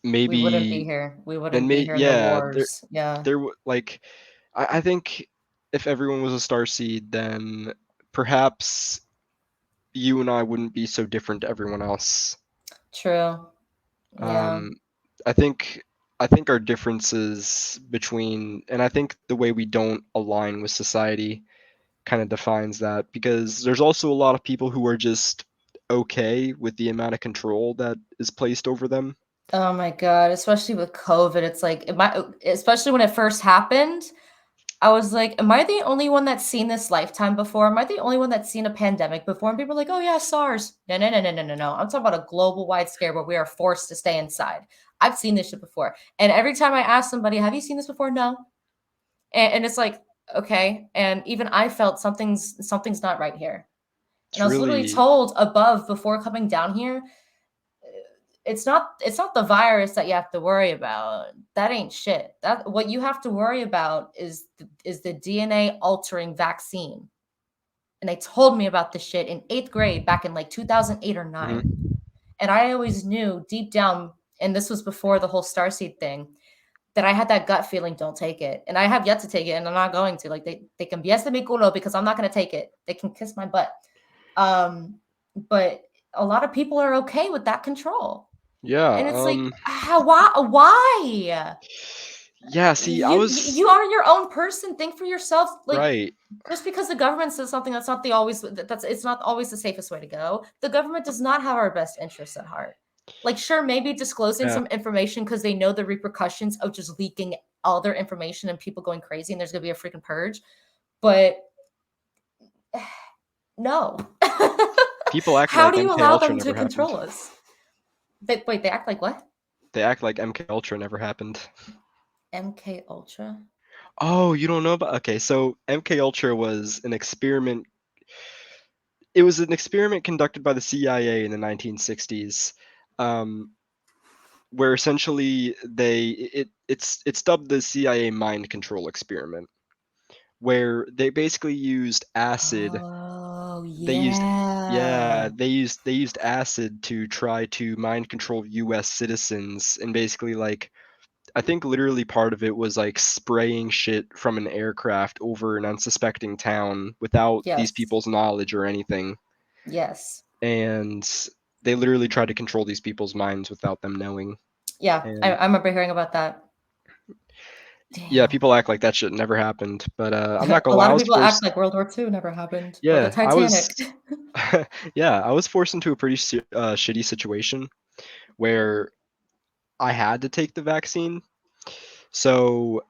We wouldn't be maybe here. We wouldn't be here in the yeah, wars. Yeah. like I think if everyone was a star seed, then perhaps you and I wouldn't be so different to everyone else. True. Yeah. Um, I think I think our differences between, and I think the way we don't align with society kind of defines that, because there's also a lot of people who are just okay with the amount of control that is placed over them. Oh my god, especially with COVID, it's like, especially when it first happened, I was like, "Am I the only one that's seen this lifetime before? Am I the only one that's seen a pandemic before?" And people are like, "Oh yeah, SARS." No, no, no, no, no, no, no. I'm talking about a global wide scare where we are forced to stay inside. I've seen this shit before. And every time I ask somebody, "Have you seen this before?" No. And it's like, okay. And even I felt something's not right here. And It's I was literally really told above before coming down here, it's not the virus that you have to worry about. That ain't shit. That what you have to worry about is the DNA altering vaccine. And they told me about this shit in 8th grade back in like 2008 or 9. mhm. And I always knew deep down, and this was before the whole starseed thing, that I had that gut feeling, don't take it. And I have yet to take it, and I'm not going to. Like they can biese mi culo because I'm not going to take it. They can kiss my butt. But a lot of people are okay with that control. Yeah, And it's like, how, why? yeah, see, I was You are your own person. Think for yourself. Like, right. just because the government says something, that's not the always that's it's not always the safest way to go. The government does not have our best interests at heart. Like, sure, maybe disclosing Yeah. some information because they know the repercussions of just leaking all their information and people going crazy, and there's gonna be a freaking purge. But no. People act How like do you MK allow Ultra them to never happened. control us? Wait, they act like what? They act like MK Ultra never happened. MK Ultra? Oh, you don't know about okay, so MK Ultra was an experiment. It was an experiment conducted by the CIA in the 1960s, um, where essentially it's dubbed the CIA mind control experiment, where they basically used acid. Oh, They used yeah. they used acid to try to mind control US citizens, and basically like I think literally part of it was like spraying shit from an aircraft over an unsuspecting town without these Yes. people's knowledge or anything. Yes. And they literally tried to control these people's minds without them knowing. Yeah, I, And I remember hearing about that. yeah, Damn. people act like that shit never happened. But I'm not A gonna lie, lot I of was people act forced. like World War II never happened or the Yeah, I Titanic. was. Yeah, I was forced into a pretty shitty situation where I had to take the vaccine. So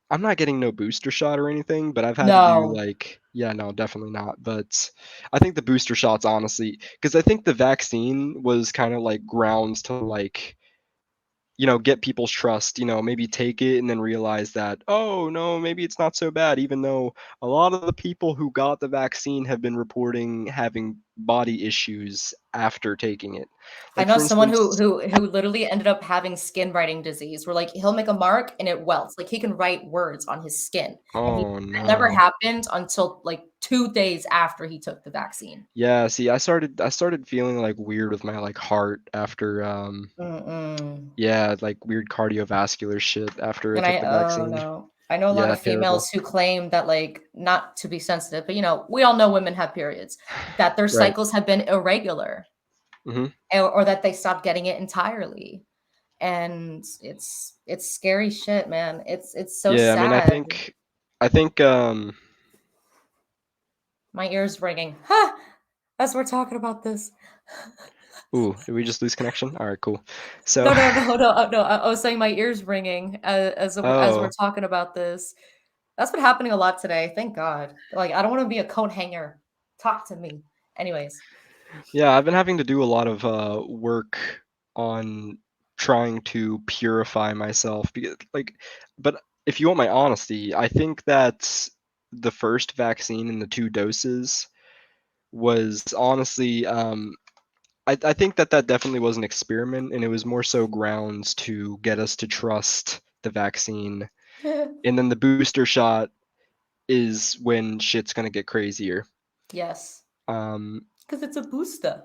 I'm not getting no booster shot or anything, but I've had to do No, like, yeah, no, definitely not. But I think the booster shots, honestly, because I think the vaccine was kind of like grounds to like, get people's trust, maybe take it and then realize that, oh, no, maybe it's not so bad, even though a lot of the people who got the vaccine have been reporting having body issues after taking it. I Like, know for someone instance, who literally ended up having skin writing disease, where like he'll make a mark and it welts. Like he can write words on his skin, and he oh that never no. happened until like 2 days after he took the vaccine. Yeah, see, I started feeling like weird with my like heart after Mm-mm. yeah, like weird cardiovascular shit after I And took I the oh vaccine. no. I know a lot Yeah, of terrible. females who claim that like not to be sensitive, but we all know women have periods, that their Right. cycles have been irregular Hmm. or that they stopped getting it entirely. And it's scary shit, man. It's so Yeah, I mean, I sad. think I think My ears ringing. Ha! As we're talking about this. ooh, did we just lose connection? All right, cool. So No, no, no, no, no. I was saying my ears ringing as we're oh, talking about this. That's been happening a lot today. Thank God. Like I don't want to be a coat hanger. Talk to me. Anyways. yeah, I've been having to do a lot of work on trying to purify myself because like but if you want my honesty, I think that the first vaccine in the two doses was honestly I think that that definitely was an experiment, and it was more so grounds to get us to trust the vaccine. And then the booster shot is when shit's gonna get crazier. Yes. Um, Because it's a booster.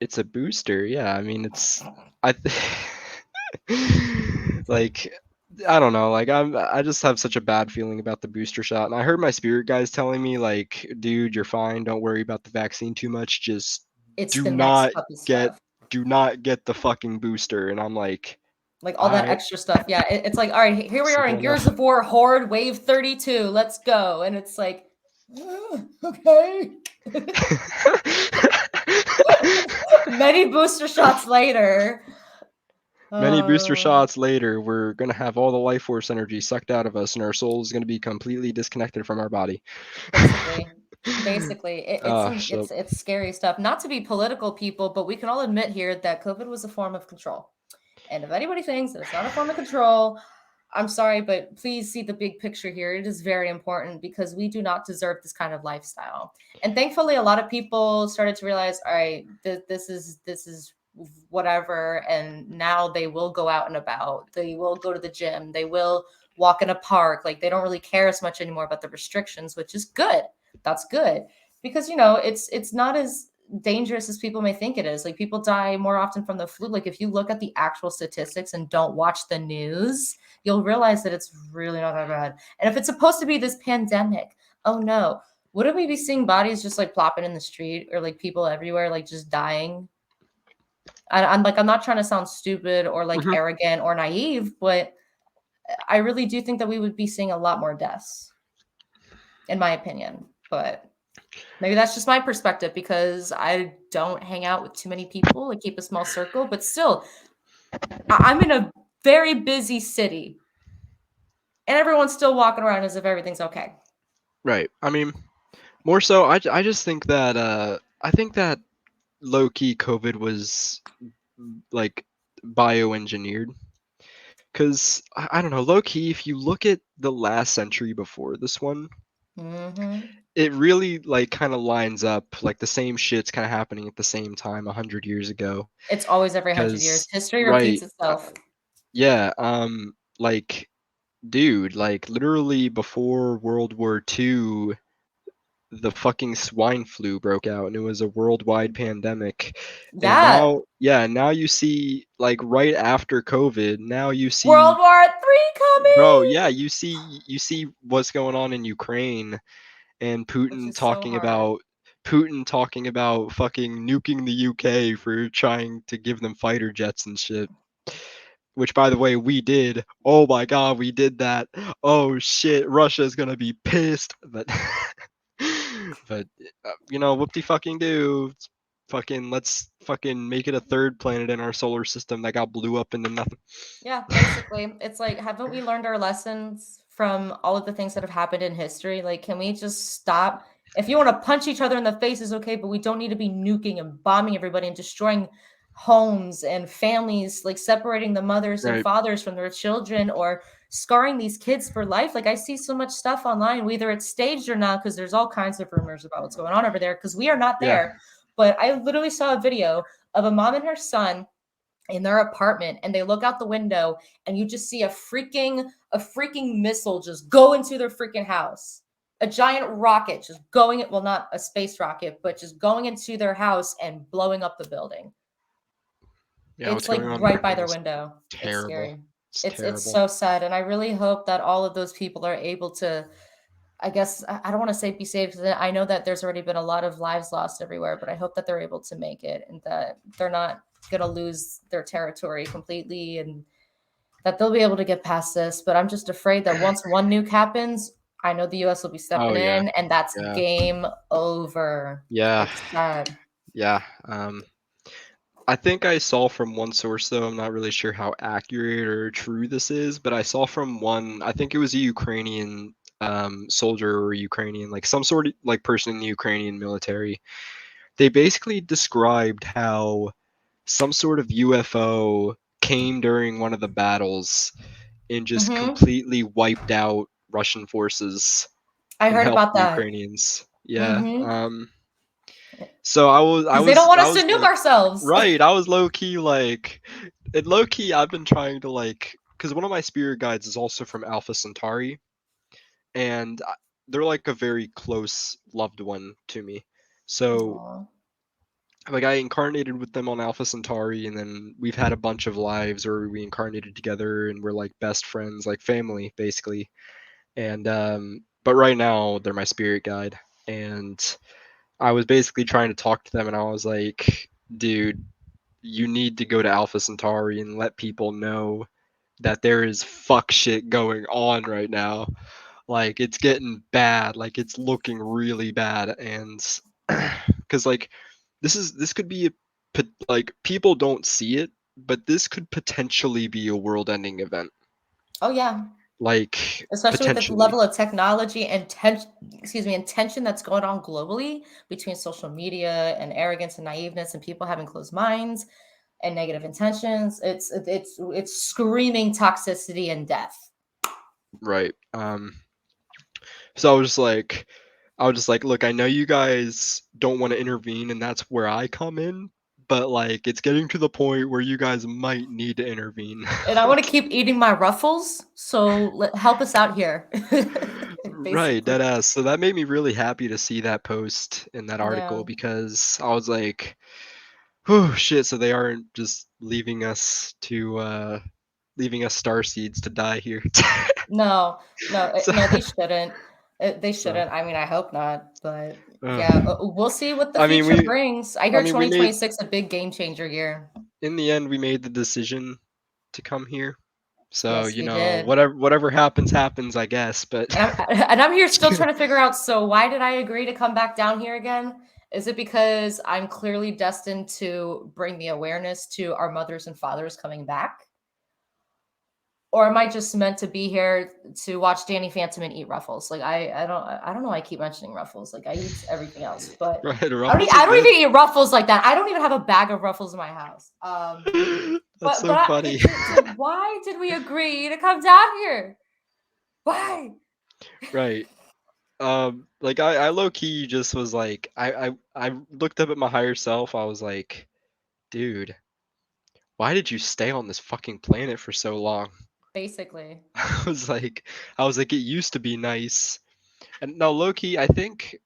it's a booster, yeah. I mean, I like I don't know, like I just have such a bad feeling about the booster shot. And I heard my spirit guys telling me like, dude, you're fine. Don't worry about the vaccine too much. Just It's do the next not puppy get stuff. do not get the fucking booster. And I'm like, Like all that I extra stuff. Yeah, it's like, all right, here we are simple in Gears enough. of War Horde Wave 32. Let's go. And it's like, okay. Many booster shots later. Many booster Uh, shots later, we're gonna have all the life force energy sucked out of us, and our soul is gonna be completely disconnected from our body. basically. Basically, it's Ah, some shit. it's scary stuff. Not to be political people, but we can all admit here that COVID was a form of control. And if anybody thinks that it's not a form of control, I'm sorry, but please see the big picture here. It is very important because we do not deserve this kind of lifestyle. And thankfully, a lot of people started to realize, all right, this is whatever. And now they will go out and about. They will go to the gym. They will walk in a park. Like they don't really care as much anymore about the restrictions, which is good. That's good because it's not as dangerous as people may think it is. Like people die more often from the flu. Like if you look at the actual statistics and don't watch the news, you'll realize that it's really not that bad. And if it's supposed to be this pandemic, oh no, wouldn't we be seeing bodies just like plopping in the street or like people everywhere like just dying? I'm not trying to sound stupid or like Hmm. arrogant or naive, but I really do think that we would be seeing a lot more deaths, in my opinion. But maybe that's just my perspective because I don't hang out with too many people. I keep a small circle, but still, I'm in a very busy city and everyone's still walking around as if everything's okay. Right. I mean, more so, I just think that I think that low key COVID was like bioengineered. Because I don't know, low key, if you look at the last century before this one, Hmm. it really like kind of lines up. Like the same shit's kind of happening at the same time 100 years ago. It's always every 100 years. Because History repeats right, itself. yeah, like dude, like literally before World War II, the fucking swine flu broke out and it was a worldwide pandemic. And Yeah. now, yeah, now you see like right after COVID, now you World see, War III bro, yeah, coming, you see what's going on in Ukraine and which is so hard. Putin talking about fucking nuking the UK for trying to give them fighter jets and shit. Which, by the way, we did. Oh my god, we did that. Oh shit, Russia's gonna be pissed. But, but whoop de fucking do. Fucking let's fucking make it a third planet in our solar system that got blew up into nothing. Yeah, basically. It's like, haven't we learned our lessons from all of the things that have happened in history? Like, can we just stop? If you want to punch each other in the face is okay, but we don't need to be nuking and bombing everybody and destroying homes and families, like separating the mothers and Right. fathers from their children or scarring these kids for life. Like I see so much stuff online, whether it's staged or not, because there's all kinds of rumors about what's going on over there, because we are not Yeah. there. But I literally saw a video of a mom and her son in their apartment and they look out the window and you just see a freaking missile just go into their freaking house, a giant rocket just going, well, not a space rocket, but just going into their house and blowing up the building. Yeah, It's what's like going on in right by Ukraine their is window. It's terrible. scary. It's It's terrible. so sad, and I really hope that all of those people are able to, I guess I don't want to say be saved, because I know that there's already been a lot of lives lost everywhere, but I hope that they're able to make it and that they're not going to lose their territory completely and that they'll be able to get past this. But I'm just afraid that once one nuke happens, I know the US will be Oh stepping yeah. in and that's Yeah. game over. Yeah. It's sad. Yeah. I think I saw from one source, though, I'm not really sure how accurate or true this is, but I saw from one, I think it was a Ukrainian soldier or Ukrainian, like some sort of like person in the Ukrainian military. They basically described how some sort of UFO came during one of the battles and just Hmm. completely wiped out Russian forces I and heard helped about the that. Ukrainians. Yeah. Hmm. So I Because they don't was want I us to was nuke like, ourselves. right, I was low key like, and low key I've been trying to like, because one of my spirit guides is also from Alpha Centauri, and they're like a very close loved one to me. So Aw. like I incarnated with them on Alpha Centauri, and then we've had a bunch of lives where we incarnated together, and we're like best friends, like family basically. And but right now they're my spirit guide, and I was basically trying to talk to them, and I was like, dude, you need to go to Alpha Centauri and let people know that there is fuck shit going on right now. Like it's getting bad. Like it's looking really bad, and because like this could be like people don't see it, but this could potentially be a world-ending event. Oh yeah. Like Especially with the potentially, level of technology and tension that's going on globally between social media and arrogance and naiveness and people having closed minds and negative intentions. It's screaming toxicity and death. right? So I was just like, look, I know you guys don't want to intervene, and that's where I come in. But like, it's getting to the point where you guys might need to intervene. And I want to Like, keep eating my ruffles, so help us out here. right, Basically. dead ass. So that made me really happy to see that post in that article Yeah. because I was like, oh shit. So they aren't just leaving us star seeds to die here. No, no, So, no, they shouldn't. They so shouldn't. I mean, I hope not, but uh, yeah, we'll see what the I mean, future brings. I hear we made 2026 a big game changer year. in the end we made the decision to come here. So, Yes, we did. whatever happens, happens, I guess. But And I'm here still trying to figure out, so why did I agree to come back down here again? Is it because I'm clearly destined to bring the awareness to our mothers and fathers coming back? Or am I just meant to be here to watch Danny Phantom and eat Ruffles? Like I don't know why I keep mentioning Ruffles. Like I eat everything else, but right, I don't e ruffles are I don't good. even eat Ruffles like that. I don't even have a bag of Ruffles in my house. That's But so funny. why did we agree to come down here? Why? Right. Like I low key just was like I looked up at my higher self. I was like, dude, why did you stay on this fucking planet for so long? Basically. I was like, it used to be nice. And no, low key, I think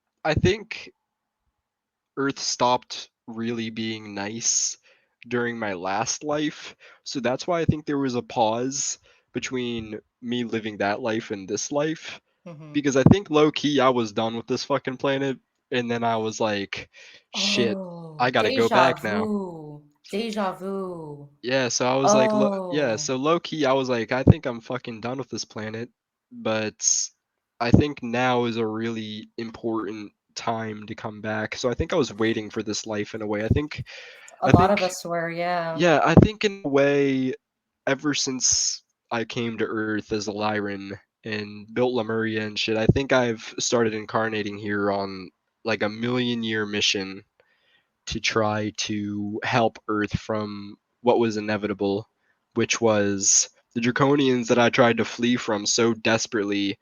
Earth stopped really being nice during my last life. So that's why I think there was a pause between me living that life and this life. Hmm. Because I think low key I was done with this fucking planet, and then I was like, shit, I Oh, gotta go deja back now. vu. Deja vu. Yeah, so I was like, yeah, Oh, so low key I was like, I think I'm fucking done with this planet, but I think now is a really important time to come back. So I think I was waiting for this life in a way. a I lot of think, us were, yeah. yeah, I think in a way, ever since I came to Earth as a Lyran and built Lemuria and shit, I think I've started incarnating here on like a million-year mission to try to help Earth from what was inevitable, which was the Draconians that I tried to flee from so desperately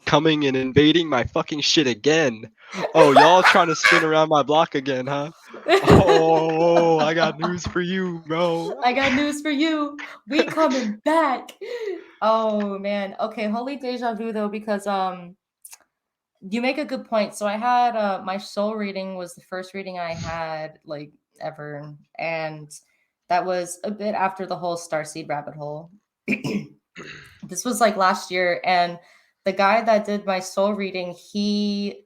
coming and invading my fucking shit again. Oh, y'all trying to spin around my block again, huh? Oh, I got news for you, bro. I got news for you. We coming back. Oh man. Okay, holy deja vu though, because you make a good point. So I had my soul reading was the first reading I had like ever, and that was a bit after the whole Starseed rabbit hole. This was like last year, and the guy that did my soul reading, he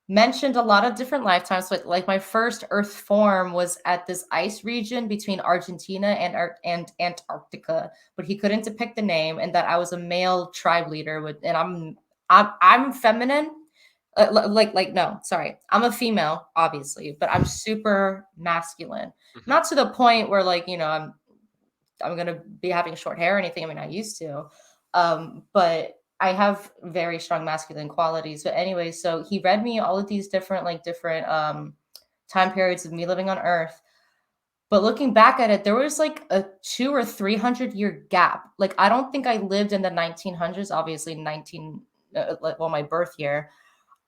mentioned a lot of different lifetimes, but like my first earth form was at this ice region between Argentina and Antarctica, but he couldn't depict the name, and that I was a male tribe leader with, and I'm feminine. Like no, sorry, I'm a female, obviously, but I'm super masculine. Mhm. Not to the point where like I'm gonna be having short hair or anything. I mean, I used to, but I have very strong masculine qualities. But anyway, so he read me all of these different time periods of me living on Earth. But looking back at it, there was like a 200 or 300 year gap. Like I don't think I lived in the 1900s. Obviously, 19 well, my birth year.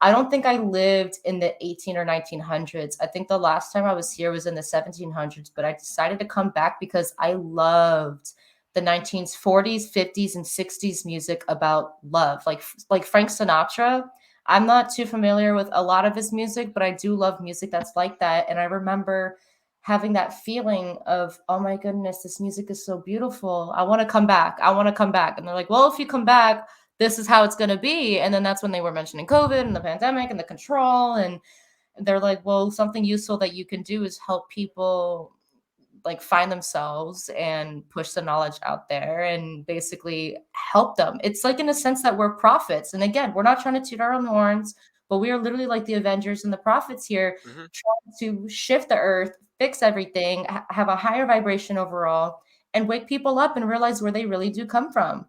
I don't think I lived in the 18 or 1900s. I think the last time I was here was in the 1700s, but I decided to come back because I loved the 1940s, 50s, and 60s music about love. Like Frank Sinatra. I'm not too familiar with a lot of his music, but I do love music that's like that. And I remember having that feeling of, oh my goodness, this music is so beautiful. I want to come back. I want to come back. And they're like, well, if you come back, this is how it's going to be. And then that's when they were mentioning COVID and the pandemic and the control. And they're like, well, something useful that you can do is help people like find themselves and push the knowledge out there and basically help them. It's like in a sense that we're prophets. And again, we're not trying to toot our own horns, but we are literally like the Avengers and the prophets here, Mhm. trying to shift the earth, fix everything, have a higher vibration overall, and wake people up and realize where they really do come from.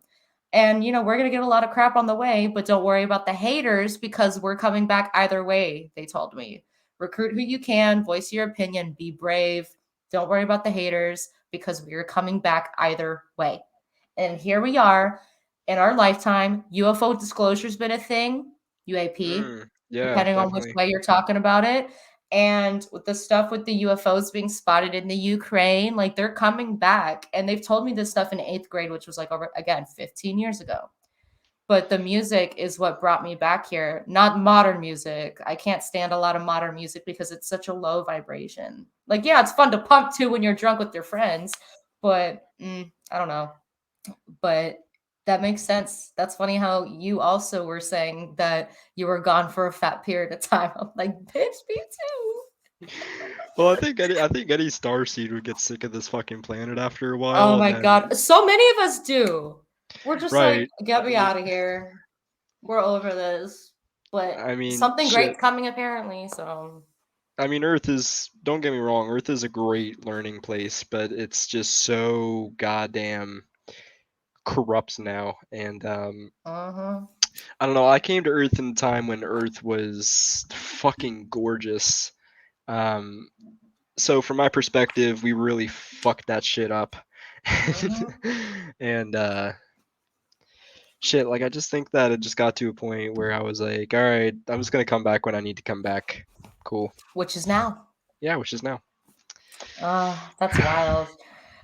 And we're going to get a lot of crap on the way, but don't worry about the haters because we're coming back either way, they told me. Recruit who you can, voice your opinion, be brave. Don't worry about the haters because we are coming back either way. And here we are in our lifetime. UFO disclosure's been a thing, UAP, Yeah, depending on which definitely. way you're talking about it. And with the stuff with the UFOs being spotted in the Ukraine, like they're coming back. And they've told me this stuff in eighth grade, which was like over, again, 15 years ago. But the music is what brought me back here, not modern music. I can't stand a lot of modern music because it's such a low vibration. Like, yeah, it's fun to pump to when you're drunk with your friends, but I don't know. But that makes sense. That's funny how you also were saying that you were gone for a fat period of time. I'm like, bitch, me too. Well, I think any starseed would get sick of this fucking planet after a Oh while, and my then god. So many of us do. We're just like, right. get I me mean, out of here. We're over this. But I mean, something shit. great's coming apparently, so I mean, Earth is. Don't get me wrong. Earth is a great learning place, but it's just so goddamn corrupt now, and uh-huh. I don't know. I came to Earth in a time when Earth was fucking gorgeous. Um, so from my perspective, we really fucked that shit up. Uh-huh. And shit, like I just think that it just got to a point where I was like, all right, I'm just gonna come back when I need to come back. Cool. Which is now. Yeah, which is now. That's wild.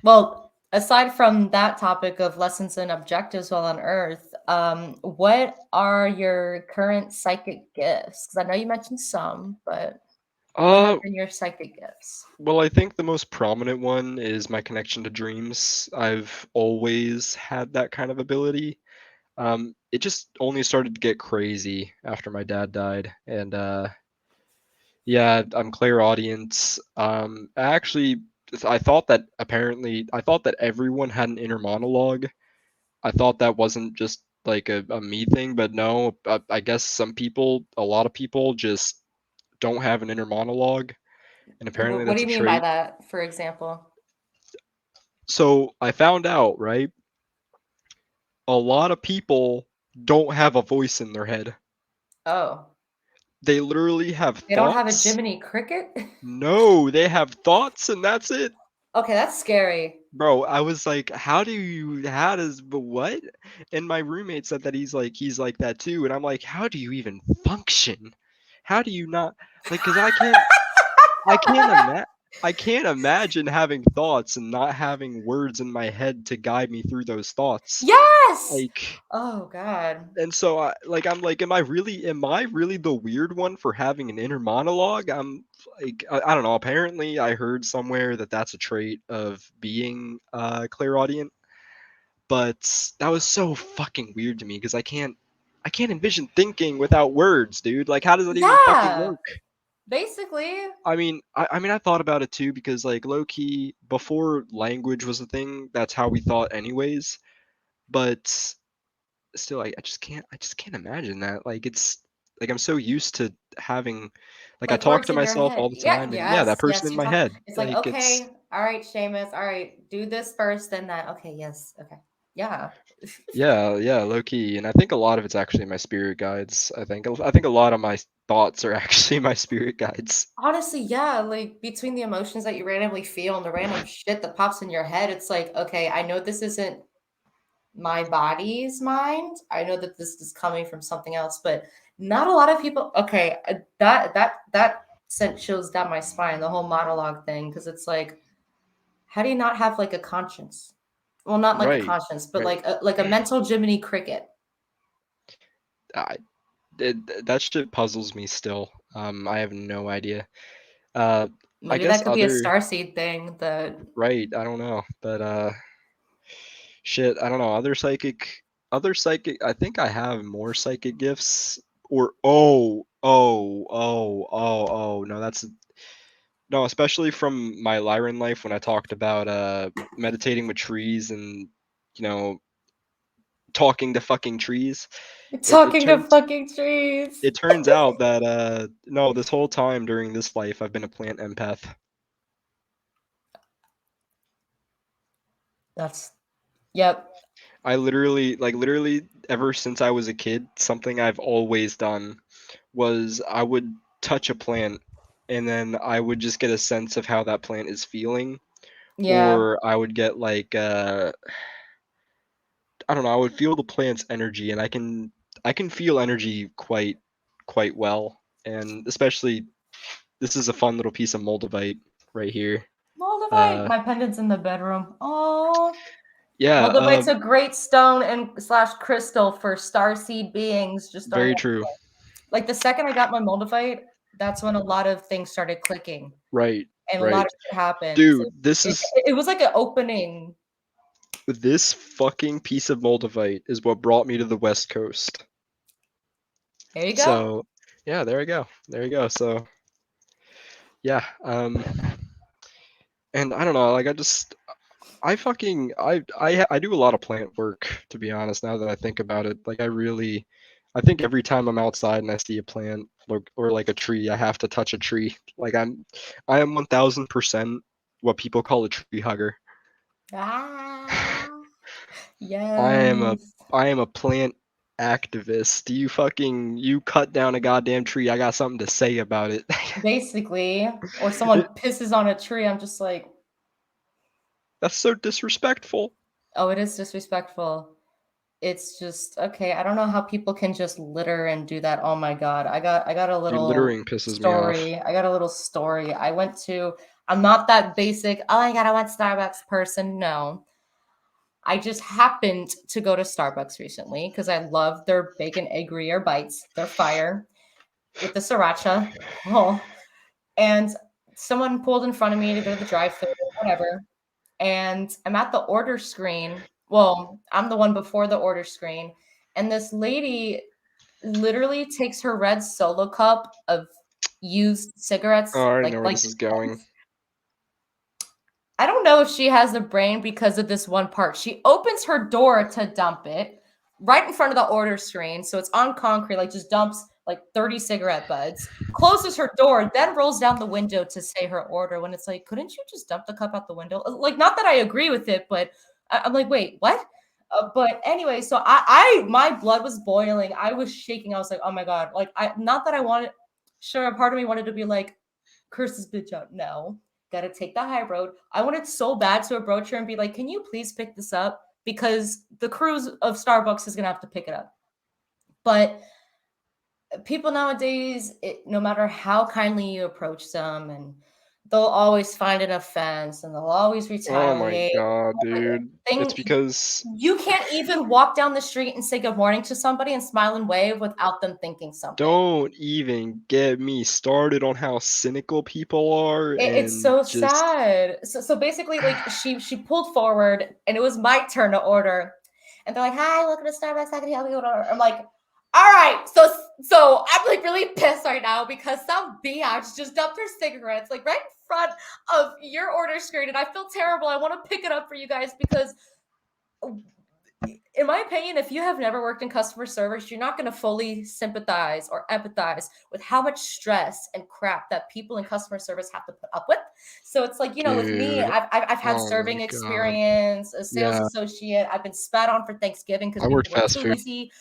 Well, aside from that topic of lessons and objectives while on Earth, what are your current psychic gifts? Because I know you mentioned some, but what have Uh, been your psychic gifts? well, I think the most prominent one is my connection to dreams. I've always had that kind of ability. It just only started to get crazy after my dad died, and yeah, I'm clairaudient. I thought that everyone had an inner monologue. I thought that wasn't just like a me thing, but no, I guess a lot of people just don't have an inner monologue, and apparently What do that's you a mean by trait. that, for example? So I found out, right? A lot of people don't have a voice in their head. Oh, They literally have they don't have a thoughts. Jiminy Cricket? No, they have thoughts and that's it. Okay, that's scary. Bro, I was like, how does, but what? And my roommate said that he's like that too. And I'm like, how do you even function? How do you not, like, cause I can't imagine, I can't imagine having thoughts and not having words in my head to guide me through those thoughts. Yes! Like, Oh god. and so I'm like, am I really the weird one for having an inner monologue? I'm like, I don't know. Apparently, I heard somewhere that that's a trait of being clairaudient, but that was so fucking weird to me because I can't envision thinking without words, dude. Like, how does that even fucking Yeah, work? basically. I mean, I thought about it too because like low key before language was a thing, that's how we thought anyways. But still, I just can't imagine that. Like it's like I'm so used to having, like I Like talk words to in your myself head. all the Yeah, time, and yeah, that yes, person yes, in you my talk. head, It's like, like it's okay, all right, Sheamus, all right, do this first, then that. Okay, yes, okay. Yeah. yeah, low key, and I think a lot of it's actually my spirit guides. I think a lot of my thoughts are actually my spirit guides. Honestly, yeah, like between the emotions that you randomly feel and the random shit that pops in your head, it's like, okay, I know this isn't my body's mind. I know that this is coming from something else, but not a lot of people. Okay, that sent chills down my spine. The whole monologue thing, because it's like, how do you not have like a conscience? Well, not like a Right, conscience, but right. like a mental Jiminy Cricket. I, that shit puzzles me still. I have no idea. Uh, I Maybe guess that could be a other starseed thing. That right. I don't know, but shit, I don't know. Other psychic. I think I have more psychic gifts. Or no, that's no, especially from my Lyran life when I talked about meditating with trees and you know talking to fucking trees. It talking to turns fucking trees. it turns out that no, this whole time during this life I've been a plant empath. That's yep. I literally ever since I was a kid, something I've always done was I would touch a plant and then I would just get a sense of how that plant is feeling, Yeah. or I would get like I don't know, I would feel the plant's energy and I can feel energy quite well. And especially this is a fun little piece of moldavite right here. Moldavite. Uh My pendant's in the bedroom. Oh. yeah, Moldavite's a great stone and slash crystal for starseed beings. Just throwing very it. true. Like the second I got my Moldavite, that's when a lot of things started clicking Right, and a lot right. of shit happened. Dude, It was like an opening. this fucking piece of moldavite is what brought me to the West Coast. There you go. So, yeah, there we go. There you go. So, yeah, and I don't know, like I fucking I do a lot of plant work to be honest now that I think about it. Like I think every time I'm outside and I see a plant or like a tree, I have to touch a tree. Like I am 1000% what people call a tree hugger. Ah, I am a yes. I am a plant activist. You cut down a goddamn tree, I got something to say about it. Basically, or someone It- pisses on a tree, I'm just like, that's so disrespectful. oh, it is disrespectful. It's just okay. I don't know how people can just litter and do that. Oh my god. I got a Dude, little littering pisses me off. story. I got a little story. I'm not that basic. Oh my god, I want Starbucks person. No. I just happened to go to Starbucks recently because I love their bacon egg Gruyere bites. They're fire with the sriracha. Oh, and someone pulled in front of me to go to the drive-thru, whatever. And I'm at the order screen. Well, I'm the one before the order screen, and this lady literally takes her red Solo cup of used cigarettes, Oh, I already like know where like this is going. I don't know if she has a brain because of this one part. She opens her door to dump it right in front of the order screen. So it's on concrete, like just dumps like 30 cigarette butts, closes her door, then rolls down the window to say her order when it's like, couldn't you just dump the cup out the window? Like, not that I agree with it, but I'm like, wait, what? But anyway, so my blood was boiling. I was shaking. I was like, oh my God. Like, not that I wanted, sure, a part of me wanted to be like, curse this bitch out. No, gotta take the high road. I wanted so bad to approach her and be like, can you please pick this up? Because the crews of Starbucks is gonna have to pick it up. But people nowadays, no matter how kindly you approach them, and they'll always find an offense and they'll always Oh my retaliate. god, dude. It's Thing because you can't even walk down the street and say good morning to somebody and smile and wave without them thinking something. don't even get me started on how cynical people are It's and so just sad. So basically, like she pulled forward, and it was my turn to order, and they're like, "Hi, welcome to Starbucks. How can I help you?" Order? I'm like, "All right." So I'm like really pissed right now because some biatch just dumped her cigarettes like right in front of your order screen, and I feel terrible. I want to pick it up for you guys because in my opinion, if you have never worked in customer service, you're not going to fully sympathize or empathize with how much stress and crap that people in customer service have to put up with. So it's like, with me, dude. I've had Oh my serving god. experience, a sales Yeah, associate. I've been spat on for Thanksgiving because I worked people were fast too food lazy.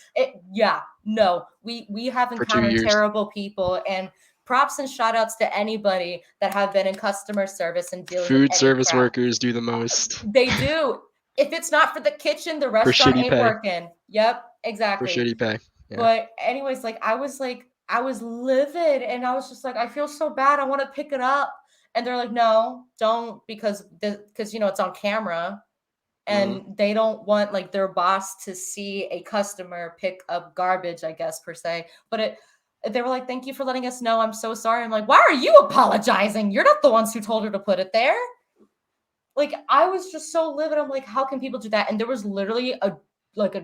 Yeah, no, we have for 2 encountered years. terrible people, and props and shout outs to anybody that have been in customer service and dealing with Food any service crap. workers do the most They do. If it's not for the kitchen, the for restaurant shitty ain't pay. working. Yep, For exactly. shitty pay. Yeah. But anyways, I was livid and I was just like, I feel so bad. I want to pick it up. And they're like, no, don't because it's on camera Mhm. and they don't want like their boss to see a customer pick up garbage, I guess per se. But they were like, thank you for letting us know. I'm so sorry. I'm like, why are you apologizing? You're not the ones who told her to put it there. Like I was just so livid. I'm like, how can people do that? And there was literally a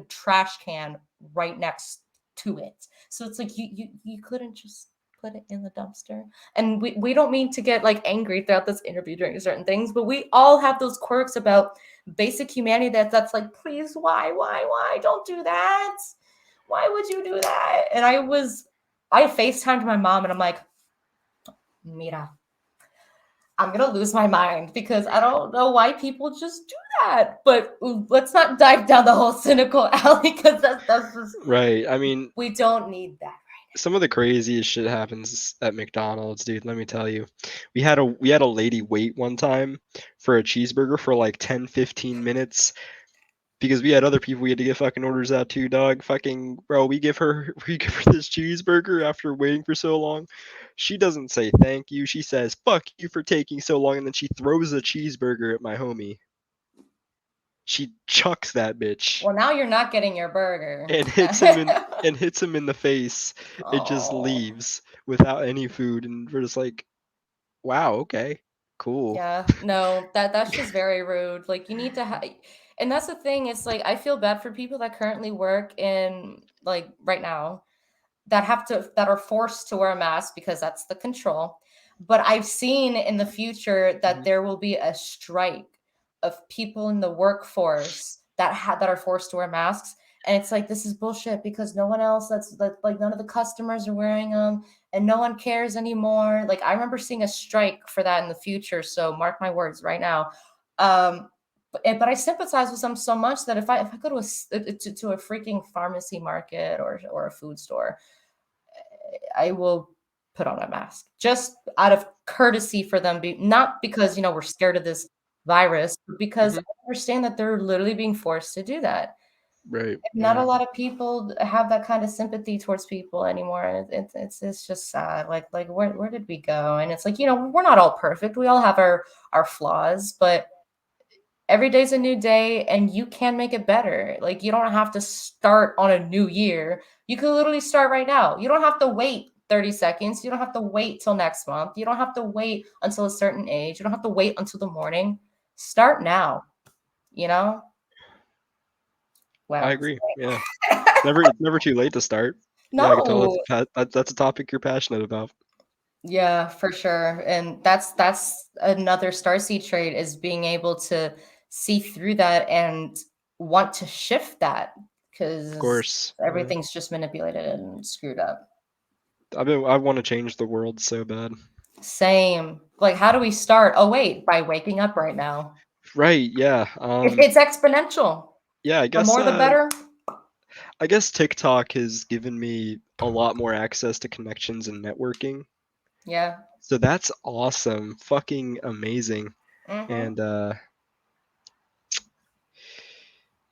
trash can right next to it. So it's like you couldn't just put it in the dumpster. And we don't mean to get like angry throughout this interview during certain things, but we all have those quirks about basic humanity that's like, please, why? Don't do that. Why would you do that? And I FaceTimed my mom and I'm like, Mira, I'm gonna lose my mind because I don't know why people just do that. But let's not dive down the whole cynical alley because that's just Right. I mean, we don't need that. some of the craziest shit happens at McDonald's, dude. Let me tell you. We had a lady wait one time for a cheeseburger for like 10, 15 minutes because we had other people we had to get fucking orders out to, dog. Fucking bro, we give her this cheeseburger after waiting for so long. She doesn't say thank you. She says, "Fuck you for taking so long," and then she throws a cheeseburger at my homie. She chucks that bitch Well, now you're not getting your burger. and hits him in the face and just Oh, leaves without any food, and we're just like, wow, okay, cool. yeah. No, that's just very rude. Like you need to have, and that's the thing. It's like I feel bad for people that currently work in like right now that are forced to wear a mask because that's the control. But I've seen in the future that Mhm. there will be a strike of people in the workforce that are forced to wear masks. And it's like this is bullshit because no one else like none of the customers are wearing them and no one cares anymore. Like I remember seeing a strike for that in the future. So mark my words right now. But I sympathize with them so much that if I go to to a freaking pharmacy market or a food store, I will put on a mask just out of courtesy for them, not because we're scared of this virus, but because Mhm. I understand that they're literally being forced to do that. Right. Not a Yeah. lot of people have that kind of sympathy towards people anymore, and it's just sad. Like where did we go? And it's like we're not all perfect. We all have our flaws, but every day's a new day and you can make it better. Like, you don't have to start on a new year. You can literally start right now. You don't have to wait 30 seconds. You don't have to wait till next month. You don't have to wait until a certain age. You don't have to wait until the morning. Start now, you know? I Well, agree. Yeah. It's never too late to start. Yeah, I can tell no. that's a topic you're passionate about. Yeah, for sure. And that's another starseed trait, is being able to see through that and want to shift that, Of because course. Yeah. everything's just manipulated and screwed up. I want to change the world so bad. Same. Like, how do we start? Oh, wait, by waking up right now. Right, yeah. It's exponential. Yeah, The more the better. I guess TikTok has given me a lot more access to connections and networking. Yeah. So that's awesome. Fucking amazing. Hmm. And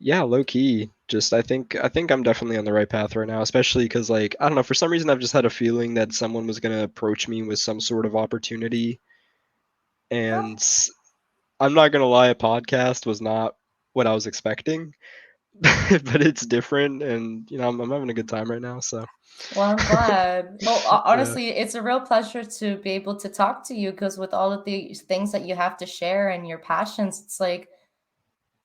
yeah, low key. Just I think I'm definitely on the right path right now, especially cuz like I don't know, for some reason I've just had a feeling that someone was going to approach me with some sort of opportunity, and I'm not going to lie, a podcast was not what I was expecting. But it's different, and I'm having a good time right now, so Well, I'm glad. Well, yeah. honestly, it's a real pleasure to be able to talk to you, because with all of the things that you have to share and your passions, it's like,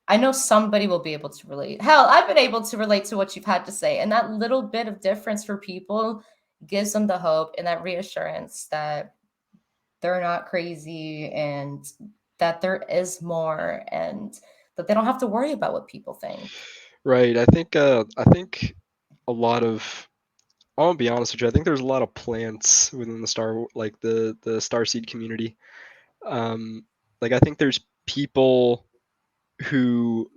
I know somebody will be able to relate. Hell, I've been able to relate to what you've had to say. And that little bit of difference for people gives them the hope and that reassurance that they're not crazy, and that there is more, and that they don't have to worry about what people think. Right. I think a lot of I'll be honest with you, I think there's a lot of plants within the starseed community. Um like I think there's people who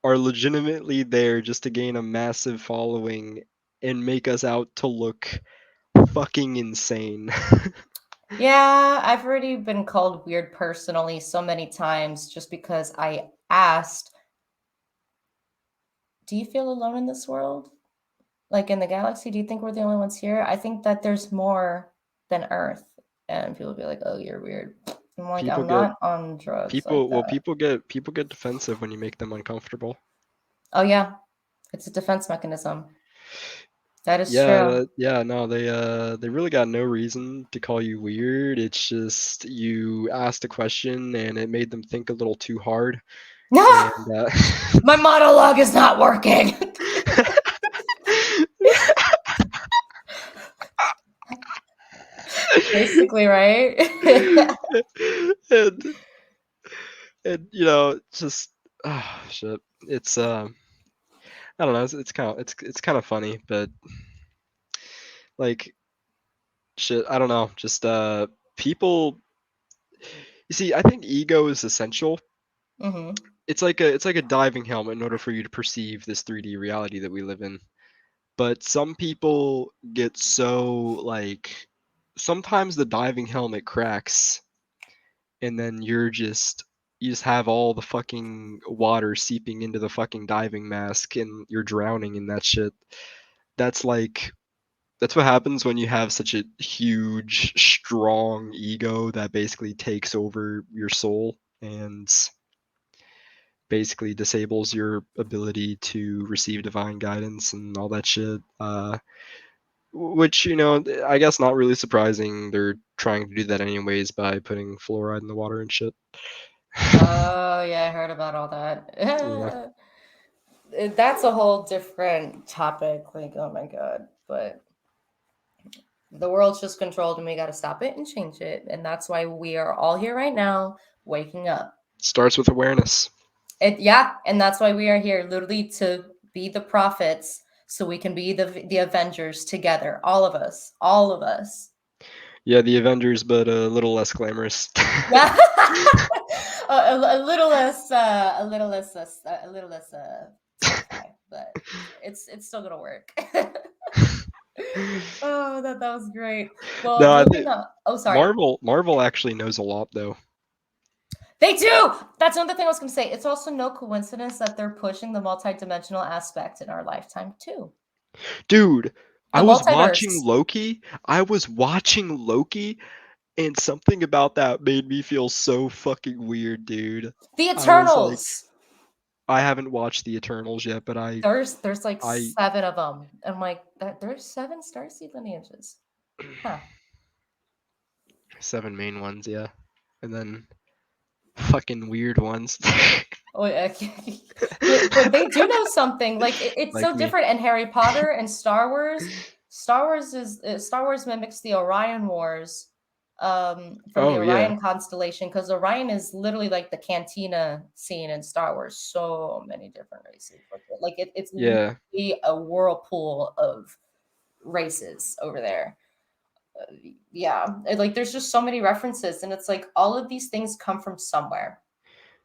are legitimately there just to gain a massive following and make us out to look fucking insane. Yeah, I've already been called weird personally so many times just because I asked, do you feel alone in this world? Like, in the galaxy, do you think we're the only ones here? I think that there's more than Earth. And people be like, oh, you're weird. I'm like, people I'm get not on drugs like people well that. people get defensive when you make them uncomfortable. Oh, yeah, it's a defense mechanism. That is Yeah, true. yeah, no, they really got no reason to call you weird. It's just you asked a question and it made them think a little too hard. No, And my monologue is not working. Basically, right? and and just shit. It's I don't know. It's kind of funny, but like shit. I don't know. Just people. You see, I think ego is essential. Hmm. It's like a diving helmet in order for you to perceive this 3D reality that we live in. But some people get so like sometimes the diving helmet cracks and then you just have all the fucking water seeping into the fucking diving mask and you're drowning in that shit. That's like that's what happens when you have such a huge strong ego that basically takes over your soul and basically disables your ability to receive divine guidance and all that shit. Which, I guess not really surprising. They're trying to do that anyways by putting fluoride in the water and shit. Oh, yeah, I heard about all Yeah. that. That's a whole different topic. Like, oh my God. But the world's just controlled and we got to stop it and change it. And that's why we are all here right now waking up. Starts with awareness. Yeah. And that's why we are here, literally, to be the prophets so we can be the Avengers together. All of us. All of us. Yeah, the Avengers, but a little less glamorous. Yeah. A little less, a little less sci-fi, but it's still gonna work. Oh, that was great. Well, No, I moving think on. Oh, sorry. Marvel actually knows a lot though. They do. That's another thing I was gonna say. It's also no coincidence that they're pushing the multidimensional aspect in our lifetime too. Dude, I The was watching multiverse. Loki. I was watching Loki And something about that made me feel so fucking weird, dude. The I was like, Eternals. I haven't watched the Eternals yet, but There's like I 7 of them. I'm like, there's 7 Starseed lineages. Huh. 7 main ones, yeah, and then fucking weird ones. Oh, yeah. But they do know something. Like it's Like so me. different in Harry Potter and Star Wars. Star Wars mimics the Orion Wars from the Oh yeah, Orion constellation because Orion is literally like the cantina scene in Star Wars. So many different races. Like it's yeah, literally a whirlpool of races over there. Yeah, like there's just so many references, and it's like all of these things come from somewhere.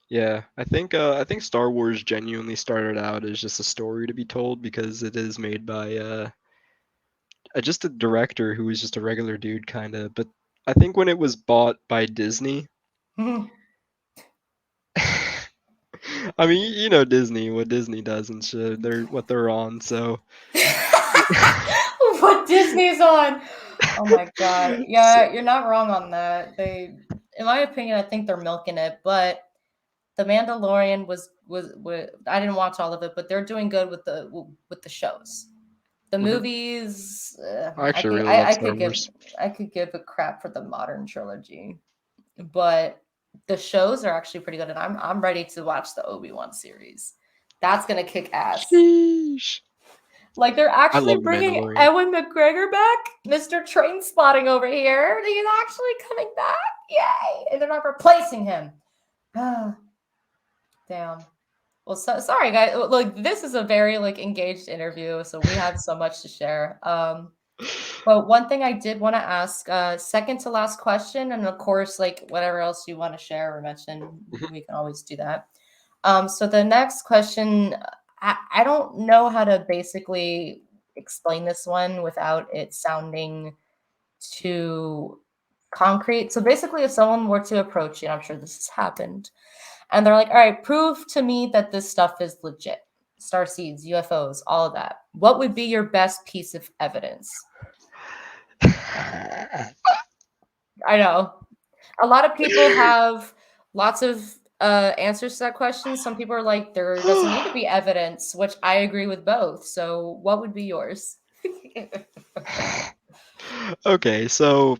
yeah. I think Star Wars genuinely started out as just a story to be told because it is made by just a director who was just a regular dude kind of. But I think when it was bought by Disney, I mean, you know Disney, what Disney does and shit. They're what they're on, so What Disney's on. Oh my god. so Yeah, you're not wrong on that. They in my opinion, I think they're milking it, but The Mandalorian was I didn't watch all of it, but they're doing good with the shows. The mhm. movies, I actually really love Star Wars. I could give a crap for the modern trilogy, but the shows are actually pretty good, and I'm ready to watch the Obi-Wan series. That's gonna kick ass. Sheesh. Like they're I actually love The bringing Mandalorian. Ewan McGregor back, Mr. Train Spotting over here. He's actually coming back. Yay! And they're not replacing him. Damn. Well, sorry, guys. Look, this is a very like engaged interview, so we have so much to share. But one thing I did want to ask, second to last question, and of course, like whatever else you want to share or mention, Mhm, we can always do that. So the next question, I don't know how to basically explain this one without it sounding too concrete. So basically, if someone were to approach you, and I'm sure this has happened, and they're like, all right, prove to me that this stuff is legit. Star seeds, UFOs, all of that. What would be your best piece of evidence? I know. A lot of people have lots of answers to that question. Some people are like, there doesn't need to be evidence, which I agree with both. So, what would be yours? Okay, so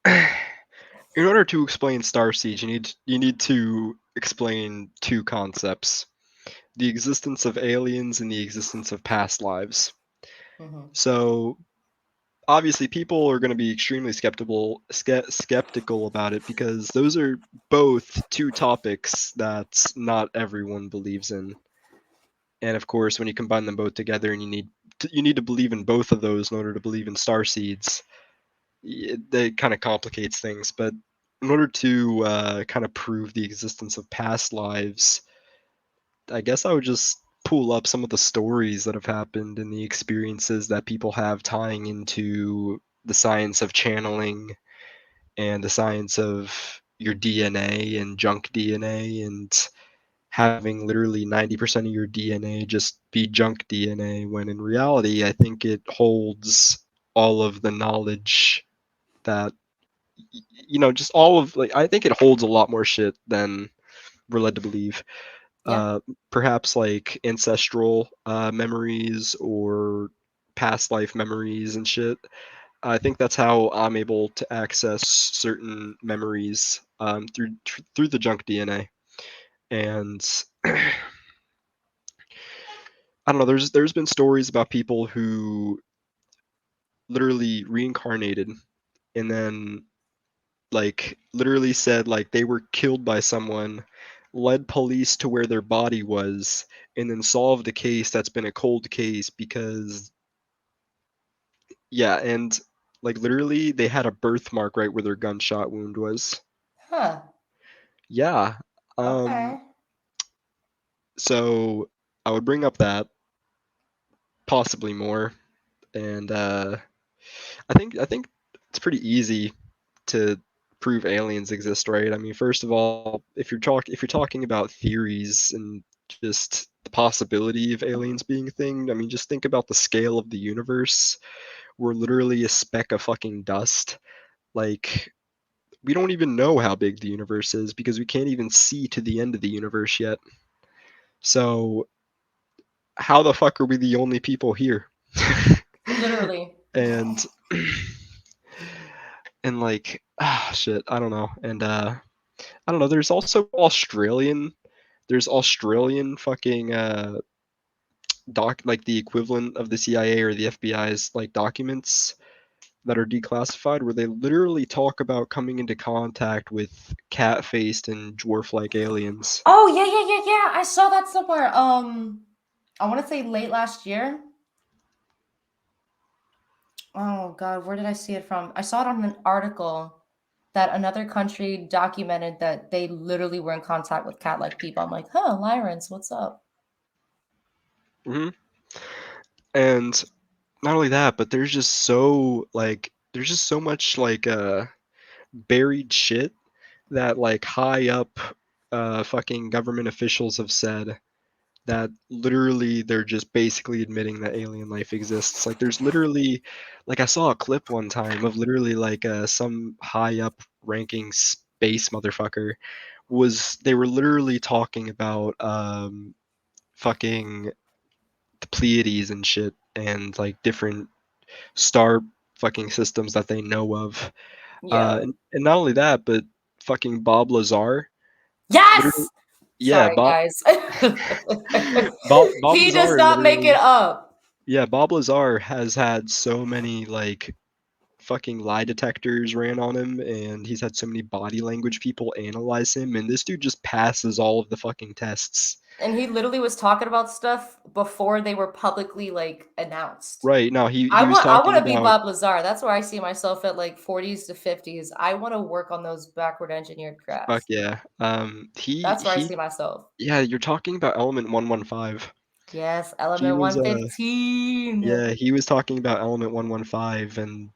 in order to explain Star Siege, you need to explain two concepts: the existence of aliens and the existence of past lives. Mhm. So obviously, people are going to be extremely skeptical about it because those are both two topics that not everyone believes in. And of course, when you combine them both together, and you need to believe in both of those in order to believe in star seeds, it kind of complicates things. But in order to kind of prove the existence of past lives, I guess I would just pull up some of the stories that have happened and the experiences that people have tying into the science of channeling and the science of your DNA and junk DNA and having literally 90% of your DNA just be junk DNA, when in reality, I think it holds all of the knowledge that, just all of, like, I think it holds a lot more shit than we're led to believe. Yeah. Perhaps like ancestral memories or past life memories and shit. I think that's how I'm able to access certain memories through the junk DNA. And I don't know. There's been stories about people who literally reincarnated and then like literally said like they were killed by someone, led police to where their body was, and then solved a case that's been a cold case because yeah, and like literally they had a birthmark right where their gunshot wound was. Huh. Yeah. Um Okay. so I would bring up that, possibly more, and I think it's pretty easy to prove aliens exist, right? I mean, first of all, if you're talking about theories and just the possibility of aliens being a thing. I mean, just think about the scale of the universe. We're literally a speck of fucking dust. Like, we don't even know how big the universe is because we can't even see to the end of the universe yet. So, how the fuck are we the only people here? Literally. and and like shit, I don't know. And I don't know, there's Australian fucking like the equivalent of the CIA or the FBI's like documents that are declassified where they literally talk about coming into contact with cat-faced and dwarf-like aliens. Oh yeah. I saw that somewhere. I want to say late last year. Oh God, where did I see it from? I saw it on an article that another country documented that they literally were in contact with cat-like people. I'm like, huh, Lyrans, what's up? Hmm. And not only that, but there's just so much like buried shit that like high up fucking government officials have said that literally they're just basically admitting that alien life exists. Like there's literally like I saw a clip one time of literally like some high up ranking space motherfucker was they were literally talking about fucking the Pleiades and shit and like different star fucking systems that they know of. Yeah. And not only that, but fucking Bob Lazar. Literally, Yes. yeah, Sorry, Bob guys. Bob He does Lazar not make it literally. up. Yeah, Bob Lazar has had so many like fucking lie detectors ran on him, and he's had so many body language people analyze him, and this dude just passes all of the fucking tests. And he literally was talking about stuff before they were publicly like announced. Right, no, he I was want I talking want to be about Bob Lazar. That's where I see myself at like 40s to 50s. I want to work on those backward engineered fuck crafts. yeah. That's where I He see myself. yeah, you're talking about Element 115. Yes, He element was 115. yeah, he was talking about Element 115 and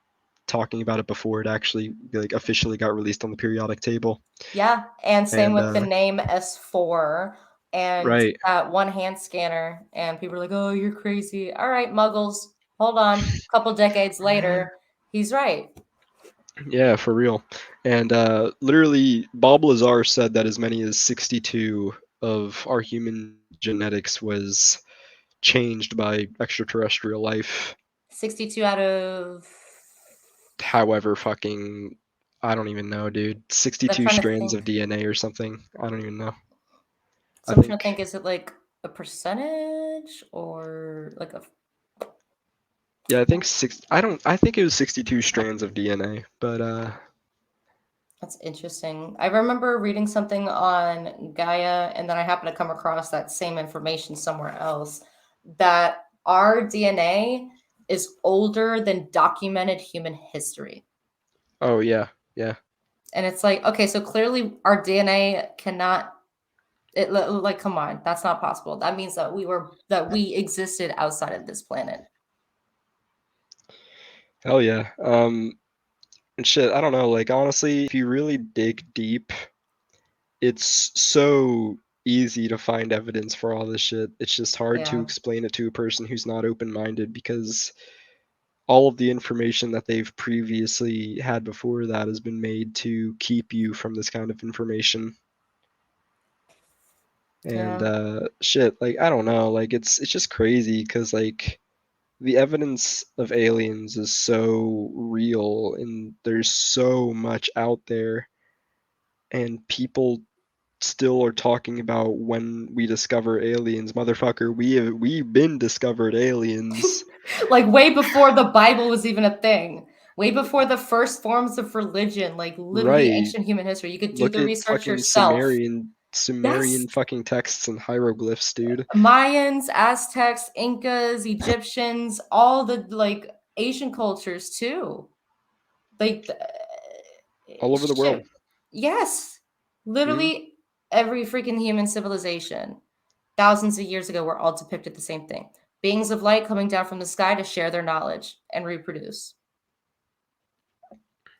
talking about it before it actually like officially got released on the periodic table. Yeah, and same And with the name S4 and right. that one hand scanner. And people are like, "Oh, you're crazy." All right, Muggles, hold on. A couple decades later, he's right. Yeah, for real. And literally, Bob Lazar said that as many as 62 of our human genetics was changed by extraterrestrial life. 62 out of. However, fucking, I don't even know, dude. I'm 62 trying to strands think. of DNA or something. I don't even know. I So I'm trying to think, think, is it like a percentage or like a. yeah, I think I think it was 62 strands of DNA, but That's interesting. I remember reading something on Gaia, and then I happened to come across that same information somewhere else that our DNA is older than documented human history. oh yeah, yeah. And it's like, okay, so clearly our DNA cannot like come on, that's not possible. That means that we existed outside of this planet. Hell yeah. And shit, I don't know, like honestly, if you really dig deep, it's so easy to find evidence for all this shit. It's just hard to Yeah. explain it to a person who's not open-minded because all of the information that they've previously had before that has been made to keep you from this kind of information. And Yeah. shit, like I don't know, like it's just crazy because like the evidence of aliens is so real and there's so much out there and people still are talking about when we discover aliens. Motherfucker, we've been discovered aliens. Like way before the Bible was even a thing. Way before the first forms of religion, like literally Right. ancient human history. You could do Look the at research fucking yourself. Yes. Sumerian fucking texts and hieroglyphs, dude. Mayans, Aztecs, Incas, Egyptians, all the like Asian cultures too. Like All over the world. shit. Yes. Hmm. Literally every freaking human civilization thousands of years ago were all depicted the same thing. Beings of light coming down from the sky to share their knowledge and reproduce.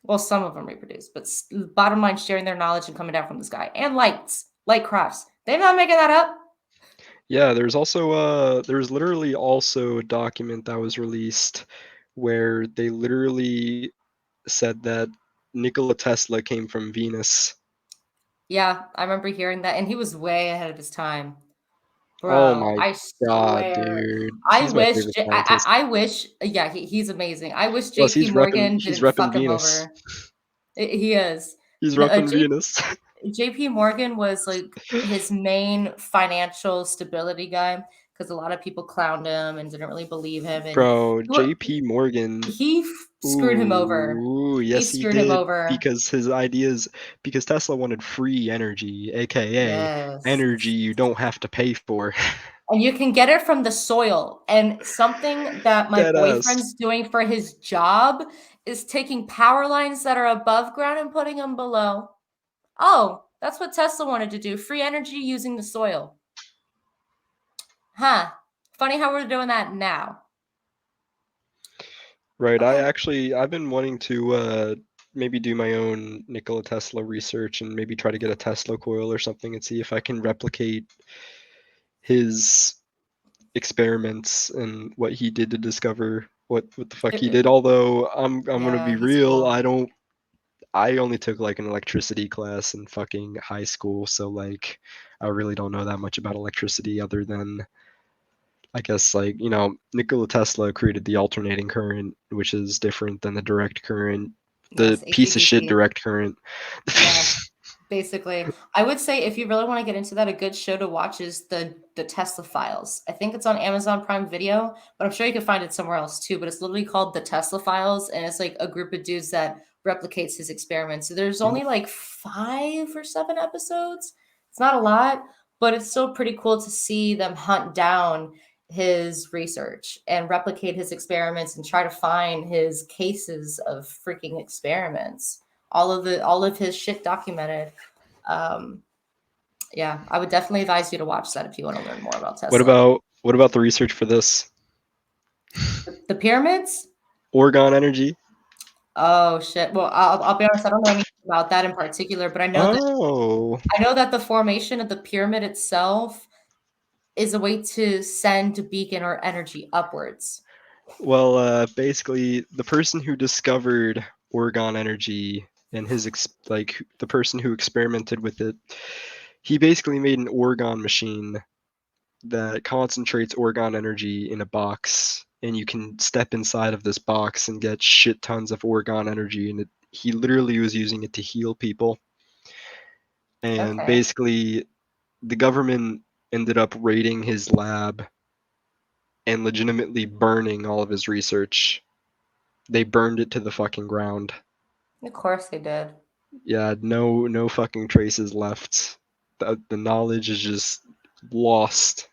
Well, some of them reproduce, but bottom line, sharing their knowledge and coming down from the sky and light crafts. They're not making that up. Yeah, there's literally also a document that was released where they literally said that Nikola Tesla came from Venus. Yeah, I remember hearing that, and he was way ahead of his time. Oh Bro, my I god, swear. dude. I He's my wish favorite J scientist. I wish yeah, he's amazing. I wish Plus JP Morgan he's didn't repping fuck him Venus. over. He is. He's No, repping Venus. JP Morgan was like his main financial stability guy because a lot of people clowned him and didn't really believe him, and Bro, JP Morgan. he screwed him over. Ooh, He yes he screwed him did. over. Because Tesla wanted free energy, aka Yes. energy you don't have to pay for. And you can get it from the soil. And something that my Dead ass. boyfriend's doing for his job is taking power lines that are above ground and putting them below. Oh, that's what Tesla wanted to do, free energy using the soil. Huh. Funny how we're doing that now. Right, Okay. I've been wanting to maybe do my own Nikola Tesla research and maybe try to get a Tesla coil or something and see if I can replicate his experiments and what he did to discover what the fuck he did. Although I'm gonna Yeah, be he's real, cool. I only took like an electricity class in fucking high school, so like I really don't know that much about electricity other than I guess like, Nikola Tesla created the alternating current, which is different than the direct current, the Yes, piece of shit AC/DC. direct current. Yeah. Basically, I would say if you really want to get into that, a good show to watch is the Tesla Files. I think it's on Amazon Prime Video, but I'm sure you can find it somewhere else too. But it's literally called the Tesla Files, and it's like a group of dudes that replicates his experiments. So there's only like 5 or 7 episodes. It's not a lot, but it's still pretty cool to see them hunt down his research and replicate his experiments and try to find his cases of freaking experiments, all of his shit documented. um yeah, I would definitely advise you to watch that if you want to learn more about Tesla. What about the research for this? The pyramids. Orgon energy? Oh shit, well, I'll be honest, I don't know anything about that in particular, but Oh. I know that the formation of the pyramid itself is a way to send beacon or energy upwards. Well, basically, the person who discovered orgon energy and the person who experimented with it, he basically made an orgon machine that concentrates orgon energy in a box, and you can step inside of this box and get shit tons of orgon energy. And he literally was using it to heal people. And Okay. basically, the government ended up raiding his lab and legitimately burning all of his research. They burned it to the fucking ground. Of course they did. Yeah, no fucking traces left. The knowledge is just lost,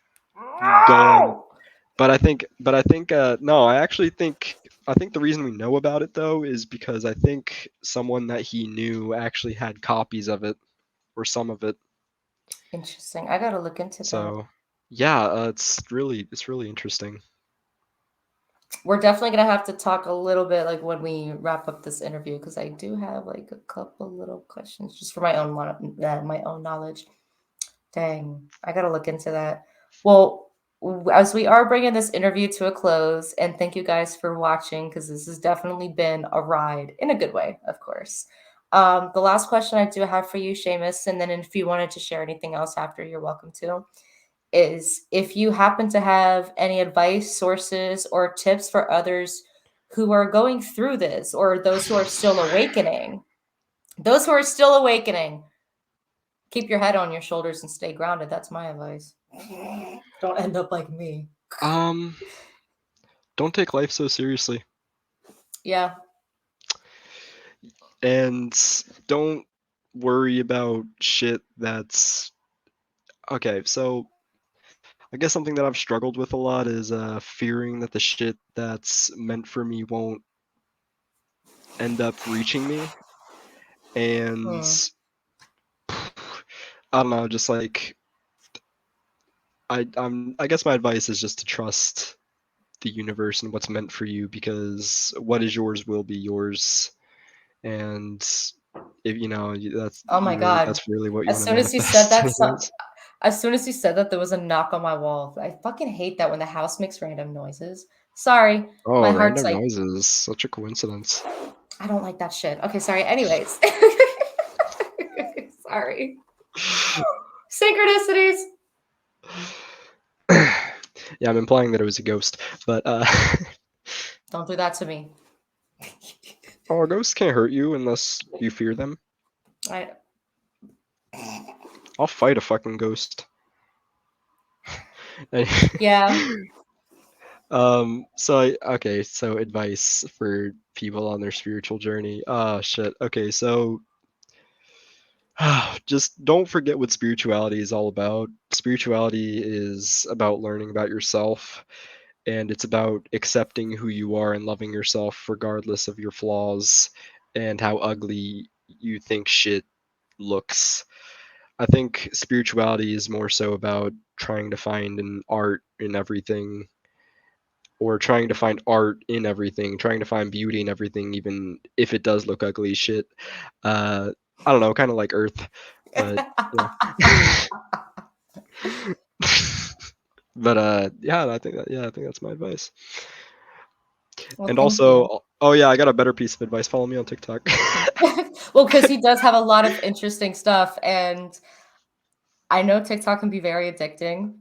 gone. No! No, I think the reason we know about it though is because I think someone that he knew actually had copies of it or some of it. Interesting. I gotta look into that. So yeah, it's really interesting. We're definitely gonna have to talk a little bit like when we wrap up this interview because I do have like a couple little questions just for my own knowledge. Dang, I gotta look into that. Well, as we are bringing this interview to a close, and thank you guys for watching because this has definitely been a ride in a good way, of course. The last question I do have for you, Sheamus, and then if you wanted to share anything else after, you're welcome to, is if you happen to have any advice, sources, or tips for others who are going through this or those who are still awakening. Those who are still awakening, keep your head on your shoulders and stay grounded. That's my advice. Don't end up like me. Um, don't take life so seriously, Yeah. and don't worry about shit that's okay. So I guess something that I've struggled with a lot is fearing that the shit that's meant for me won't end up reaching me. And Hmm. I don't know, just like I guess my advice is just to trust the universe and what's meant for you because what is yours will be yours. And if that's Oh my God. that's really what you As want to soon as you said manifest that, anyways. As soon as you said that, there was a knock on my wall. I fucking hate that when the house makes random noises. Sorry, Oh, my heart's random like, noises. Such a coincidence. I don't like that shit. Okay, sorry. Anyways. Sorry. Synchronicities. Yeah, I'm implying that it was a ghost, but Don't do that to me. oh, ghosts can't hurt you unless you fear them. I, I'll fight a fucking ghost. yeah. So advice for people on their spiritual journey. Oh shit. Okay, so just don't forget what spirituality is all about. Spirituality is about learning about yourself, and it's about accepting who you are and loving yourself regardless of your flaws and how ugly you think shit looks. I think spirituality is more so about trying to find an art in everything, or trying to find art in everything, trying to find beauty in everything, even if it does look ugly as shit. I don't know, kind of like Earth, but yeah. But yeah, I think that's my advice. Well, And thank you. also, oh yeah, I got a better piece of advice. Follow me on TikTok. Well, because he does have a lot of interesting stuff, and I know TikTok can be very addicting,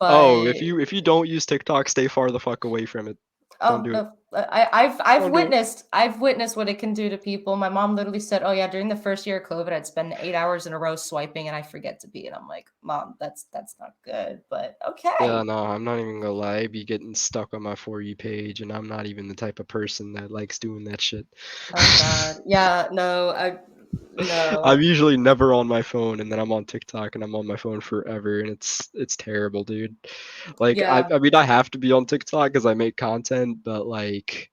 Oh, but if you don't use TikTok, stay far the fuck away from it. Don't oh do it. no, I've Don't do it. witnessed what it can do to people. My mom literally said, "Oh yeah, during the first year of COVID, I'd spend 8 hours in a row swiping, and I forget to pee." And I'm like, "Mom, that's not good." But Yeah, okay. no, I'm not even gonna lie. I be getting stuck on my For You page, and I'm not even the type of person that likes doing that shit. Oh God, yeah, no, I I'm no, usually never on my phone, and then I'm on TikTok, and I'm on my phone forever, and it's terrible, dude. Like, yeah. I mean, I have to be on TikTok because I make content, but like,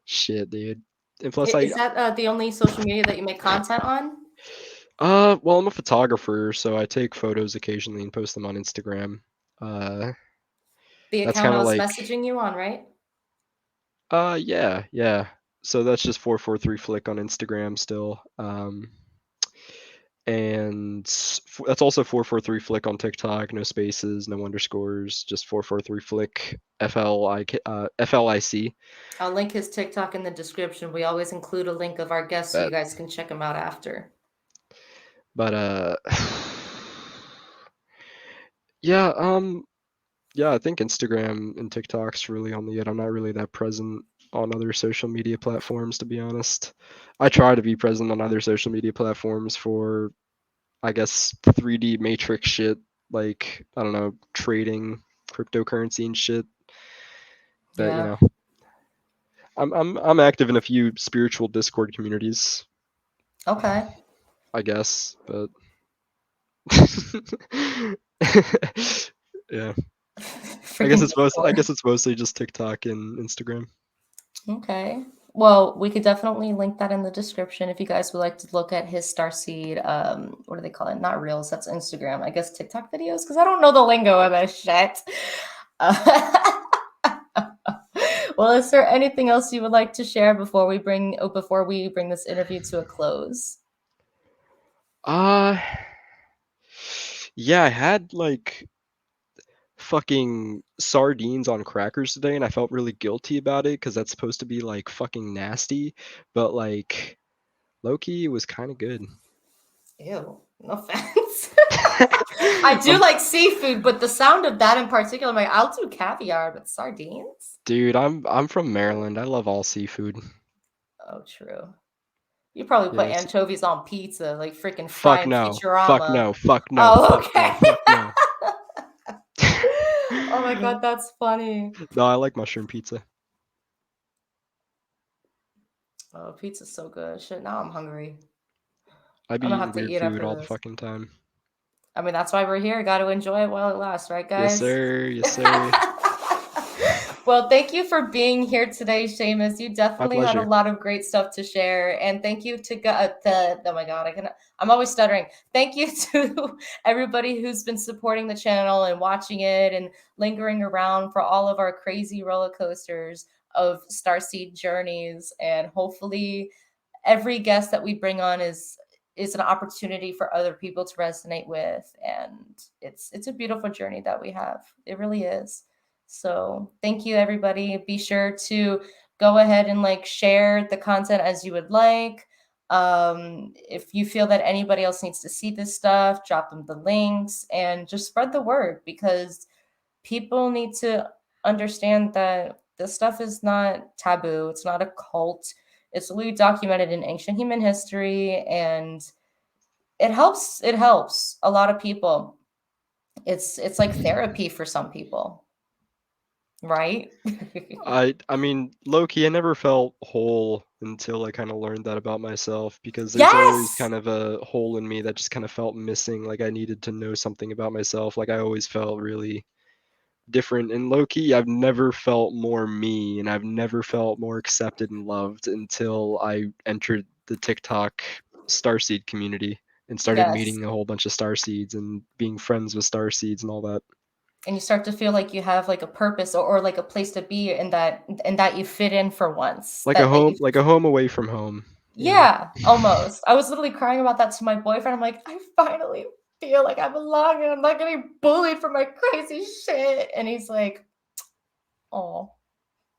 shit, dude. And plus, Is that the only social media that you make content on? well, I'm a photographer, so I take photos occasionally and post them on Instagram. Uh, The that's account kind I of was like, messaging you on, right? yeah, yeah. So that's just 443 flick on Instagram still. And that's also 443 flick on TikTok. No spaces, no underscores, just 443 flick. FLIC. I'll link his TikTok in the description. We always include a link of our guests so you That, guys can check them out after. but yeah, yeah, I think Instagram and TikTok's really only it. I'm not really that present on other social media platforms, to be honest. I try to be present on other social media platforms for, I guess, 3D matrix shit, like, I don't know, trading, cryptocurrency and shit. But Yeah. I'm active in a few spiritual Discord communities, Okay. I guess, but yeah. Freaking I Discord. guess it's mostly just TikTok and Instagram. Okay. Well, we could definitely link that in the description if you guys would like to look at his Starseed. What do they call it? Not Reels. That's Instagram. I guess TikTok videos because I don't know the lingo of this shit. Uh, well, is there anything else you would like to share before we bring this interview to a close? Uh yeah, I had like fucking sardines on crackers today and I felt really guilty about it because that's supposed to be like fucking nasty, but like low key it was kind of good. Ew. No offense. I do I'm, like seafood, but the sound of that in particular, I'm like, I'll do caviar, but sardines? dude, I'm from Maryland. I love all seafood. Oh, true. You probably put Yes. anchovies on pizza, like freaking Fuck frying no. Fuck Futurama. no. Fuck no. Oh, Fuck no. okay. Fuck no. Oh my god, that's funny. No, I like mushroom pizza. Oh, pizza's so good. Shit, now I'm hungry. I I'm be gonna eating have to weird eat food after all the this. fucking time. I mean, that's why we're here. Got to enjoy it while it lasts, right, Yes, guys? sir. Yes, sir. Well, thank you for being here today, Seamus. You My definitely had a pleasure. lot of great stuff to share, and thank you oh my god, I'm always stuttering. Thank you to everybody who's been supporting the channel and watching it and lingering around for all of our crazy roller coasters of Starseed journeys, and hopefully every guest that we bring on is is an opportunity for other people to resonate with, and it's a beautiful journey that we have. It really is. So thank you, everybody. Be sure to go ahead and like share the content as you would like. If you feel that anybody else needs to see this stuff, drop them the links and just spread the word, because people need to understand that this stuff is not taboo. It's not a cult. It's really documented in ancient human history, and it helps. It helps a lot of people. It's like therapy for some people, right? I mean, low-key, I never felt whole until I kind of learned that about myself, because there's always Yes. kind of a hole in me that just kind of felt missing, like I needed to know something about myself. Like I always felt really different, and low-key, I've never felt more me, and I've never felt more accepted and loved until I entered the TikTok Starseed community and started Yes. meeting a whole bunch of Starseeds and being friends with Starseeds and all that. And you start to feel like you have like a purpose, or like a place to be, and that you fit in for once. That you Like a home away from home, you know. Yeah, almost. I was literally crying about that to my boyfriend. I'm like, I finally feel like I belong and I'm not getting bullied for my crazy shit. And he's like, oh,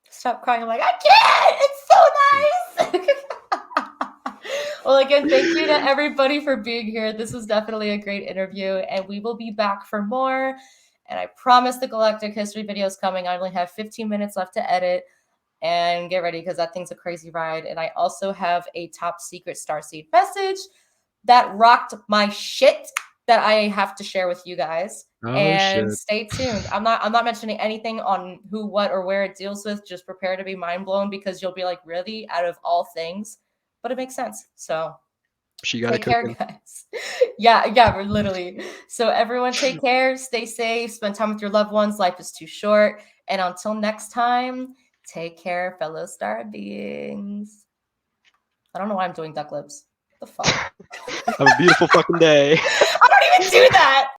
stop crying. I'm like, I can't. It's so nice. Well, again, thank you to everybody for being here. This was definitely a great interview, and we will be back for more. And I promise the Galactic History video is coming. I only have 15 minutes left to edit. And get ready, because that thing's a crazy ride. And I also have a top secret Starseed message that rocked my shit that I have to share with you guys. Oh And shit. stay tuned. I'm not mentioning anything on who, what, or where it deals with. Just prepare to be mind blown, because you'll be like, really, out of all things. But it makes sense. So She got it take care, cooking. guys. Yeah, we're literally. So everyone take care, stay safe, spend time with your loved ones. Life is too short. And until next time, take care, fellow star beings. I don't know why I'm doing duck lips. What the fuck? Have a beautiful fucking day. I don't even do that.